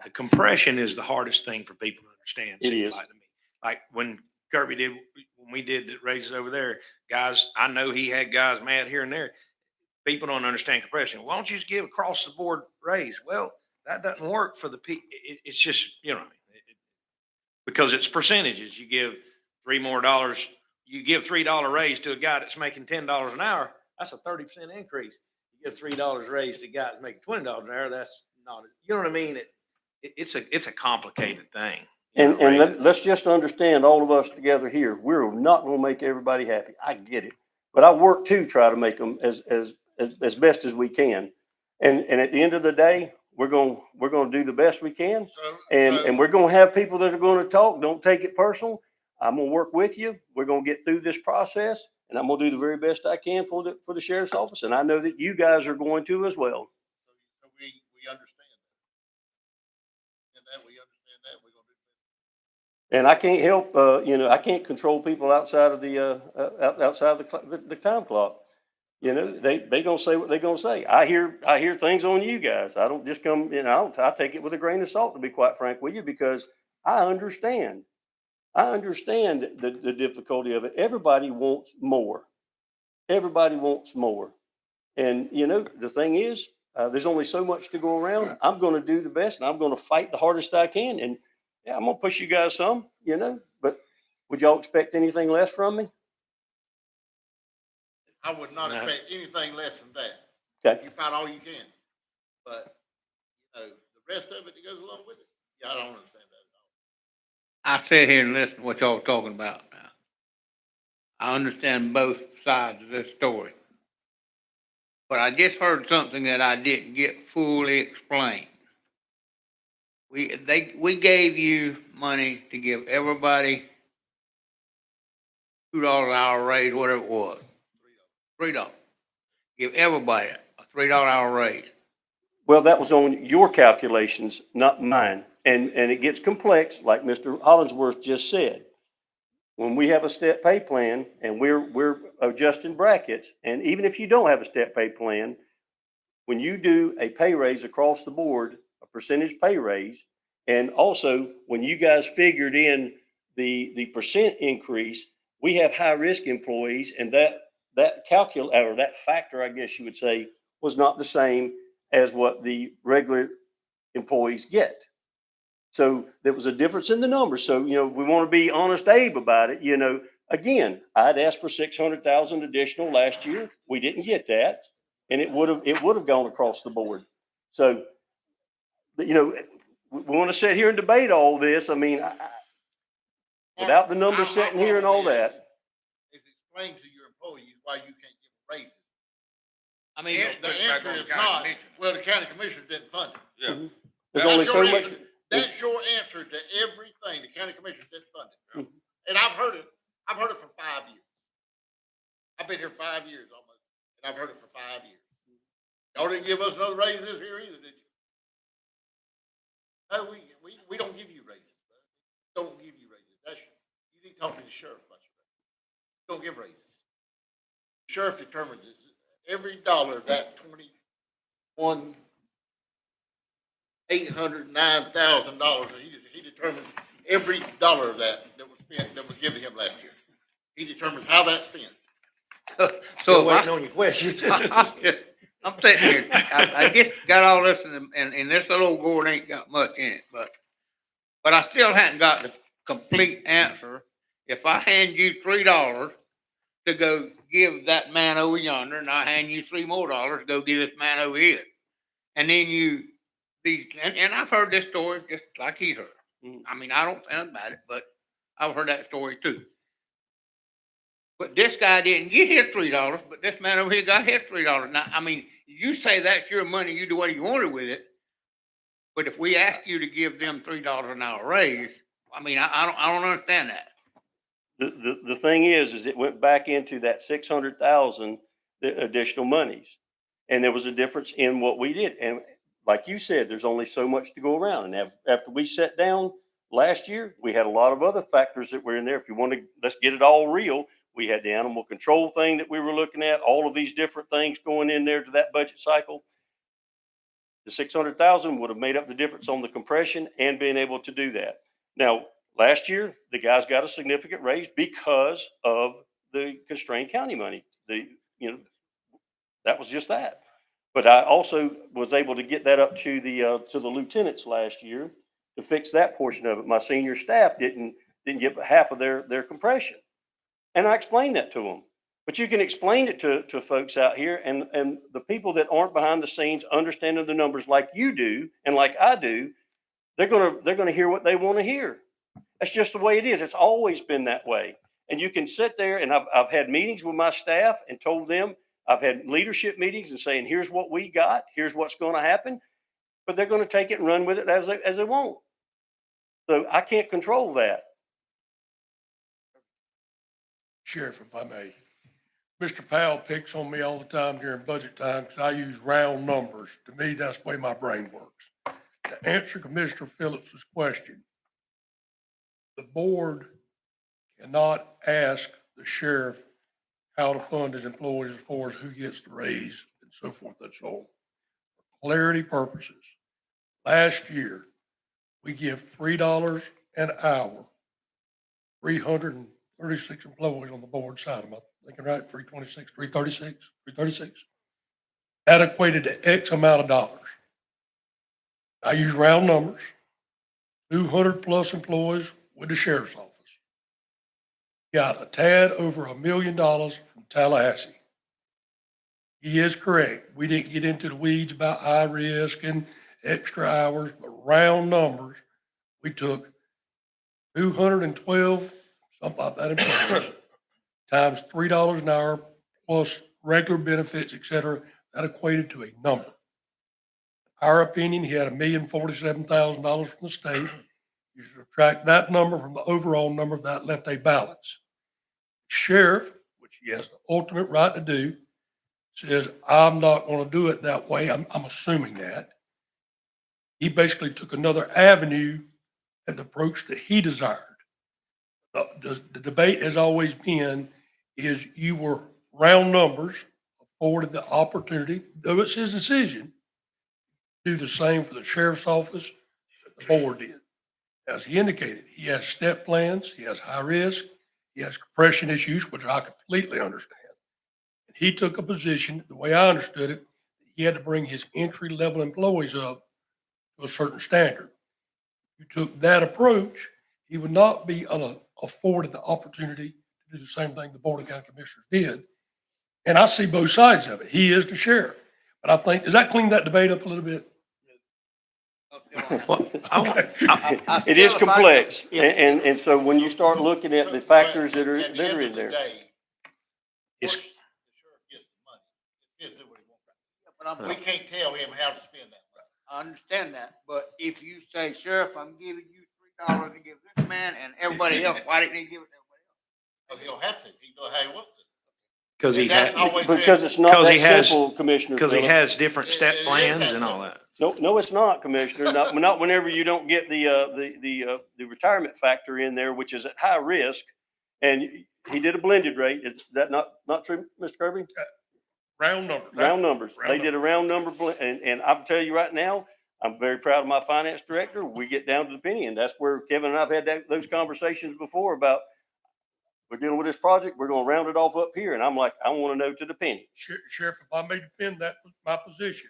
The compression is the hardest thing for people to understand. It seems is. like to me. Like when Kirby did, when we did the raises over there, guys, I know he had guys mad here and there. People don't understand compression. Why don't you just give across the board raise? Well, that doesn't work for the people. It's just, you know, because it's percentages. You give $3 more, you give $3 raise to a guy that's making $10 an hour. That's a 30% increase. You give $3 raise to a guy that's making $20 an hour. That's not, you know what I mean? It's a complicated thing. you know, and raises. let's just understand, all of us together here, we're not gonna make everybody happy. I get it. But I work to try to make them as best as we can. And at the end of the day, we're gonna do the best we can. And we're gonna have people that are gonna talk. Don't take it personal. I'm gonna work with you. We're gonna get through this process, and I'm gonna do the very best I can for the sheriff's office. And I know that you guys are going to as well. So we understand that. And that we understand that, we're gonna do. And I can't help, I can't control people outside of outside of the time clock. You know, they gonna say what they gonna say. I hear things on you guys. I don't just come, I take it with a grain of salt, to be quite frank with you, because I understand. I understand the difficulty of it. Everybody wants more. Everybody wants more. And, the thing is, there's only so much to go around. I'm gonna do the best, and I'm gonna fight the hardest I can. And yeah, I'm gonna push you guys some, but would y'all expect anything less from me? I would not No. expect anything less than that. Okay. You find all you can. But, the rest of it that goes along with it, yeah, I don't understand that at all. I sit here and listen to what y'all talking about now. I understand both sides of this story. But I just heard something that I didn't get fully explained. We gave you money to give everybody $2 an hour raise, whatever it was. $3. Give everybody a $3 hour raise. Well, that was on your calculations, not mine. And it gets complex, like Mr. Hollingsworth just said. When we have a step pay plan and we're adjusting brackets, and even if you don't have a step pay plan, when you do a pay raise across the board, a percentage pay raise, and also when you guys figured in the percent increase, we have high risk employees, and that or that factor, I guess you would say, was not the same as what the regular employees get. So there was a difference in the numbers. So, we want to be honest, Abe, about it. Again, I'd asked for 600,000 additional last year. We didn't get that. And it would have gone across the board. So, we want to sit here and debate all this. I mean, without the numbers My sitting here and all problem that. Is explain to your employees why you can't give raises. I mean, The answer is not, well, the county commissioner didn't fund it. Yeah. There's only so much. That's your answer to everything. The county commissioner didn't fund it. And I've heard it for 5 years. I've been here 5 years almost, and I've heard it for 5 years. Y'all didn't give us another raise this year either, did you? No, we don't give you raises. Don't give you raises. You need to talk to the sheriff about your raises. Don't give raises. The sheriff determines this. Every dollar of that $809,000, he determines every dollar of that was spent, that was given him last year. He determines how that's spent. So Waiting on your question. I'm sitting here, I just got all this and this little gourd ain't got much in it, but I still hadn't got the complete answer. if I hand you $3 to go give that man over yonder, and I hand you $3 more to go give this man over here, and then and I've heard this story just like he's heard. I mean, I don't tell about it, but I've heard that story too. But this guy didn't get his $3, but this man over here got his $3. Now, I mean, you say that's your money, you do what you wanted with it. But if we ask you to give them $3 an hour raise, I mean, I don't understand that. The thing is it went back into that 600,000 additional monies. And there was a difference in what we did. And like you said, there's only so much to go around. And after we sat down last year, we had a lot of other factors that were in there. If you want to, let's get it all real. We had the animal control thing that we were looking at, all of these different things going in there to that budget cycle. The 600,000 would have made up the difference on the compression and being able to do that. Now, last year, the guys got a significant raise because of the constrained county money. That was just that. But I also was able to get that up to the lieutenants last year to fix that portion of it. My senior staff didn't get half of their compression. And I explained that to them. But you can explain it to folks out here, and the people that aren't behind the scenes understanding the numbers like you do and like I do, they're gonna hear what they want to hear. That's just the way it is. It's always been that way. And you can sit there, and I've had meetings with my staff and told them, I've had leadership meetings and saying, here's what we got, here's what's going to happen, but they're going to take it and run with it as they want. So I can't control that. Sheriff, if I may. Mr. Powell picks on me all the time during budget time because I use round numbers. To me, that's the way my brain works. To answer Commissioner Phillips's question, the board cannot ask the sheriff how to fund his employees as far as who gets the raise and so forth and so on. For clarity purposes, last year, we give $3 an hour, 336 employees on the board side. Am I thinking right? 326, 336, 336. That equated to X amount of dollars. I use round numbers, 200 plus employees with the sheriff's office. Got a tad over $1 million from Tallahassee. He is correct. We didn't get into the weeds about high risk and extra hours, but round numbers, we took 212, something like that, employees, times $3 an hour plus regular benefits, et cetera. That equated to a number. Our opinion, he had $1,047,000 from the state. You subtract that number from the overall number, that left a balance. Sheriff, which he has the ultimate right to do, says, I'm not going to do it that way. I'm assuming that. He basically took another avenue and the approach that he desired. The debate has always been is you were round numbers afforded the opportunity, though it's his decision, to do the same for the sheriff's office that the board did. As he indicated, he has step plans, he has high risk, he has compression issues, which I completely understand. And he took a position, the way I understood it, he had to bring his entry-level employees up to a certain standard. If you took that approach, he would not be afforded the opportunity to do the same thing the Board of County Commissioners did. And I see both sides of it. He is the sheriff. But I think, does that clean that debate up a little bit? Well, It is complex. And so when you start looking at the factors that are At the end in of the there. day, It's- the sheriff gets the money. He gets to do what he wants. But we can't tell him how to spend that money. I understand that, but if you say, Sheriff, I'm giving you $3 to give this man and everybody else, why didn't he give it to everybody else? Because he don't have to. He can go how he wants to. because he And that's has, always been- Because it's not Because he that has- simple, Commissioner. because he Phillip. has different step It is plans that and all simple. that. No, it's not, Commissioner. Not whenever you don't get the retirement factor in there, which is at high risk. And he did a blended rate. Is that not true, Mr. Kirby? Round numbers. Round numbers. Round They did a round number and I'll tell you right now, I'm very proud of my finance director. We get down to the penny, and that's where Kevin and I've had those conversations before about we're dealing with this project. We're going to round it off up here. And I'm like, I want to know to the penny. Sheriff, if I may defend my position,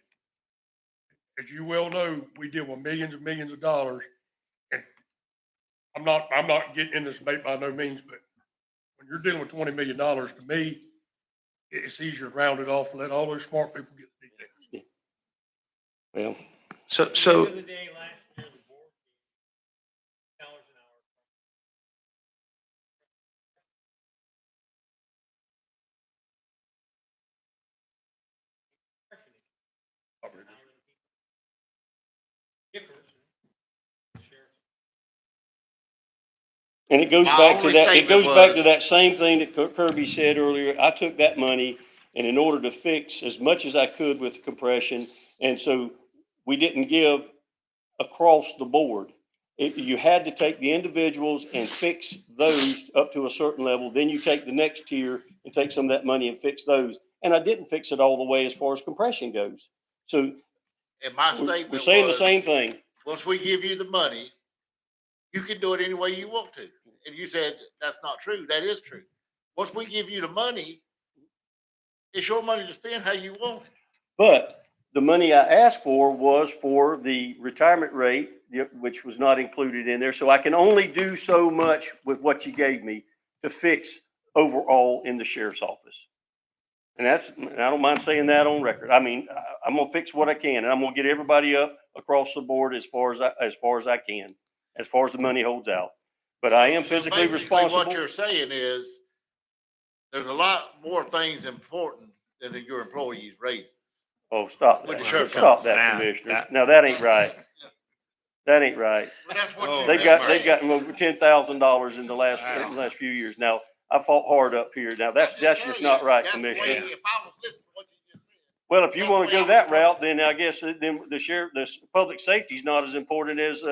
as you well know, we deal with millions and millions of dollars. And I'm not getting in this debate by no means, but when you're dealing with $20 million, to me, it's easier to round it off and let all those smart people get the details. Well, So, The other day, last year, the board gave $10 an hour. Differs. and it goes My back to only that, it statement goes back to was- that same thing that Kirby said earlier. I took that money and in order to fix as much as I could with compression, and so we didn't give across the board. You had to take the individuals and fix those up to a certain level, then you take the next tier and take some of that money and fix those. And I didn't fix it all the way as far as compression goes. So And my we're statement saying the was, same thing. once we give you the money, you can do it any way you want to. And you said, that's not true. That is true. Once we give you the money, it's your money to spend how you want. But the money I asked for was for the retirement rate, which was not included in there. So I can only do so much with what you gave me to fix overall in the sheriff's office. And I don't mind saying that on record. I mean, I'm gonna fix what I can and I'm gonna get everybody up across the board as far as I can, as far as the money holds out. But I am So physically basically responsible. what you're saying is, there's a lot more things important than your employees' raises. Oh, stop With that. the sheriff's Stop office. that, Now, Commissioner. Now, that ain't right. That ain't right. Well, that's what Oh, you're They've saying. gotten over $10,000 in the last few years. Now, I fought hard up here. Now, that's just not right, That's the way- Commissioner. If I was listening to what you just said. Well, if you That's want the to way go I that would route, then I guess then the public safety is not as important as,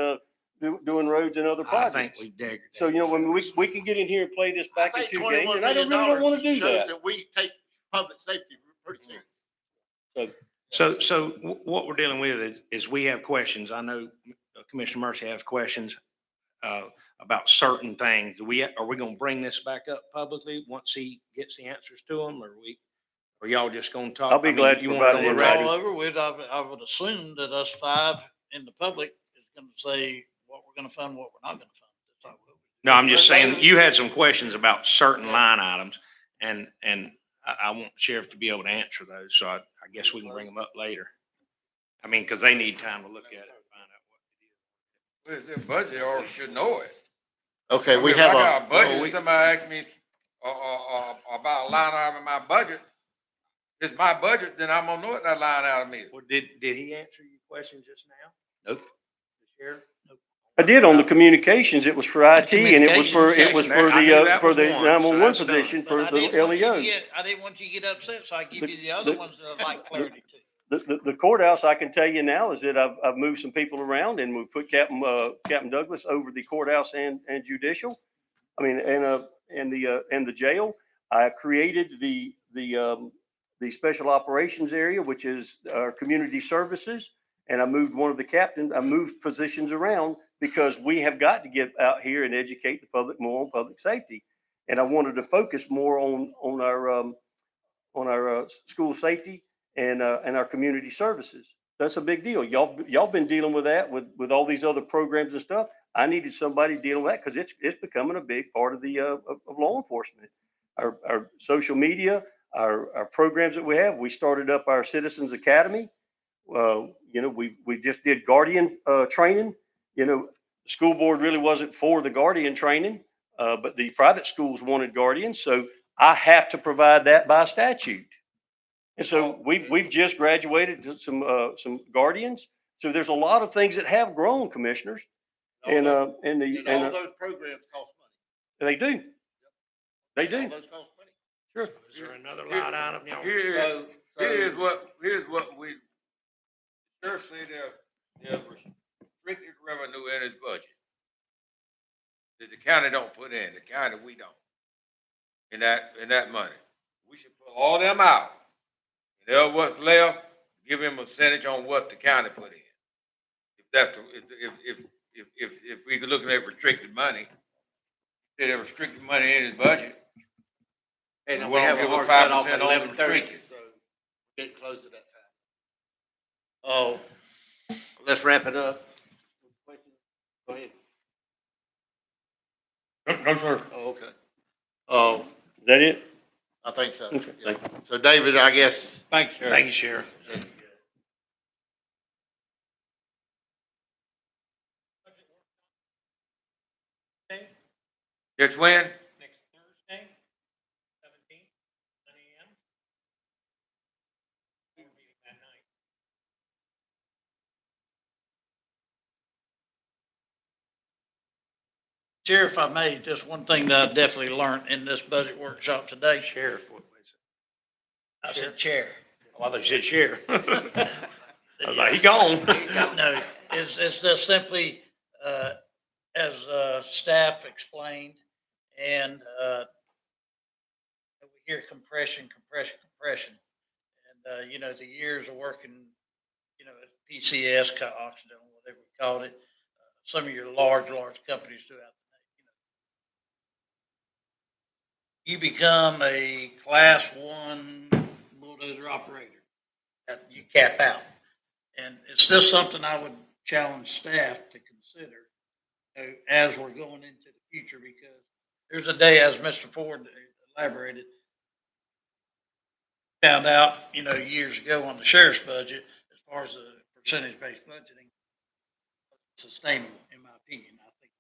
doing roads and other I think projects. we degraded. So, you know, when we can get in here and play this back I and think two game, $21 and I million really don't want to do shows that. that we take public safety pretty serious. So what we're dealing with is we have questions. I know Commissioner Mercy has questions about certain things. Are we going to bring this back up publicly once he gets the answers to them, or y'all just going to talk? I'll be glad to you want provide on it in the It's record? all over with. I would assume that us five in the public is gonna say what we're gonna fund, what we're not gonna fund. That's all. No, I'm just saying, you had some questions about certain line items, and I want the sheriff to be able to answer those, so I guess we can bring them up later. I mean, because they need time to look at it and find out what it is. With their budget, or should know it. Okay, I we mean, if have I got a, a budget, well, and somebody asked me, about a line item in my budget, it's my budget, then I'm gonna know what that line item is. Well, did he answer your question just now? Nope. The sheriff? I did on the communications. It was for IT and it was for I knew that for was the one, so 911 that's done. position for But I the didn't want you to LEOs. I didn't want you to get upset, so I give you the other ones that I'd like clarity to. The courthouse, I can tell you now, is that I've moved some people around and we put Captain Douglas over the courthouse and judicial. I mean, and the jail. I created the special operations area, which is our community services. And I moved one of the captains, I moved positions around because we have got to get out here and educate the public more on public safety. And I wanted to focus more on our school safety and our community services. That's a big deal. Y'all been dealing with that with all these other programs and stuff. I needed somebody dealing with that because it's becoming a big part of the of law enforcement. Our social media, our programs that we have. We started up our Citizens Academy. We just did Guardian training. The school board really wasn't for the Guardian training, but the private schools wanted Guardians, so I have to provide that by statute. And so we've just graduated to some Guardians. So there's a lot of things that have grown, commissioners, and all those programs cost money. they do. They All do. those cost money. Sure. Is there another line item? Here's what we, sheriff said there's restricted revenue in his budget that the county don't put in, the county we don't, in that money. We should pull all them out. And then what's left, give him a percentage on what the county put in. If that's if we could look at restricted money, there's restricted money in his budget. And We we have won't a give hard a cut off 5% at on 11:30, restricted. so we're getting close to that time. Oh, let's wrap it up. Go ahead. No, sir. Oh, okay. Is that it? I think so. Okay, Yeah. thank you. So David, I guess. Thanks, Sheriff. Thank you, Sheriff. It's when? Next Thursday, 17th, 9 a.m. We were meeting that night. Sheriff, if I may, just one thing that I definitely learned in this budget workshop today. Sheriff, what was it? I said chair. Oh, I thought you said sheriff. I was like, he gone. No, it's just simply, as, staff explained, and, we hear compression. And, you know, the years of working, you know, at PCS, Occidental, whatever we called it, some of your large companies throughout the you become a class 1 bulldozer operator that you cap out. And it's just something I would challenge staff to consider, you know, as we're going into the future, because there's a day, as Mr. Ford elaborated, found out, you know, years ago on the sheriff's budget, as far as the percentage-based budgeting, sustainable, in my opinion, I think.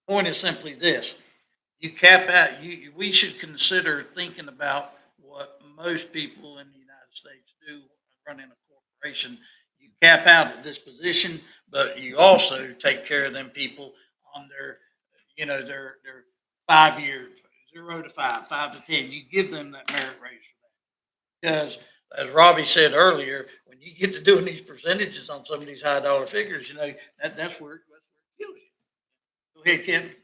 My point is simply this: you cap out. We should consider thinking about what most people in the United States do running a corporation. You cap out at this position, but you also take care of them people on their, you know, their 5 years, 0 to 5, 5 to 10. You give them that merit raise for that, because as Robbie said earlier, when you get to doing these percentages on some of these high dollar figures, you know, that's where it kills you. Go ahead, Kevin.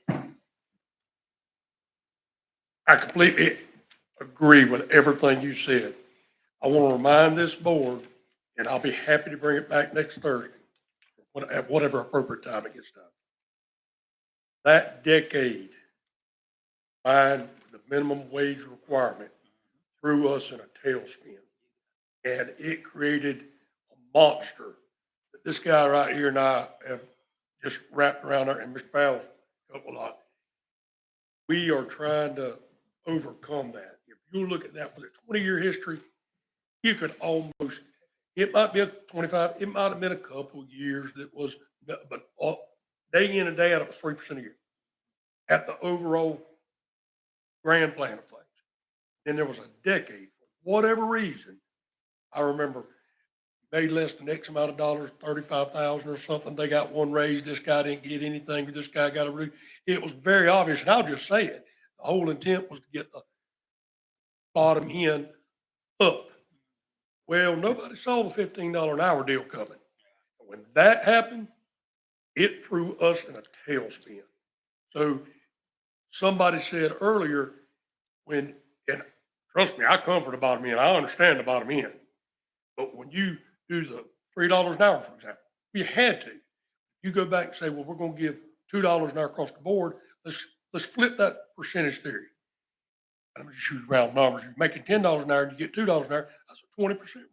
I completely agree with everything you said. I want to remind this board, and I'll be happy to bring it back next Thursday, at whatever appropriate time it gets done. That decade, the minimum wage requirement threw us in a tailspin. And it created a monster that this guy right here and I have just wrapped around there, and Mr. Powell's helped a lot. We are trying to overcome that. If you look at that, was a 20-year history, you could almost, it might be a 25, it might have been a couple of years that was, but day in and day out, it was 3% a year at the overall grand plan of things. Then there was a decade, for whatever reason, I remember made less than X amount of dollars, 35,000 or something. They got one raise. This guy didn't get anything. This guy got a raise. It was very obvious, and I'll just say it. The whole intent was to get the bottom end up. Well, nobody saw the $15 an hour deal coming. When that happened, it threw us in a tailspin. So somebody said earlier, and trust me, I come for the bottom end. I understand the bottom end. But when you do the $3 an hour, for example, we had to. You go back and say, well, we're going to give $2 an hour across the board. Let's flip that percentage theory. I'm just choose round numbers. You're making $10 an hour and you get $2 an hour. That's a 20% raise.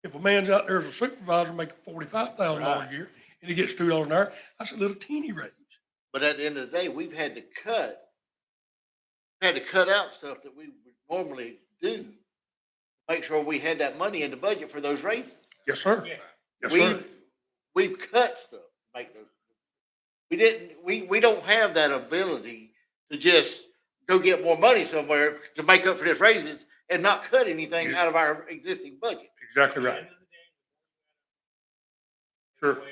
If a man's out there as a supervisor making $45,000 a year and he gets $2 an hour, that's a little teeny raise. But at the end of the day, we've had to cut out stuff that we would normally do. Make sure we had that money in the budget for those raises. Yes, sir. Yes, sir. We've cut stuff to make those. We don't have that ability to just go get more money somewhere to make up for this raises and not cut anything out of our existing budget. Exactly right. Sure.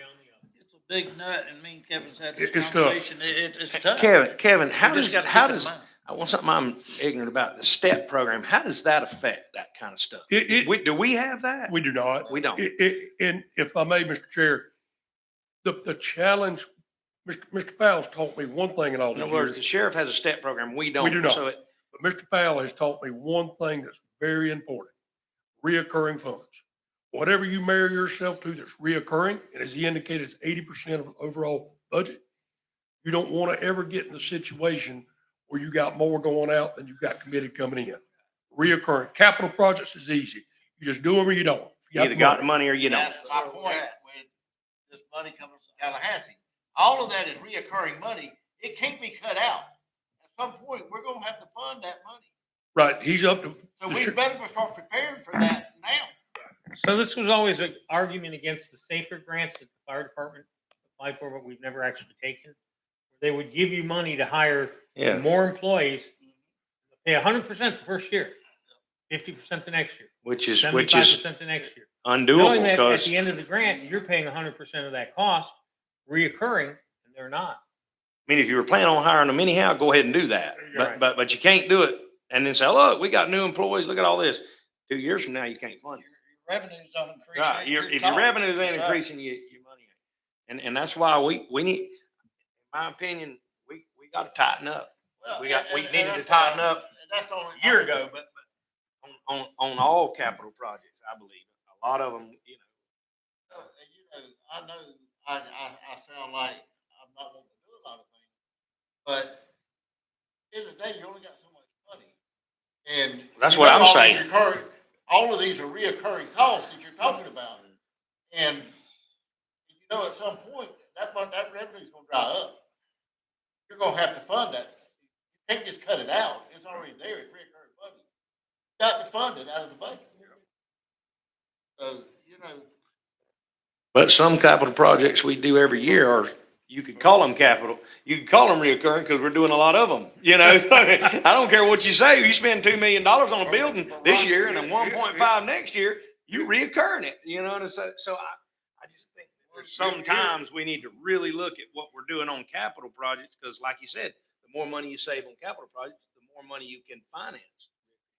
It's a big nut, and me and Kevin's had this It's tough. conversation. It's tough. Kevin, You just gotta keep it in mind. I want something I'm ignorant about, the STEP program, how does that affect that kind of stuff? Do we have that? We do not. We don't. And if I may, Mr. Chair, the challenge, Mr. Powell's taught me one thing in all In these other words, the years. sheriff has a STEP program, we don't. We do not. So But Mr. Powell has taught me one thing that's very important: reoccurring funds. Whatever you marry yourself to that's reoccurring, and as he indicated, it's 80% of the overall budget. You don't want to ever get in the situation where you got more going out than you've got committed coming in. Reoccurring capital projects is easy. You just do them or you don't. you either got the money or you don't. That's my point. When this money comes from Tallahassee, all of that is reoccurring money. It can't be cut out. At some point, we're gonna have to fund that money. Right, he's up to. So we better start preparing for that now. So this was always an argument against the safer grants that the fire department applied for, but we've never actually taken. They would give you money to hire Yeah. more employees, pay 100% the first year, 50% the next year, Which is 75% the next year. Knowing undoable that at because, the end of the grant, you're paying 100% of that cost, reoccurring, and they're not. I mean, if you were planning on hiring them anyhow, go ahead and do that. Right. But you can't do it and then say, look, we got new employees, look at all this. 2 years from now, you can't fund it. Your revenues don't increase. Right, if your revenues ain't increasing, your money ain't. And that's why we need, in my opinion, we gotta tighten up. We needed to tighten up a year ago, but on all capital projects, I believe. A lot of them, you know. I know, I sound like I'm not wanting to do a lot of things, but at the end of the day, you only got so much money. And. That's you what know I'm all saying. these all of these are reoccurring costs that you're talking about. And, you know, at some point, that revenue's gonna dry up. You're gonna have to fund that. You can't just cut it out. It's already there. It's reoccurring money. You got to fund it out of the budget. So, you know, But some capital projects we do every year are, you could call them capital, you could call them reoccurring because we're doing a lot of them, you know? I don't care what you say, you spend $2 million on a building this year and then 1.5 next year, you reoccurring it, you know? And so I just think there's sometimes we need to really look at what we're doing on capital projects, because like you said, the more money you save on capital projects, the more money you can finance.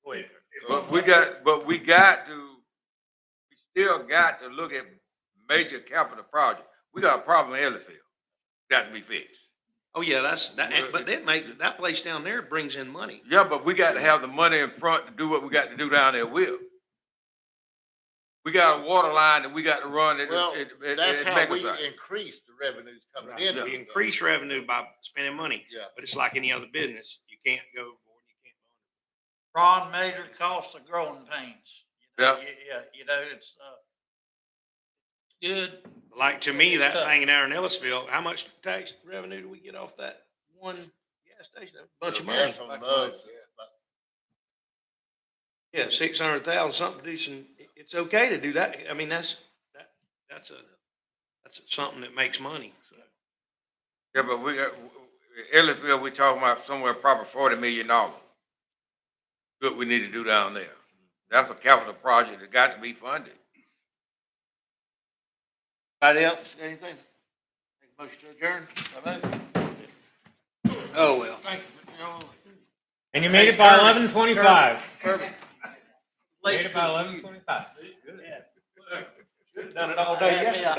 Go ahead. But we still got to look at major capital projects. We got a problem in Ellisville, got to be fixed. Oh, yeah, but that place down there brings in money. Yeah, but we got to have the money in front to do what we got to do down there with. We got a water line that we got to run at well, that's how we Megacite. increase the revenues coming Right. in. We increase revenue by spending money, Yeah. but it's like any other business. You can't go overboard. You can't. Ron measured cost of growing pains. Yeah. Yeah, you know, it's, good. Like to me, It's that tough. thing down in Ellisville, how much tax revenue do we get off that one gas station? A bunch of money. Gas on mugs, but Yeah, 600,000, something decent. It's okay to do that. I mean, that's something that makes money. So. Yeah, but we got, Ellisville, we talking about somewhere probably $40 million. Good we need to do down there. That's a capital project that got to be funded. anybody else, anything? Make a motion to adjourn? Oh, well. Thank you. And you made it by 11:25. Perfect. Made it by 11:25. Done it all day yesterday.